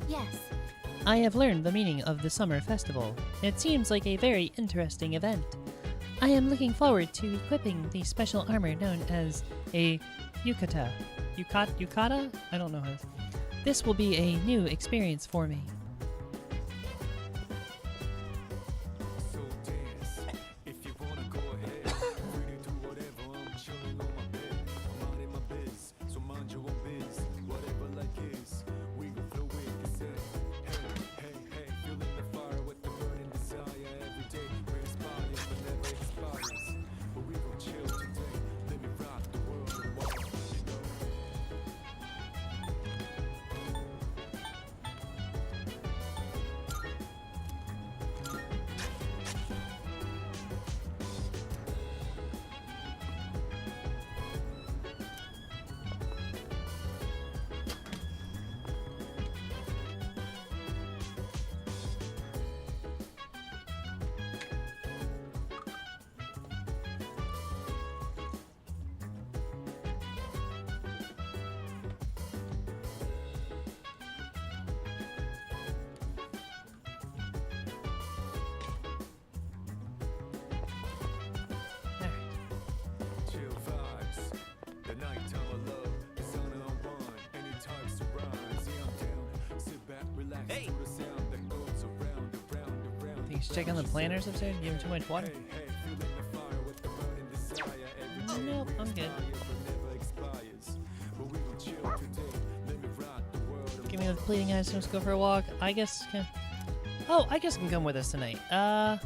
[SPEAKER 4] Yes.
[SPEAKER 1] I have learned the meaning of the summer festival. It seems like a very interesting event. I am looking forward to equipping the special armor known as a yukata. Yukata? I don't know how to... This will be a new experience for me. You should check on the planters upstairs. Give them too much water. Nope, I'm good. Give me the pleading eyes. Let's go for a walk. I guess. Oh, I guess can come with us tonight. Yeah,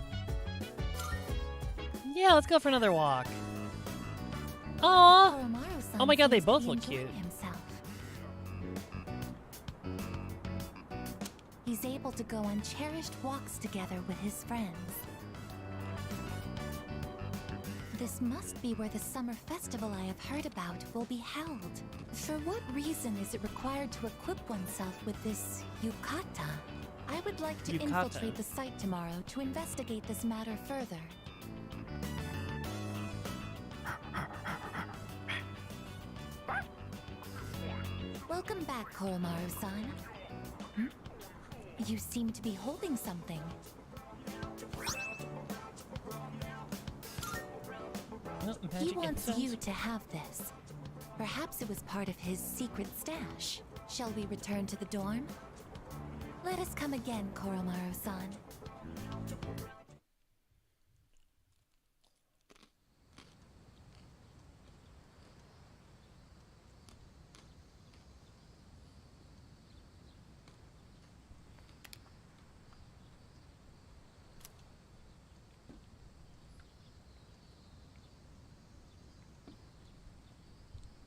[SPEAKER 1] let's go for another walk. Aww. Oh my god, they both look cute.
[SPEAKER 12] He's able to go on cherished walks together with his friends. This must be where the summer festival I have heard about will be held. For what reason is it required to equip oneself with this yukata? I would like to infiltrate the site tomorrow to investigate this matter further. Welcome back, Koromaru-san. You seem to be holding something. He wants you to have this. Perhaps it was part of his secret stash. Shall we return to the dorm? Let us come again, Koromaru-san.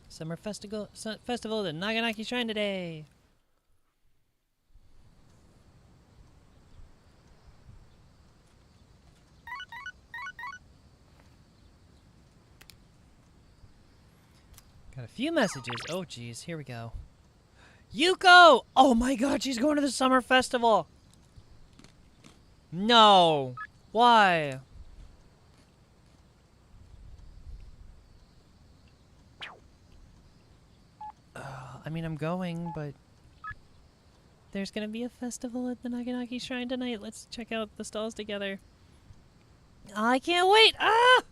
[SPEAKER 1] Summer festival at the Naganaki Shrine today. Got a few messages. Oh geez, here we go. Yuko! Oh my god, she's going to the summer festival. No. Why? I mean, I'm going, but there's gonna be a festival at the Naganaki Shrine tonight. Let's check out the stalls together. I can't wait! Ah!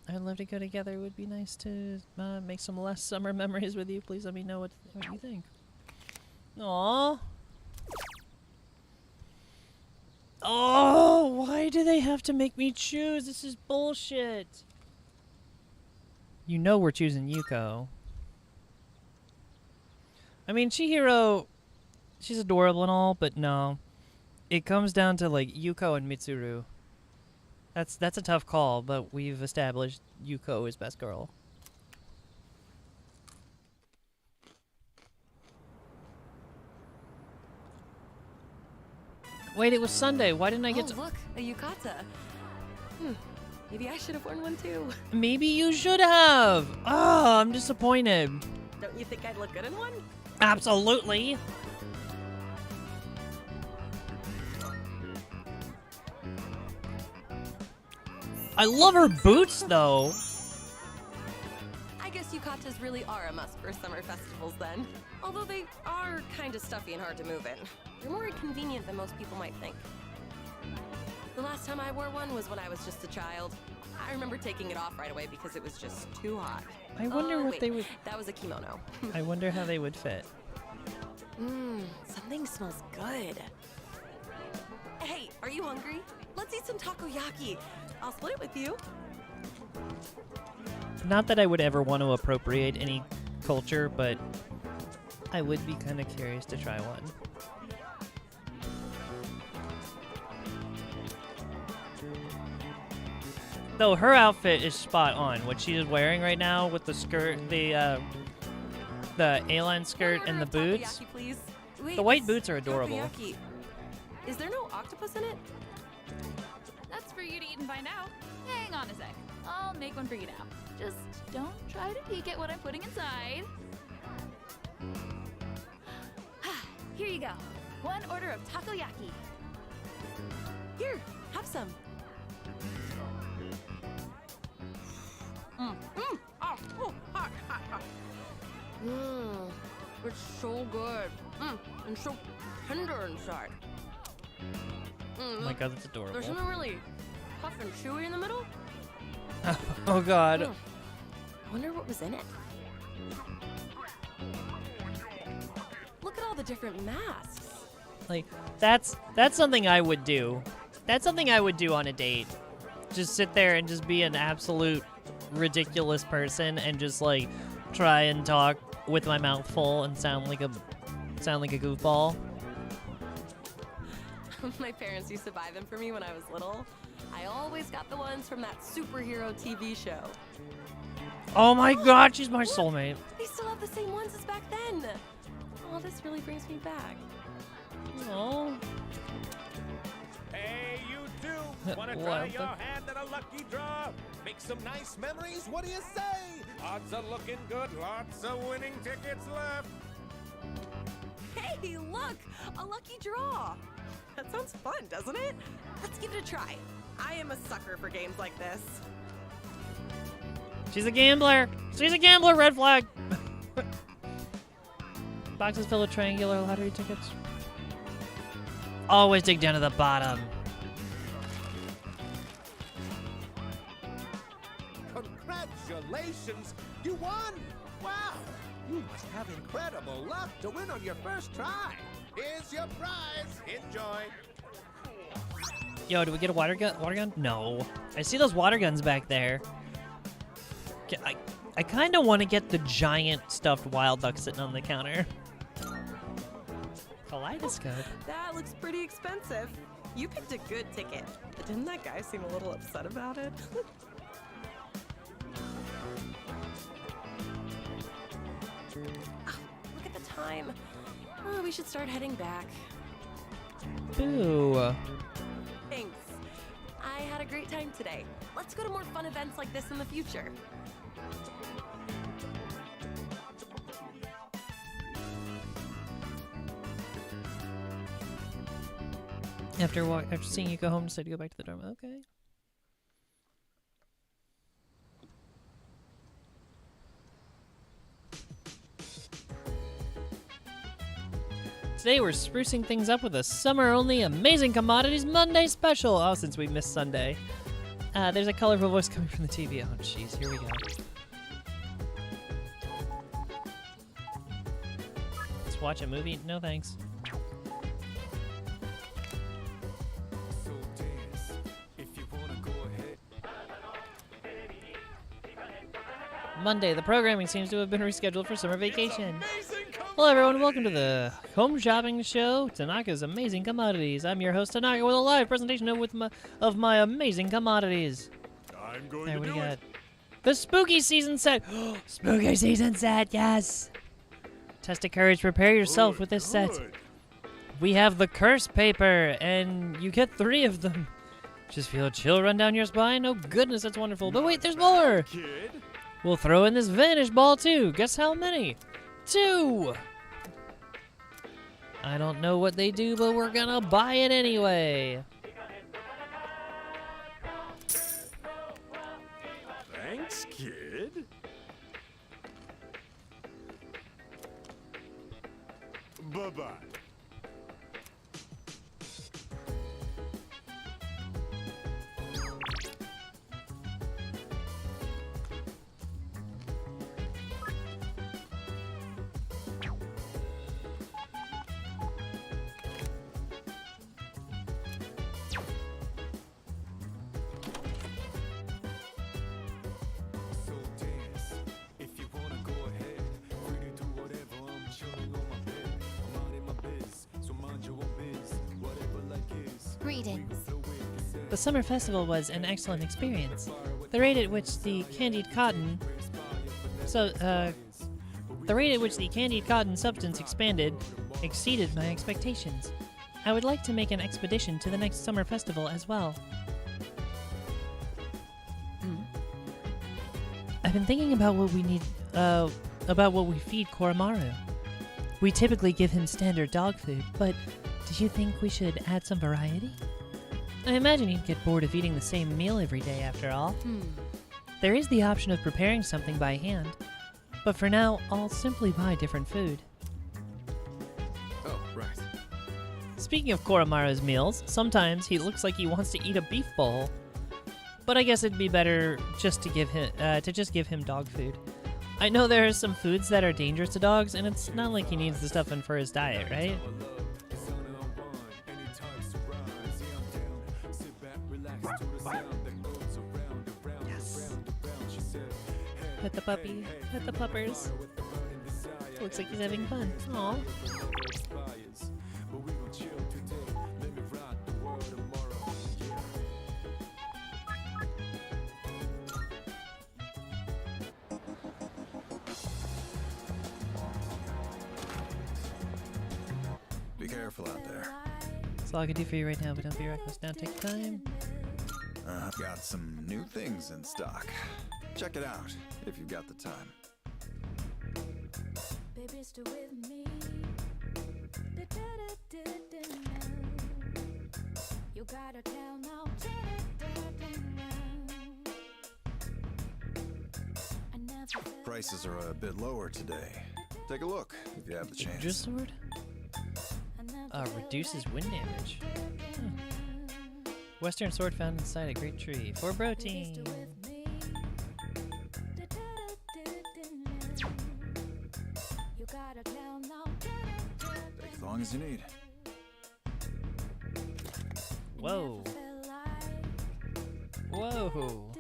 [SPEAKER 1] I'd love to go together. It would be nice to make some less summer memories with you. Please let me know what you think. Aww. Oh, why do they have to make me choose? This is bullshit. You know we're choosing Yuko. I mean, Chihiro, she's adorable and all, but no. It comes down to, like, Yuko and Mitsuru. That's a tough call, but we've established Yuko is best girl. Wait, it was Sunday. Why didn't I get to...
[SPEAKER 13] look, a yukata. Maybe I should have worn one too.
[SPEAKER 1] Maybe you should have. Oh, I'm disappointed.
[SPEAKER 13] Don't you think I'd look good in one?
[SPEAKER 1] Absolutely. I love her boots, though.
[SPEAKER 13] I guess yukatas really are a must for summer festivals then. Although they are kind of stuffy and hard to move in. They're more inconvenient than most people might think. The last time I wore one was when I was just a child. I remember taking it off right away because it was just too hot.
[SPEAKER 1] I wonder what they would...
[SPEAKER 13] That was a kimono.
[SPEAKER 1] I wonder how they would fit.
[SPEAKER 13] Something smells good. Hey, are you hungry? Let's eat some takoyaki. I'll split it with you.
[SPEAKER 1] Not that I would ever want to appropriate any culture, but I would be kind of curious to try one. Though her outfit is spot on. What she is wearing right now with the skirt, the A-line skirt and the boots.
[SPEAKER 13] Wait,
[SPEAKER 1] the white boots are adorable.
[SPEAKER 13] Takoyaki. Is there no octopus in it?
[SPEAKER 14] That's for you to eat and find out. Hang on a sec. I'll make one for you now. Just don't try to peek at what I'm putting inside. Here you go. One order of takoyaki.
[SPEAKER 13] Here, have some. It's so good. And so tender inside.
[SPEAKER 1] Oh my god, that's adorable.
[SPEAKER 13] There's something really puff and chewy in the middle.
[SPEAKER 1] Oh god.
[SPEAKER 13] I wonder what was in it. Look at all the different masks.
[SPEAKER 1] Like, that's something I would do. That's something I would do on a date. Just sit there and just be an absolute ridiculous person and just like try and talk with my mouth full and sound like a goofball.
[SPEAKER 13] My parents used to buy them for me when I was little. I always got the ones from that superhero TV show.
[SPEAKER 1] Oh my god, she's my soulmate.
[SPEAKER 13] They still have the same ones as back then. Oh, this really brings me back.
[SPEAKER 1] Oh.
[SPEAKER 15] Hey, you two! Wanna try your hand at a lucky draw? Make some nice memories? What do you say? Odds are looking good. Lots of winning tickets left.
[SPEAKER 13] Hey, look! A lucky draw! That sounds fun, doesn't it? Let's give it a try. I am a sucker for games like this.
[SPEAKER 1] She's a gambler. She's a gambler. Red flag. Boxes filled with triangular lottery tickets. Always dig down to the bottom.
[SPEAKER 15] Congratulations! You won! Wow! You must have incredible luck to win on your first try. Here's your prize. Enjoy.
[SPEAKER 1] Yo, do we get a water gun? Water gun? No. I see those water guns back there. I kind of want to get the giant stuffed wild duck sitting on the counter. Kaleidoscope.
[SPEAKER 13] That looks pretty expensive. You picked a good ticket. But didn't that guy seem a little upset about it? Look at the time. Oh, we should start heading back.
[SPEAKER 1] Ooh.
[SPEAKER 13] Thanks. I had a great time today. Let's go to more fun events like this in the future.
[SPEAKER 1] After seeing you go home, decided to go back to the dorm. Okay. Today we're sprucing things up with a summer-only Amazing Commodities Monday special. Oh, since we missed Sunday. There's a colorful voice coming from the TV. Oh, jeez, here we go. Let's watch a movie. No, thanks. Monday, the programming seems to have been rescheduled for summer vacation. Hello everyone, welcome to the home shopping show, Tanaka's Amazing Commodities. I'm your host Tanaka with a live presentation of my amazing commodities.
[SPEAKER 15] I'm going
[SPEAKER 1] to do it. The spooky season set. Spooky season set, yes. Test of courage, prepare yourself with this set. We have the curse paper, and you get 3 of them. Just feel a chill run down your spine. Oh goodness, that's wonderful. But wait, there's more. We'll throw in this vanish ball too. Guess how many? 2! I don't know what they do, but we're gonna buy it anyway.
[SPEAKER 15] Thanks, kid. Bye-bye.
[SPEAKER 12] Greetings.
[SPEAKER 1] The summer festival was an excellent experience. The rate at which the candied cotton substance expanded exceeded my expectations. I would like to make an expedition to the next summer festival as well. I've been thinking about what we need, about what we feed Koromaru. We typically give him standard dog food, but do you think we should add some variety? I imagine he'd get bored of eating the same meal every day after all. There is the option of preparing something by hand, but for now, I'll simply buy different food.
[SPEAKER 8] Oh, right.
[SPEAKER 1] Speaking of Koromaru's meals, sometimes he looks like he wants to eat a beef bowl. But I guess it'd be better just to give him dog food. I know there are some foods that are dangerous to dogs, and it's not like he needs the stuff in for his diet, right? Yes. Pet the puppy. Pet the puppers. Looks like he's having fun. Aw.
[SPEAKER 9] Be careful out there.
[SPEAKER 1] That's all I can do for you right now, but don't be reckless. Now take your time.
[SPEAKER 9] I've got some new things in stock. Check it out if you've got the time.
[SPEAKER 12] Baby, stay with me. You gotta tell now.
[SPEAKER 9] Prices are a bit lower today. Take a look if you have the chance.
[SPEAKER 1] Danger sword? Reduces wind damage. Huh. Western sword found inside a great tree. For protein.
[SPEAKER 9] Take as long as you need.
[SPEAKER 1] Whoa. Whoa.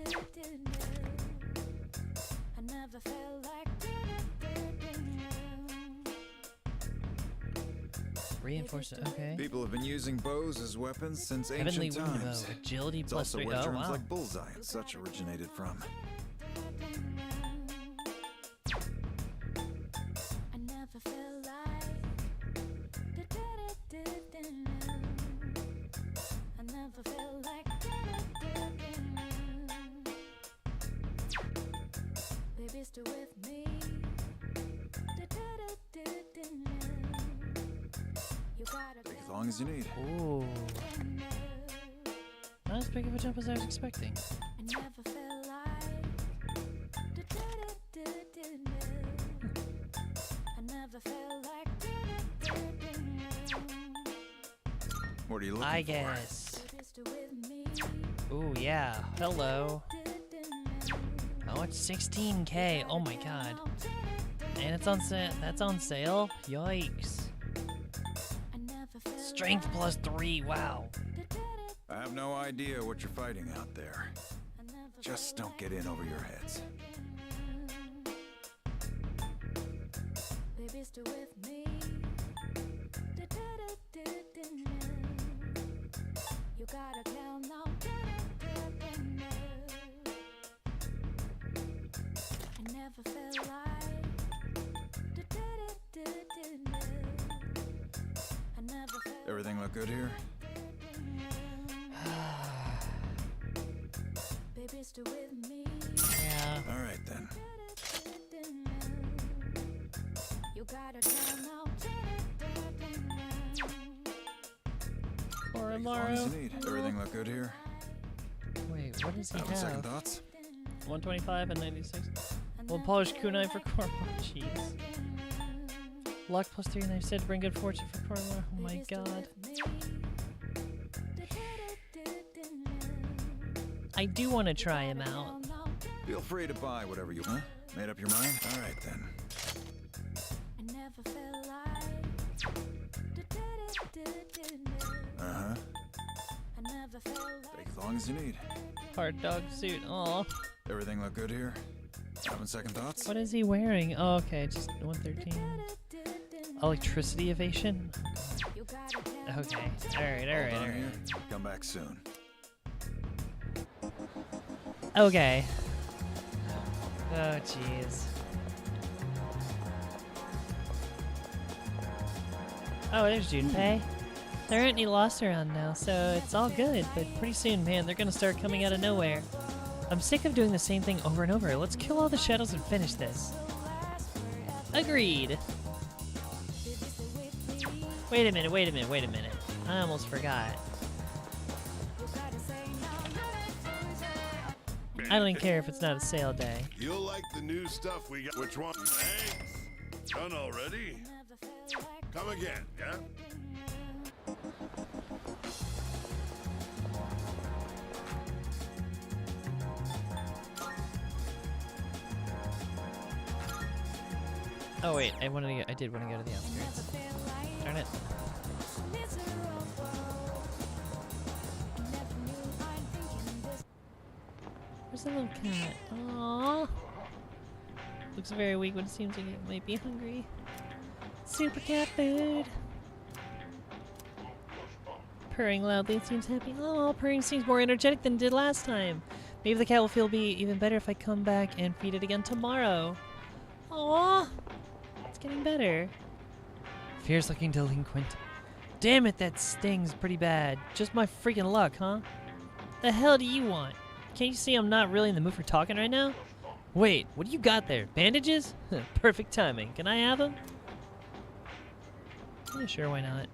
[SPEAKER 1] Reinforcement, okay.
[SPEAKER 9] People have been using bows as weapons since
[SPEAKER 1] Heavenly
[SPEAKER 9] ancient
[SPEAKER 1] wind
[SPEAKER 9] times.
[SPEAKER 1] bow, agility
[SPEAKER 9] It's
[SPEAKER 1] plus
[SPEAKER 9] also
[SPEAKER 1] 3.
[SPEAKER 9] where
[SPEAKER 1] Oh,
[SPEAKER 9] terms
[SPEAKER 1] wow.
[SPEAKER 9] like bullseye and such originated from. Take as long as you need.
[SPEAKER 1] Ooh. Not as big of a jump as I was expecting.
[SPEAKER 9] What are you looking
[SPEAKER 1] I
[SPEAKER 9] for?
[SPEAKER 1] guess. Ooh, yeah. Hello. Oh, it's 16K. Oh my god. And it's on sale. That's on sale? Yikes. Strength plus 3. Wow.
[SPEAKER 9] I have no idea what you're fighting out there. Just don't get in over your heads. Everything look good here?
[SPEAKER 1] Yeah.
[SPEAKER 9] All right then.
[SPEAKER 1] Or
[SPEAKER 9] Take as long as you need. Everything look good here?
[SPEAKER 1] Wait, what does he
[SPEAKER 9] Having second
[SPEAKER 1] have?
[SPEAKER 9] thoughts?
[SPEAKER 1] 125 and 96. Well, polished kunai for Korma. Jeez. Luck plus 3 knife said to bring good fortune for Korma. Oh my god. I do want to try him out.
[SPEAKER 9] Feel free to buy whatever you want. Made up your mind? All right then. Uh-huh. Take as long as you need.
[SPEAKER 1] Hard dog suit. Aw.
[SPEAKER 9] Everything look good here? Having second thoughts?
[SPEAKER 1] What is he wearing? Oh, okay, just 113. Electricity evasion? Okay. Alright, alright,
[SPEAKER 9] Hold on
[SPEAKER 1] alright.
[SPEAKER 9] here. Come back soon.
[SPEAKER 1] Okay. Oh, jeez. Oh, there's Junpei. There aren't any lost around now, so it's all good. But pretty soon, man, they're gonna start coming out of nowhere. I'm sick of doing the same thing over and over. Let's kill all the shadows and finish this. Agreed. Wait a minute, wait a minute, wait a minute. I almost forgot. I don't even care if it's not a sale day.
[SPEAKER 16] You'll like the new stuff we got. Which one? Thanks. Done already? Come again, yeah?
[SPEAKER 1] Oh wait, I did want to go to the outskirts. Darn it. Where's the little cat? Aww. Looks very weak, but it seems like it might be hungry. Super cat food. Purring loudly, it seems happy. Oh, purring seems more energetic than it did last time. Maybe the cat will feel even better if I come back and feed it again tomorrow. Aww. It's getting better. Fierce looking delinquent. Damn it, that stings pretty bad. Just my freaking luck, huh? The hell do you want? Can't you see I'm not really in the mood for talking right now? Wait, what do you got there? Bandages? Perfect timing. Can I have them? Yeah, sure, why not?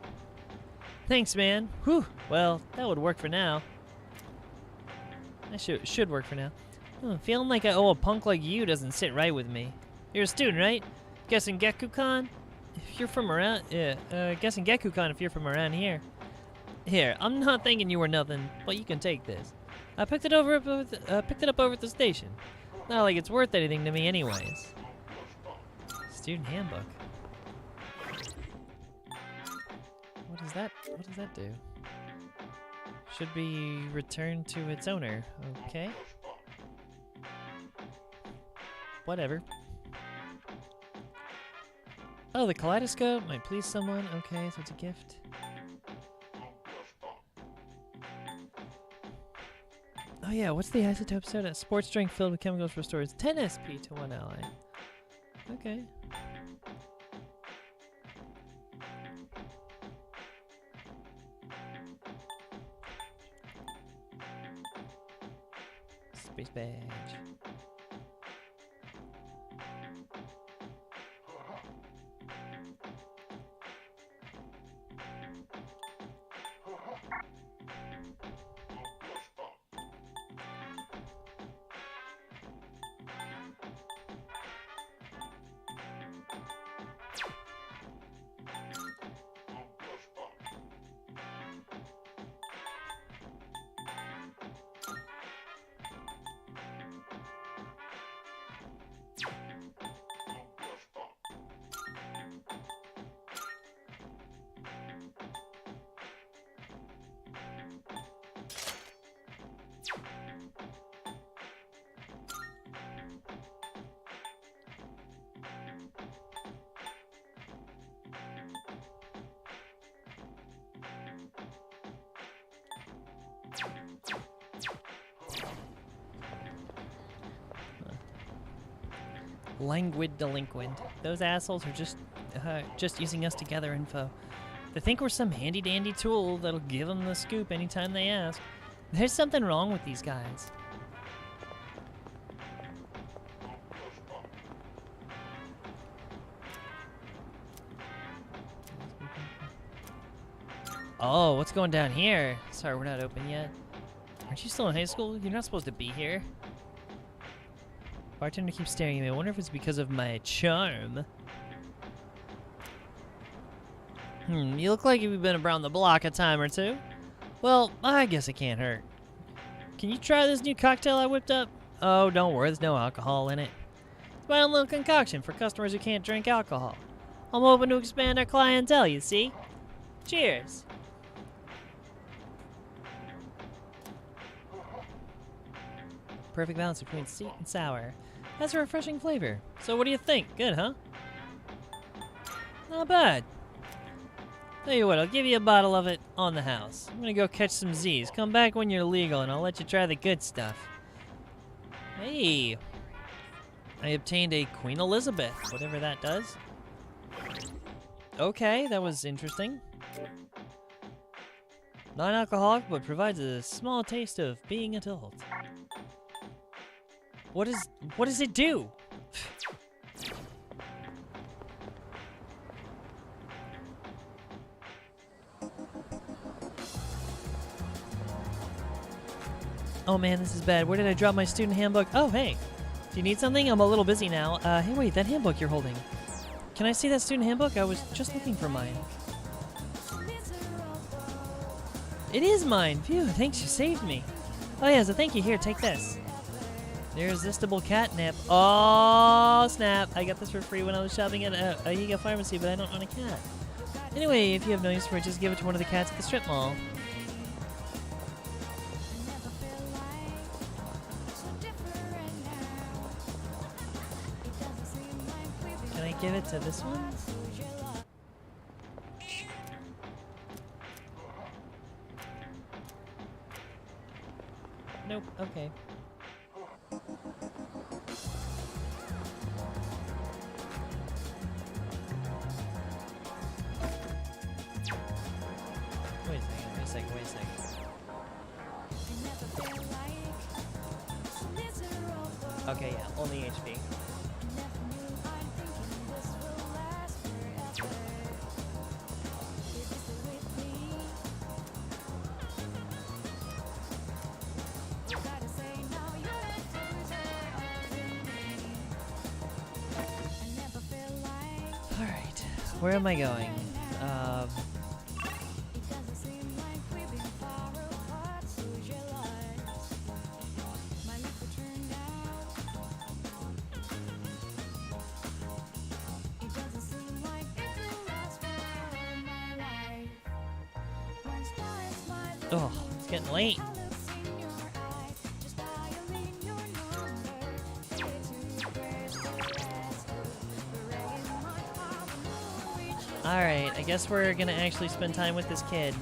[SPEAKER 1] Thanks, man. Whew. Well, that would work for now. That should work for now. Feeling like I owe a punk like you doesn't sit right with me. You're a student, right? Guessing Geku-kan? If you're from around... guessing Geku-kan if you're from around here. Here, I'm not thinking you were nothing, but you can take this. I picked it up over at the station. Not like it's worth anything to me anyways. Student handbook. What does that do? Should be returned to its owner. Okay. Whatever. Oh, the kaleidoscope might please someone. Okay, so it's a gift. Oh yeah, what's the isotope soda? Sports drink filled with chemicals restores 10 SP to 1 ally. Okay. Space badge. Languid delinquent. Those assholes are just using us to gather info. They think we're some handy-dandy tool that'll give them the scoop anytime they ask. There's something wrong with these guys. Oh, what's going down here? Sorry, we're not open yet. Aren't you still in high school? You're not supposed to be here. Bartender keeps staring at me. I wonder if it's because of my charm. You look like you've been around the block a time or two. Well, I guess it can't hurt. Can you try this new cocktail I whipped up? Oh, don't worry, there's no alcohol in it. It's my own little concoction for customers who can't drink alcohol. I'm hoping to expand our clientele, you see? Cheers. Perfect balance between sweet and sour. Has a refreshing flavor. So what do you think? Good, huh? Not bad. Tell you what, I'll give you a bottle of it on the house. I'm gonna go catch some Z's. Come back when you're legal and I'll let you try the good stuff. Hey! I obtained a Queen Elizabeth, whatever that does. Okay, that was interesting. Non-alcoholic, but provides a small taste of being adult. What does it do? Oh man, this is bad. Where did I drop my student handbook? Oh, hey. Do you need something? I'm a little busy now. Hey, wait, that handbook you're holding. Can I see that student handbook? I was just looking for mine. It is mine. Phew, thanks, you saved me. Oh yeah, so thank you. Here, take this. Irresistible catnip. Oh, snap. I got this for free when I was shopping at a Higa pharmacy, but I don't own a cat. Anyway, if you have no use for it, just give it to one of the cats at the strip mall. Can I give it to this one? Nope. Okay. Wait a second. Okay, yeah, only HP. Alright, where am I going? Oh, it's getting late. Alright, I guess we're gonna actually spend time with this kid.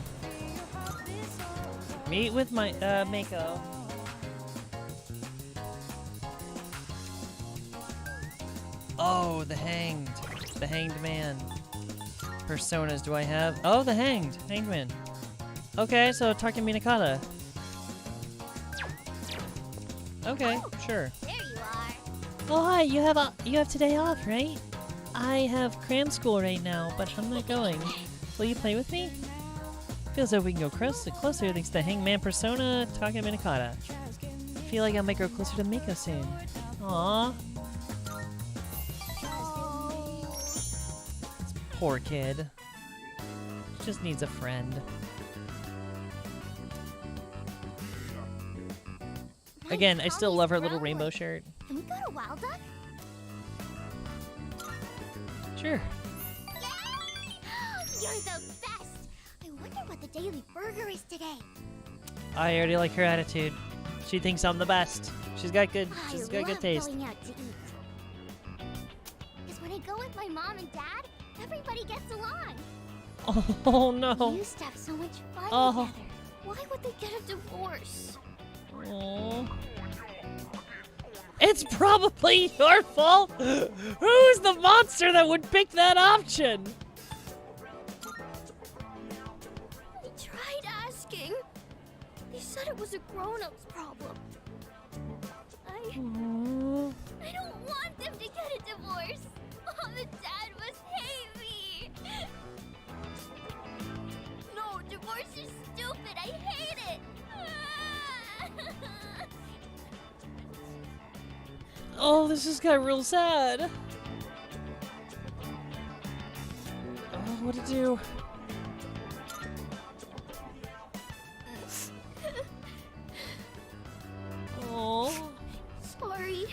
[SPEAKER 1] Meet with my, Mako. Oh, the hanged man. Personas do I have? Oh, the hanged man. Okay, so Taka Minakata. Okay, sure.
[SPEAKER 4] There you are.
[SPEAKER 1] Oh hi, you have today off, right? I have cram school right now, but I'm not going. Will you play with me? Feels like we can go closer thanks to Hangman Persona Taka Minakata. Feel like I might grow closer to Miko soon. Aww. This poor kid. Just needs a friend. Again, I still love her little rainbow shirt.
[SPEAKER 4] Can we go to Wild Duck?
[SPEAKER 1] Sure.
[SPEAKER 4] Yay! You're the best! I wonder what the daily burger is today.
[SPEAKER 1] I already like her attitude. She thinks I'm the best. She's got good taste.
[SPEAKER 4] Going out to eat. Because when I go with my mom and dad, everybody gets along.
[SPEAKER 1] Oh no.
[SPEAKER 4] We used to have so much fun together. Why would they get a divorce?
[SPEAKER 1] Aww. It's probably your fault! Who's the monster that would pick that option?
[SPEAKER 4] I tried asking. They said it was a grown-up's problem. I don't want them to get a divorce. Mom and Dad must hate me. No, divorce is stupid. I hate it.
[SPEAKER 1] Oh, this just got real sad. Oh, what to do? Oh.
[SPEAKER 4] Sorry.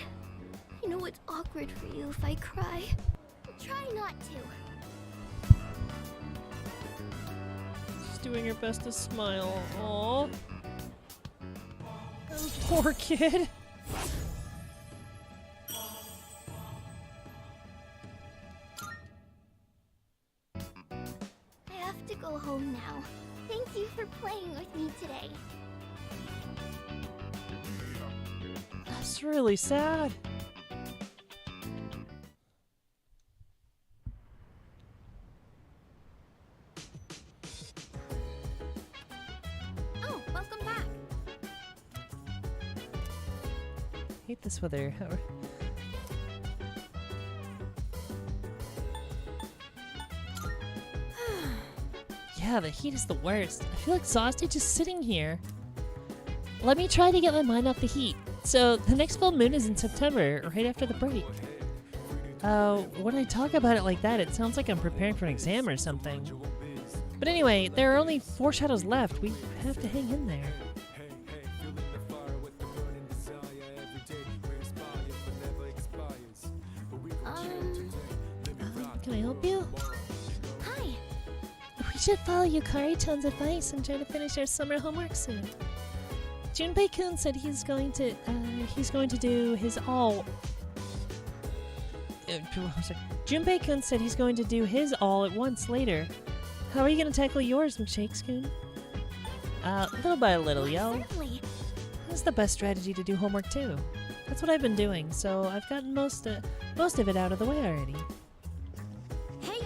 [SPEAKER 4] I know it's awkward for you if I cry. I'll try not to.
[SPEAKER 1] She's doing her best to smile. Aw. Poor kid.
[SPEAKER 4] I have to go home now. Thank you for playing with me today.
[SPEAKER 1] That's really sad.
[SPEAKER 6] Oh, welcome back.
[SPEAKER 1] Hate this weather. Yeah, the heat is the worst. I feel exhausted just sitting here. Let me try to get my mind off the heat. So, the next full moon is in September, right after the break. When I talk about it like that, it sounds like I'm preparing for an exam or something. But anyway, there are only 4 shadows left. We have to hang in there. Can I help you?
[SPEAKER 4] Hi.
[SPEAKER 1] We should follow Yukari-chan's advice and try to finish our summer homework soon. Junpei-kun said he's going to do his all. Junpei-kun said he's going to do his all at once later. How are you going to tackle yours, McShakes-kun? Little by little, yo.
[SPEAKER 4] Certainly.
[SPEAKER 1] That's the best strategy to do homework too. That's what I've been doing, so I've gotten most of it out of the way already.
[SPEAKER 4] Hey.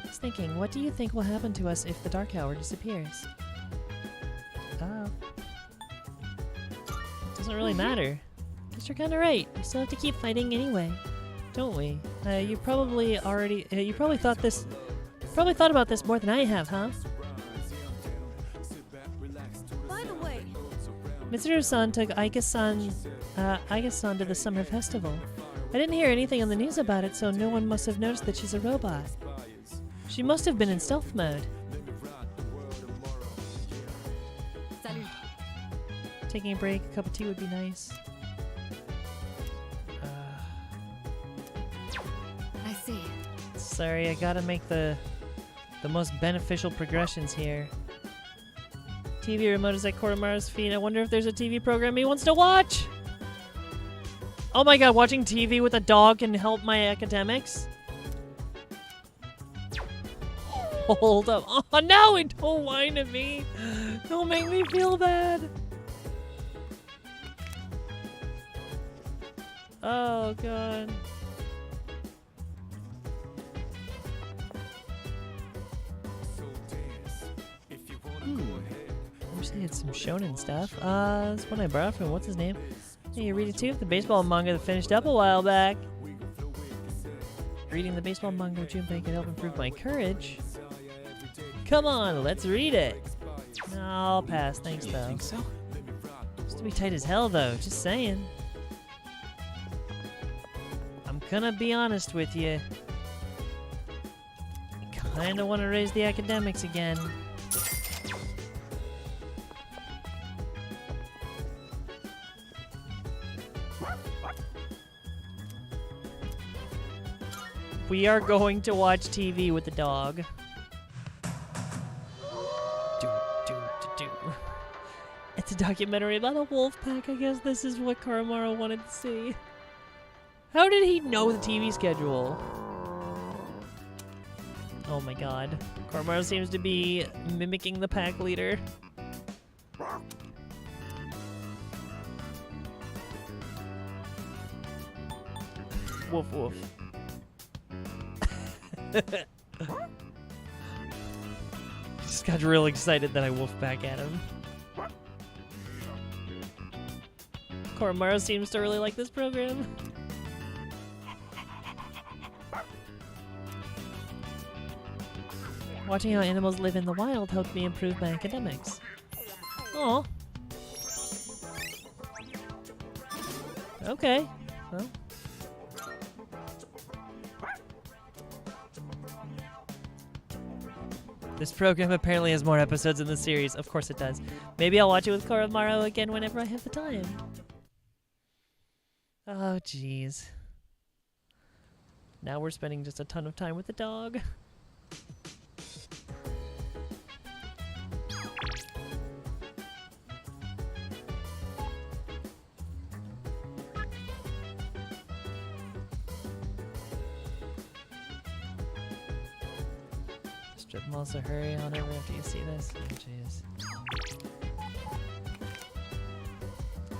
[SPEAKER 1] I was thinking, what do you think will happen to us if the Dark Hour disappears? Oh. Doesn't really matter. Guess you're kind of right. We still have to keep fighting anyway, don't we? You probably thought about this more than I have, huh?
[SPEAKER 13] By the way,
[SPEAKER 1] Mitsuru-san took Aika-san to the summer festival. I didn't hear anything on the news about it, so no one must have noticed that she's a robot. She must have been in stealth mode.
[SPEAKER 13] Salut.
[SPEAKER 1] Taking a break, a cup of tea would be nice.
[SPEAKER 5] I see.
[SPEAKER 1] Sorry, I gotta make the most beneficial progressions here. TV remote is at Koromaru's feet. I wonder if there's a TV program he wants to watch! Oh my god, watching TV with a dog can help my academics? Hold up. Oh no, don't whine at me! Don't make me feel bad! Oh god. I wish they had some shonen stuff. This one I borrowed from, what's his name? Hey, you read it too? The baseball manga that finished up a while back. Reading the baseball manga with Junpei can help improve my courage. Come on, let's read it. No, I'll pass, thanks though.
[SPEAKER 7] Think so?
[SPEAKER 1] It's to be tight as hell though, just saying. I'm gonna be honest with you. I kinda wanna raise the academics again. We are going to watch TV with the dog. It's a documentary about a wolf pack. I guess this is what Koromaru wanted to see. How did he know the TV schedule? Oh my god. Koromaru seems to be mimicking the pack leader. Woof woof. Just got real excited that I woofed back at him. Koromaru seems to really like this program. Watching how animals live in the wild helped me improve my academics. Aw. Okay. Well. This program apparently has more episodes in the series. Of course it does. Maybe I'll watch it with Koromaru again whenever I have the time. Oh, jeez. Now we're spending just a ton of time with the dog. Strip malls, so hurry on over after you see this. Oh, jeez.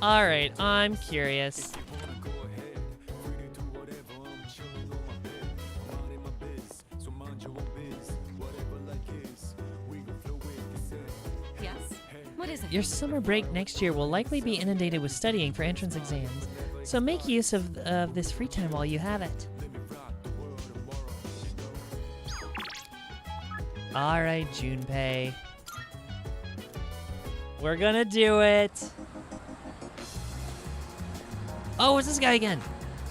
[SPEAKER 1] Alright, I'm curious.
[SPEAKER 13] Yes? What is it?
[SPEAKER 1] Your summer break next year will likely be inundated with studying for entrance exams, so make use of this free time while you have it. Alright, Junpei. We're gonna do it! Oh, it's this guy again!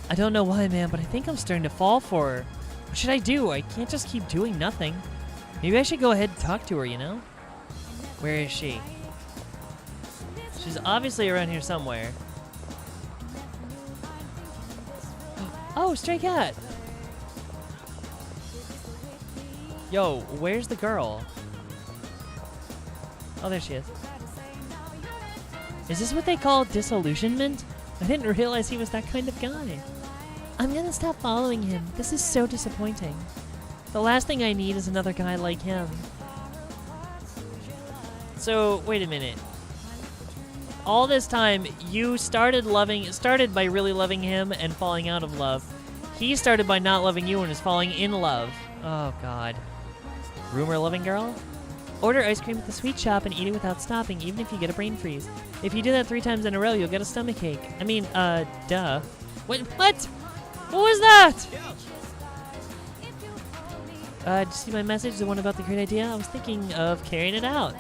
[SPEAKER 1] I don't know why, man, but I think I'm starting to fall for her. What should I do? I can't just keep doing nothing. Maybe I should go ahead and talk to her, you know? Where is she? She's obviously around here somewhere. Oh, stray cat! Yo, where's the girl? Oh, there she is. Is this what they call disillusionment? I didn't realize he was that kind of guy. I'm gonna stop following him. This is so disappointing. The last thing I need is another guy like him. So, wait a minute. All this time, you started by really loving him and falling out of love. He started by not loving you and is falling in love. Oh, God. Rumor-loving girl? Order ice cream at the sweet shop and eat it without stopping, even if you get a brain freeze. If you do that 3 times in a row, you'll get a stomachache. I mean, duh. What? What was that? Did you see my message? The one about the great idea? I was thinking of carrying it out.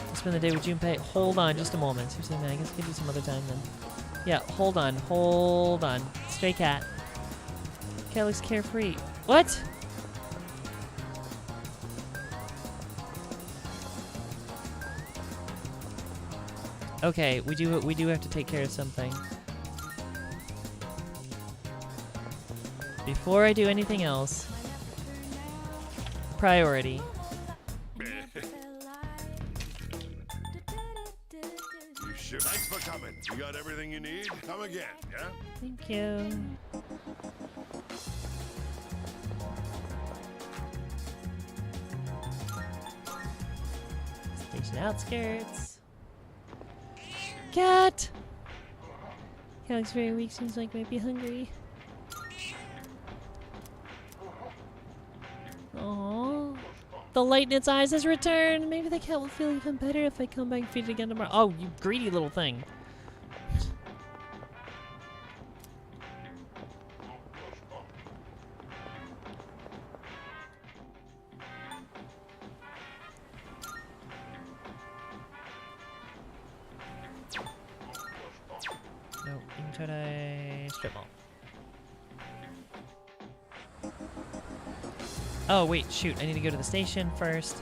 [SPEAKER 1] I'll spend the day with Junpei. Hold on just a moment. Seriously, man, I guess we could do some other time then. Yeah, hold on. Stray cat. Cat looks carefree. What? Okay, we do have to take care of something. Before I do anything else, priority.
[SPEAKER 16] You sure? Thanks for coming. You got everything you need? Come again, yeah?
[SPEAKER 1] Thank you. Station outskirts. Cat! Cat looks very weak, seems like might be hungry. Aww. The light in its eyes has returned. Maybe the cat will feel even better if I come back and feed it again tomorrow. Oh, you greedy little thing. Nope, Intode strip mall. Oh, wait, shoot. I need to go to the station first.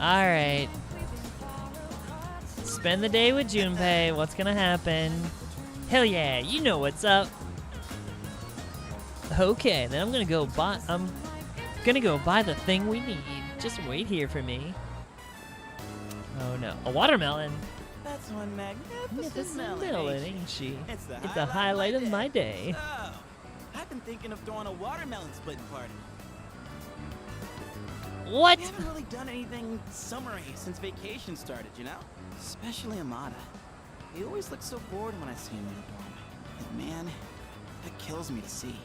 [SPEAKER 1] Alright. Spend the day with Junpei. What's gonna happen? Hell yeah, you know what's up. Okay, then I'm gonna go buy the thing we need. Just wait here for me. Oh no. A watermelon.
[SPEAKER 7] That's one magnificent melon,
[SPEAKER 1] ain't she?
[SPEAKER 7] It's the
[SPEAKER 1] highlight of my day.
[SPEAKER 7] So, I've been thinking of throwing a watermelon splitting party.
[SPEAKER 1] What?
[SPEAKER 7] We haven't really done anything summery since vacation started, you know? Especially Amada. He always looks so bored when I see him in the dorm. And man, that kills me to see.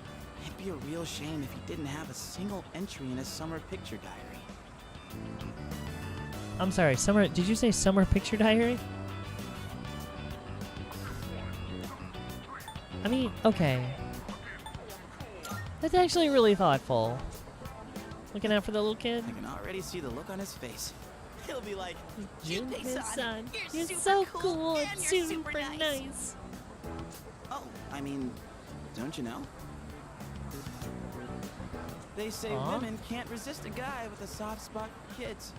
[SPEAKER 7] It'd be a real shame if he didn't have a single entry in his summer picture diary.
[SPEAKER 1] I'm sorry, did you say summer picture diary? I mean, okay. That's actually really thoughtful. Looking out for the little kid.
[SPEAKER 7] I can already see the look on his face. He'll be like,
[SPEAKER 1] Junpei-san, you're so cool and super nice.
[SPEAKER 7] Oh, I mean, don't you know? They say women can't resist a guy with a soft spot for kids.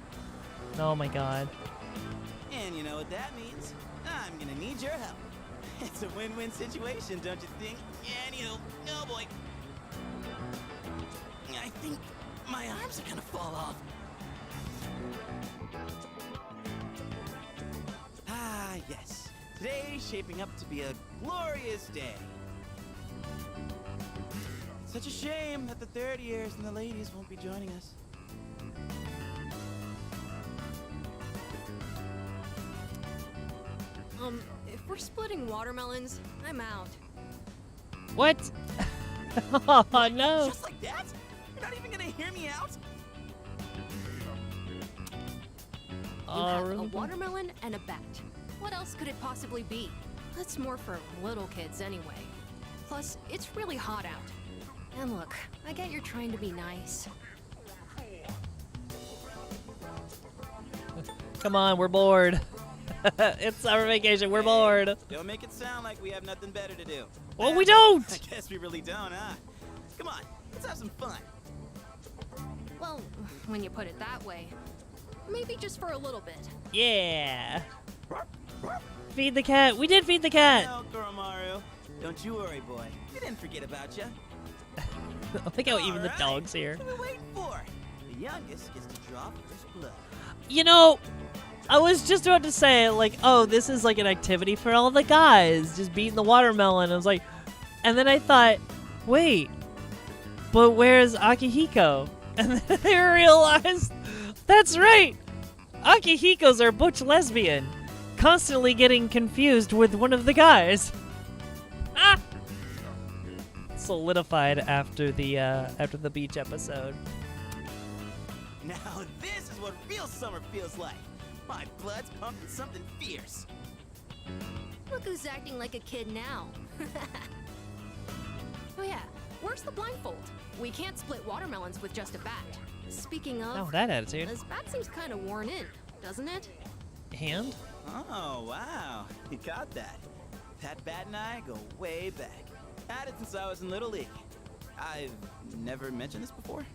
[SPEAKER 1] Oh my god.
[SPEAKER 7] And you know what that means? I'm gonna need your help. It's a win-win situation, don't you think? Anywho, oh boy. I think my arms are gonna fall off. Ah, yes. Today's shaping up to be a glorious day. Such a shame that the third years and the ladies won't be joining us.
[SPEAKER 13] If we're splitting watermelons, I'm out.
[SPEAKER 1] What? Oh no.
[SPEAKER 7] Just like that? You're not even gonna hear me out?
[SPEAKER 13] You have a watermelon and a bat. What else could it possibly be? That's more for little kids anyway. Plus, it's really hot out. And look, I get you're trying to be nice.
[SPEAKER 1] Come on, we're bored. It's summer vacation, we're bored.
[SPEAKER 17] Don't make it sound like we have nothing better to do.
[SPEAKER 1] Well, we don't!
[SPEAKER 17] I guess we really don't, huh? Come on, let's have some fun.
[SPEAKER 13] Well, when you put it that way, maybe just for a little bit.
[SPEAKER 1] Yeah. Feed the cat. We did feed the cat.
[SPEAKER 17] No, Koromaru. Don't you worry, boy. We didn't forget about you.
[SPEAKER 1] I think how even the dog's here.
[SPEAKER 17] What are we waiting for? The youngest gets to draw first blood.
[SPEAKER 1] You know, I was just about to say, like, oh, this is like an activity for all the guys, just beating the watermelon. I was like, and then I thought, wait, but where's Akihiko? And then I realized, that's right, Akihiko's our butch lesbian, constantly getting confused with one of the guys. Ah! Solidified after the beach episode.
[SPEAKER 17] Now this is what real summer feels like. My blood's pumping something fierce.
[SPEAKER 13] Look who's acting like a kid now. Oh yeah, where's the blindfold? We can't split watermelons with just a bat. Speaking of...
[SPEAKER 1] Oh, that attitude.
[SPEAKER 13] This bat seems kind of worn in, doesn't it?
[SPEAKER 1] Hand?
[SPEAKER 17] Oh, wow. You got that. That bat and I go way back. Had it since I was in Little League. I've never mentioned this before.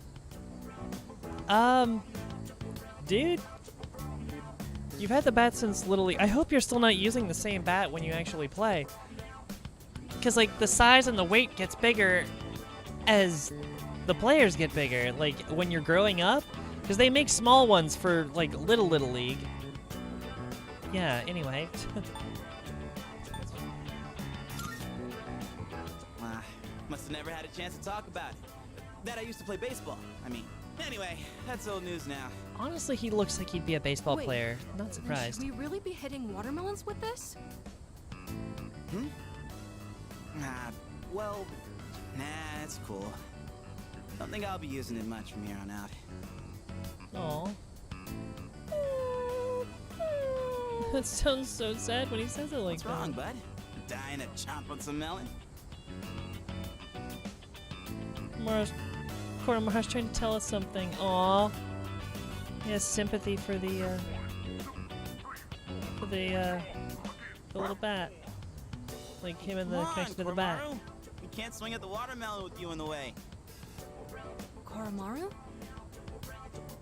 [SPEAKER 1] Dude, you've had the bat since Little League. I hope you're still not using the same bat when you actually play. Because, like, the size and the weight gets bigger as the players get bigger. Like, when you're growing up. Because they make small ones for, like, Little League. Yeah, anyway.
[SPEAKER 17] Must have never had a chance to talk about it. That I used to play baseball. I mean, anyway, that's old news now.
[SPEAKER 1] Honestly, he looks like he'd be a baseball
[SPEAKER 13] Wait,
[SPEAKER 1] player. Not surprised.
[SPEAKER 13] Should we really be hitting watermelons with this?
[SPEAKER 17] Hmm? Well, nah, it's cool. Don't think I'll be using it much from here on out.
[SPEAKER 1] Aw. That sounds so sad when he says it like
[SPEAKER 17] What's wrong, bud? Dying to chomp on some melon?
[SPEAKER 1] Koromaru's trying to tell us something. Aw. He has sympathy for the little bat. Like him and the connection to the bat.
[SPEAKER 17] We can't swing at the watermelon with you in the way.
[SPEAKER 13] Koromaru?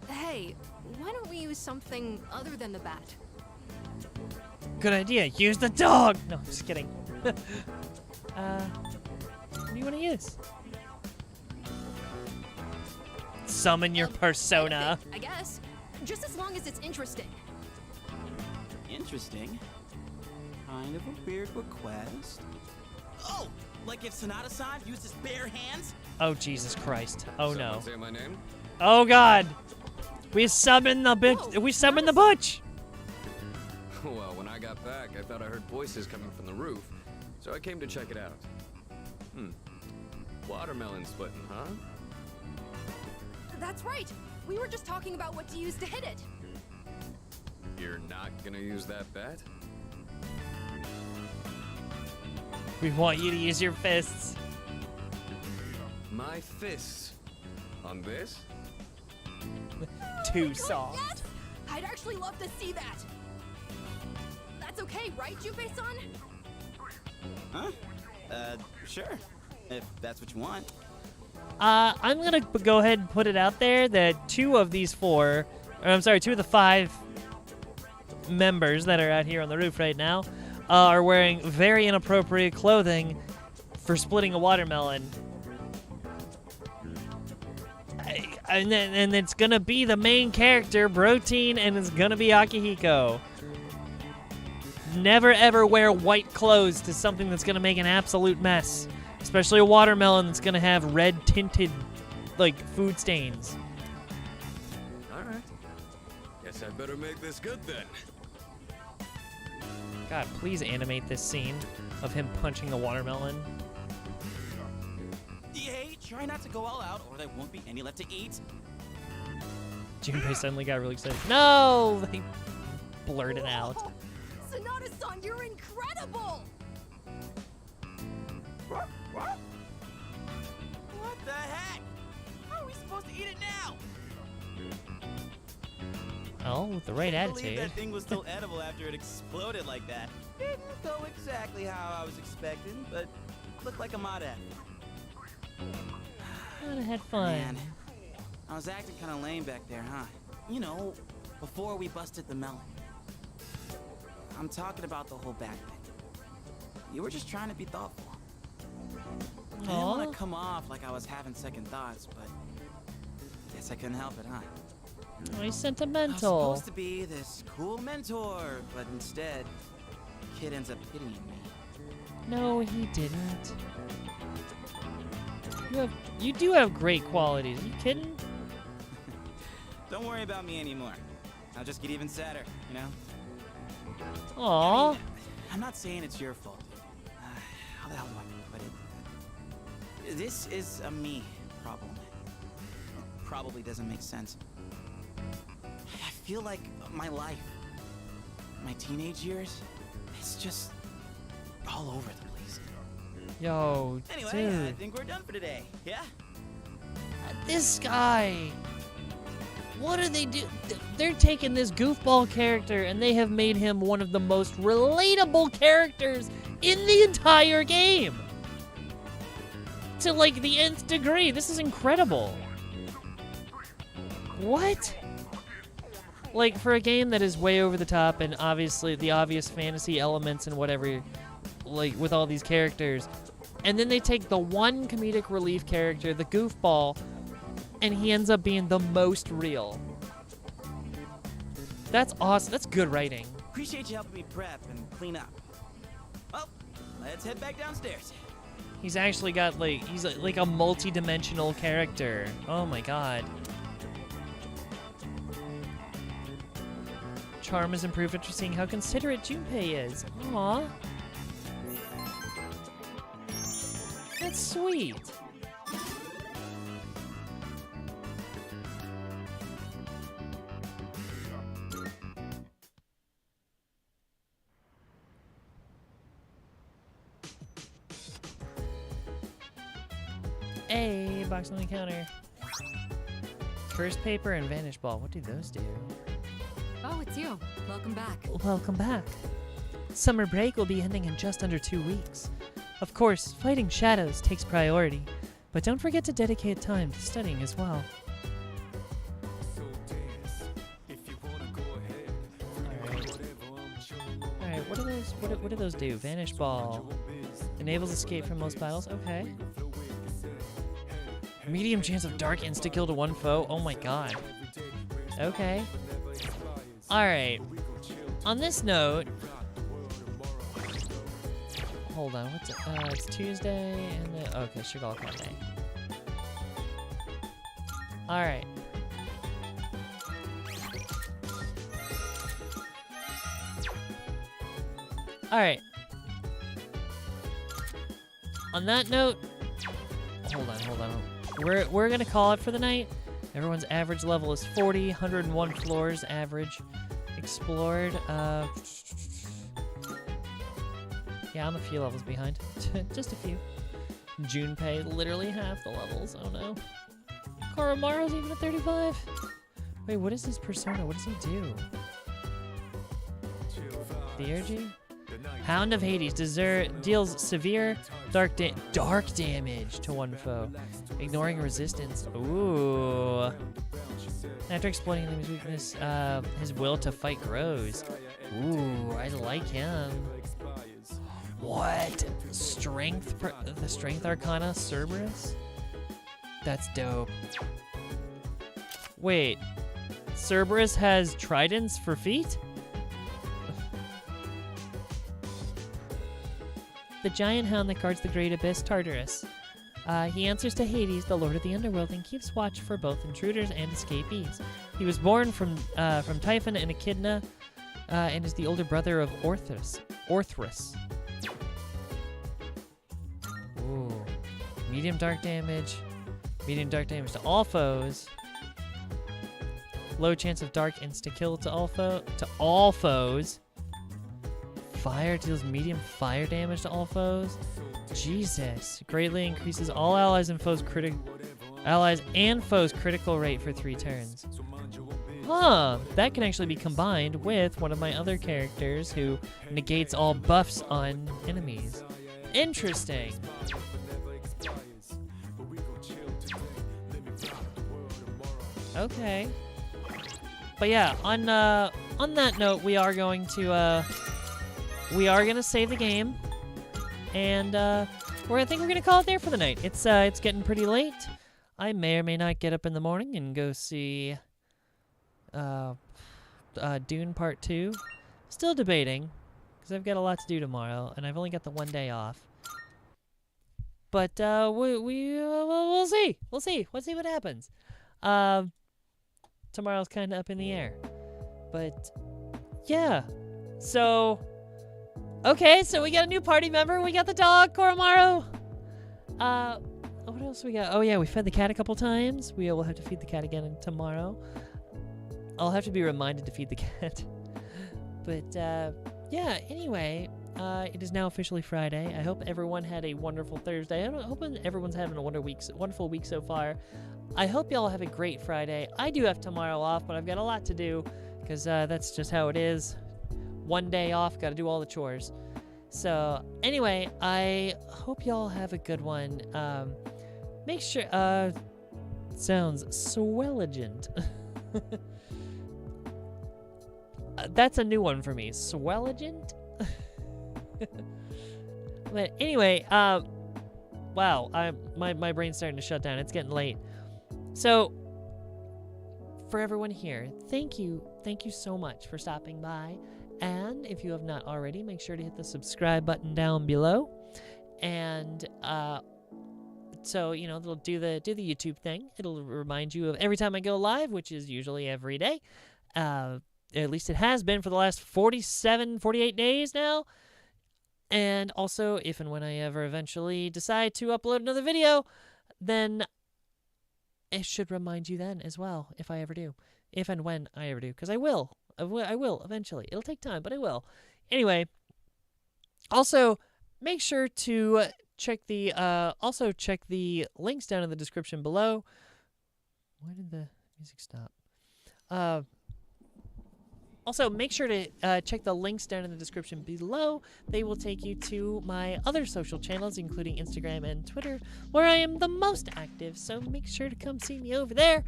[SPEAKER 13] Hey, why don't we use something other than the bat?
[SPEAKER 1] Good idea. Use the dog! No, I'm just kidding. What do you want to use? Summon your persona.
[SPEAKER 13] I guess. Just as long as it's interesting.
[SPEAKER 17] Interesting? Kind of a weird request. Oh! Like if Sonata-san used his bare hands?
[SPEAKER 1] Oh, Jesus Christ. Oh, no.
[SPEAKER 11] Say my name?
[SPEAKER 1] Oh, God. We summoned the bitch. We summoned the butch.
[SPEAKER 11] Well, when I got back, I thought I heard voices coming from the roof, so I came to check it out. Watermelon splitting, huh?
[SPEAKER 13] That's right. We were just talking about what to use to hit it.
[SPEAKER 11] You're not gonna use that bat?
[SPEAKER 1] We want you to use your fists.
[SPEAKER 11] My fists? On this?
[SPEAKER 1] Too soft.
[SPEAKER 13] Yes! I'd actually love to see that. That's okay, right, Junpei-san?
[SPEAKER 17] Huh? Sure. If that's what you want.
[SPEAKER 1] I'm gonna go ahead and put it out there that two of the 5 members that are out here on the roof right now are wearing very inappropriate clothing for splitting a watermelon. And it's gonna be the main character, Protein, and it's gonna be Akihiko. Never ever wear white clothes to something that's gonna make an absolute mess. Especially a watermelon that's gonna have red tinted, like, food stains.
[SPEAKER 11] Alright. Guess I better make this good then.
[SPEAKER 1] God, please animate this scene of him punching the watermelon.
[SPEAKER 17] Hey, try not to go all out or there won't be any left to eat.
[SPEAKER 1] Junpei suddenly got really excited. No! They blurted out.
[SPEAKER 13] Sonata-san, you're incredible!
[SPEAKER 17] What? What the heck? How are we supposed to eat it now?
[SPEAKER 1] Oh, with the right
[SPEAKER 17] I can't believe
[SPEAKER 1] attitude.
[SPEAKER 17] that thing was still edible after it exploded like that. Didn't go exactly how I was expecting, but looked like a mod at.
[SPEAKER 1] I'd have had fun.
[SPEAKER 17] Man, I was acting kind of lame back there, huh? You know, before we busted the melon. I'm talking about the whole back thing. You were just trying to be thoughtful. I didn't want to come off like I was having second thoughts, but guess I couldn't help it, huh?
[SPEAKER 1] Oh, he's
[SPEAKER 17] I
[SPEAKER 1] sentimental.
[SPEAKER 17] was supposed to be this cool mentor, but instead, the kid ends up pitying me.
[SPEAKER 1] No, he didn't. You do have great qualities. Are you kidding?
[SPEAKER 17] Don't worry about me anymore. I'll just get even sadder, you know?
[SPEAKER 1] Aww.
[SPEAKER 17] I mean, I'm not saying it's your fault. How the hell do I put it? This is a me problem. It probably doesn't make sense. I feel like my life, my teenage years, it's just all over the place.
[SPEAKER 1] Yo,
[SPEAKER 17] Anyway,
[SPEAKER 1] dude.
[SPEAKER 17] I think we're done for today. Yeah?
[SPEAKER 1] This guy. What do they do? They're taking this goofball character and they have made him one of the most relatable characters in the entire game. To like the nth degree. This is incredible. What? Like, for a game that is way over the top and obviously the obvious fantasy elements and whatever, like, with all these characters, and then they take the one comedic relief character, the goofball, and he ends up being the most real. That's awesome. That's good writing.
[SPEAKER 17] Appreciate you helping me prep and clean up. Well, let's head back downstairs.
[SPEAKER 1] He's actually got, like, he's like a multi-dimensional character. Oh my god. Charm is improved after seeing how considerate Junpei is. Aww. That's sweet. Hey, box on the counter. First paper and vanish ball. What do those do?
[SPEAKER 5] Oh, it's you. Welcome back.
[SPEAKER 1] Welcome back. Summer break will be ending in just under 2 weeks. Of course, fighting shadows takes priority, but don't forget to dedicate time to studying as well. Alright, what do those do? Vanish ball. Enables escape from most battles. Okay. Medium chance of dark insta-kill to one foe. Oh my god. Okay. Alright. On this note... Hold on, what's it? It's Tuesday and then... Okay, Shigalka Day. Alright. Alright. On that note... Hold on. We're gonna call it for the night. Everyone's average level is 40, 101 floors average explored. Yeah, I'm a few levels behind. Just a few. Junpei, literally half the levels. Oh no. Koromaru's even at 35. Wait, what is his persona? What does he do? Theurgy? Hound of Hades deals severe dark damage to one foe, ignoring resistance. Ooh. After exploiting enemy's weakness, his will to fight grows. Ooh, I like him. What? Strength? The Strength Arcana Cerberus? That's dope. Wait, Cerberus has tridents for feet? The giant hound that guards the great abyss, Tartarus. He answers to Hades, the lord of the underworld, and keeps watch for both intruders and escapees. He was born from Typhon and Echidna, and is the older brother of Orthrus. Ooh. Medium dark damage. Medium dark damage to all foes. Low chance of dark insta-kill to all foes. fire, deals medium fire damage to all foes. Jesus. Greatly increases all allies and foes critical rate for 3 turns. Huh. That can actually be combined with one of my other characters who negates all buffs on enemies. Interesting. Okay. But yeah, on that note, we are gonna save the game, and I think we're gonna call it there for the night. It's getting pretty late. I may or may not get up in the morning and go see Dune Part 2. Still debating, because I've got a lot to do tomorrow, and I've only got the 1 day off. But we'll see. We'll see what happens. Tomorrow's kind of up in the air. But, yeah. So, okay, so we got a new party member. We got the dog, Koromaru. What else we got? Oh, yeah, we fed the cat a couple times. We will have to feed the cat again tomorrow. I'll have to be reminded to feed the cat. But, yeah, anyway, it is now officially Friday. I hope everyone had a wonderful Thursday. I hope everyone's having a wonderful week so far. I hope y'all have a great Friday. I do have tomorrow off, but I've got a lot to do because that's just how it is. 1 day off, got to do all the chores. So anyway, I hope y'all have a good one. Make sure, sounds swelligent. That's a new one for me, swelligent. But anyway, wow, my brain's starting to shut down. It's getting late. So, for everyone here, thank you so much for stopping by. And if you have not already, make sure to hit the subscribe button down below. And so they'll do the YouTube thing. It'll remind you of every time I go live, which is usually every day. At least it has been for the last 48 days now. And also, if and when I ever eventually decide to upload another video, then it should remind you then as well, if I ever do. If and when I ever do. Because I will. I will eventually. It'll take time, but I will. Anyway, also, make sure to check the links down in the description below. Why did the music stop? Also, make sure to check the links down in the description below. They will take you to my other social channels, including Instagram and Twitter, where I am the most active, so make sure to come see me over there.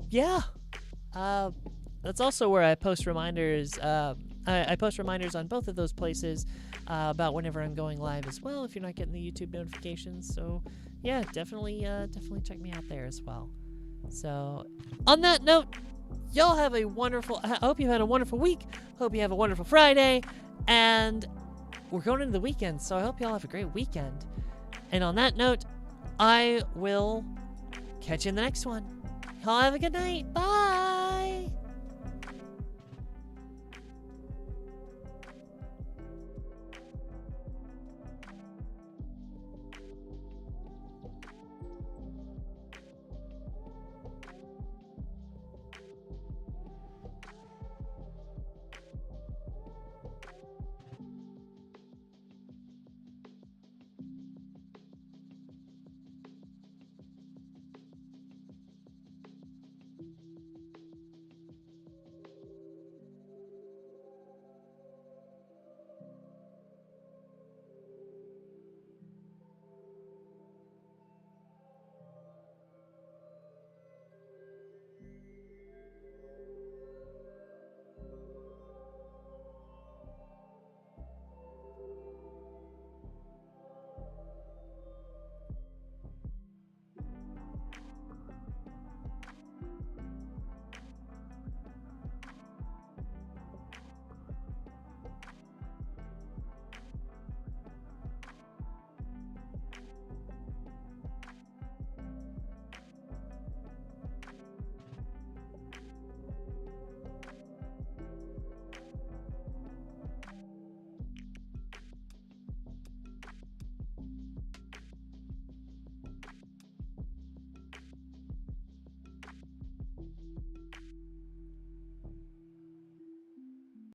[SPEAKER 1] Yeah. That's also where I post reminders. I post reminders on both of those places about whenever I'm going live as well, if you're not getting the YouTube notifications. So, yeah, definitely check me out there as well. So, on that note, y'all have a wonderful, I hope you had a wonderful week. Hope you have a wonderful Friday. And we're going into the weekend, so I hope y'all have a great weekend. And on that note, I will catch you in the next one. Y'all have a good night. Bye.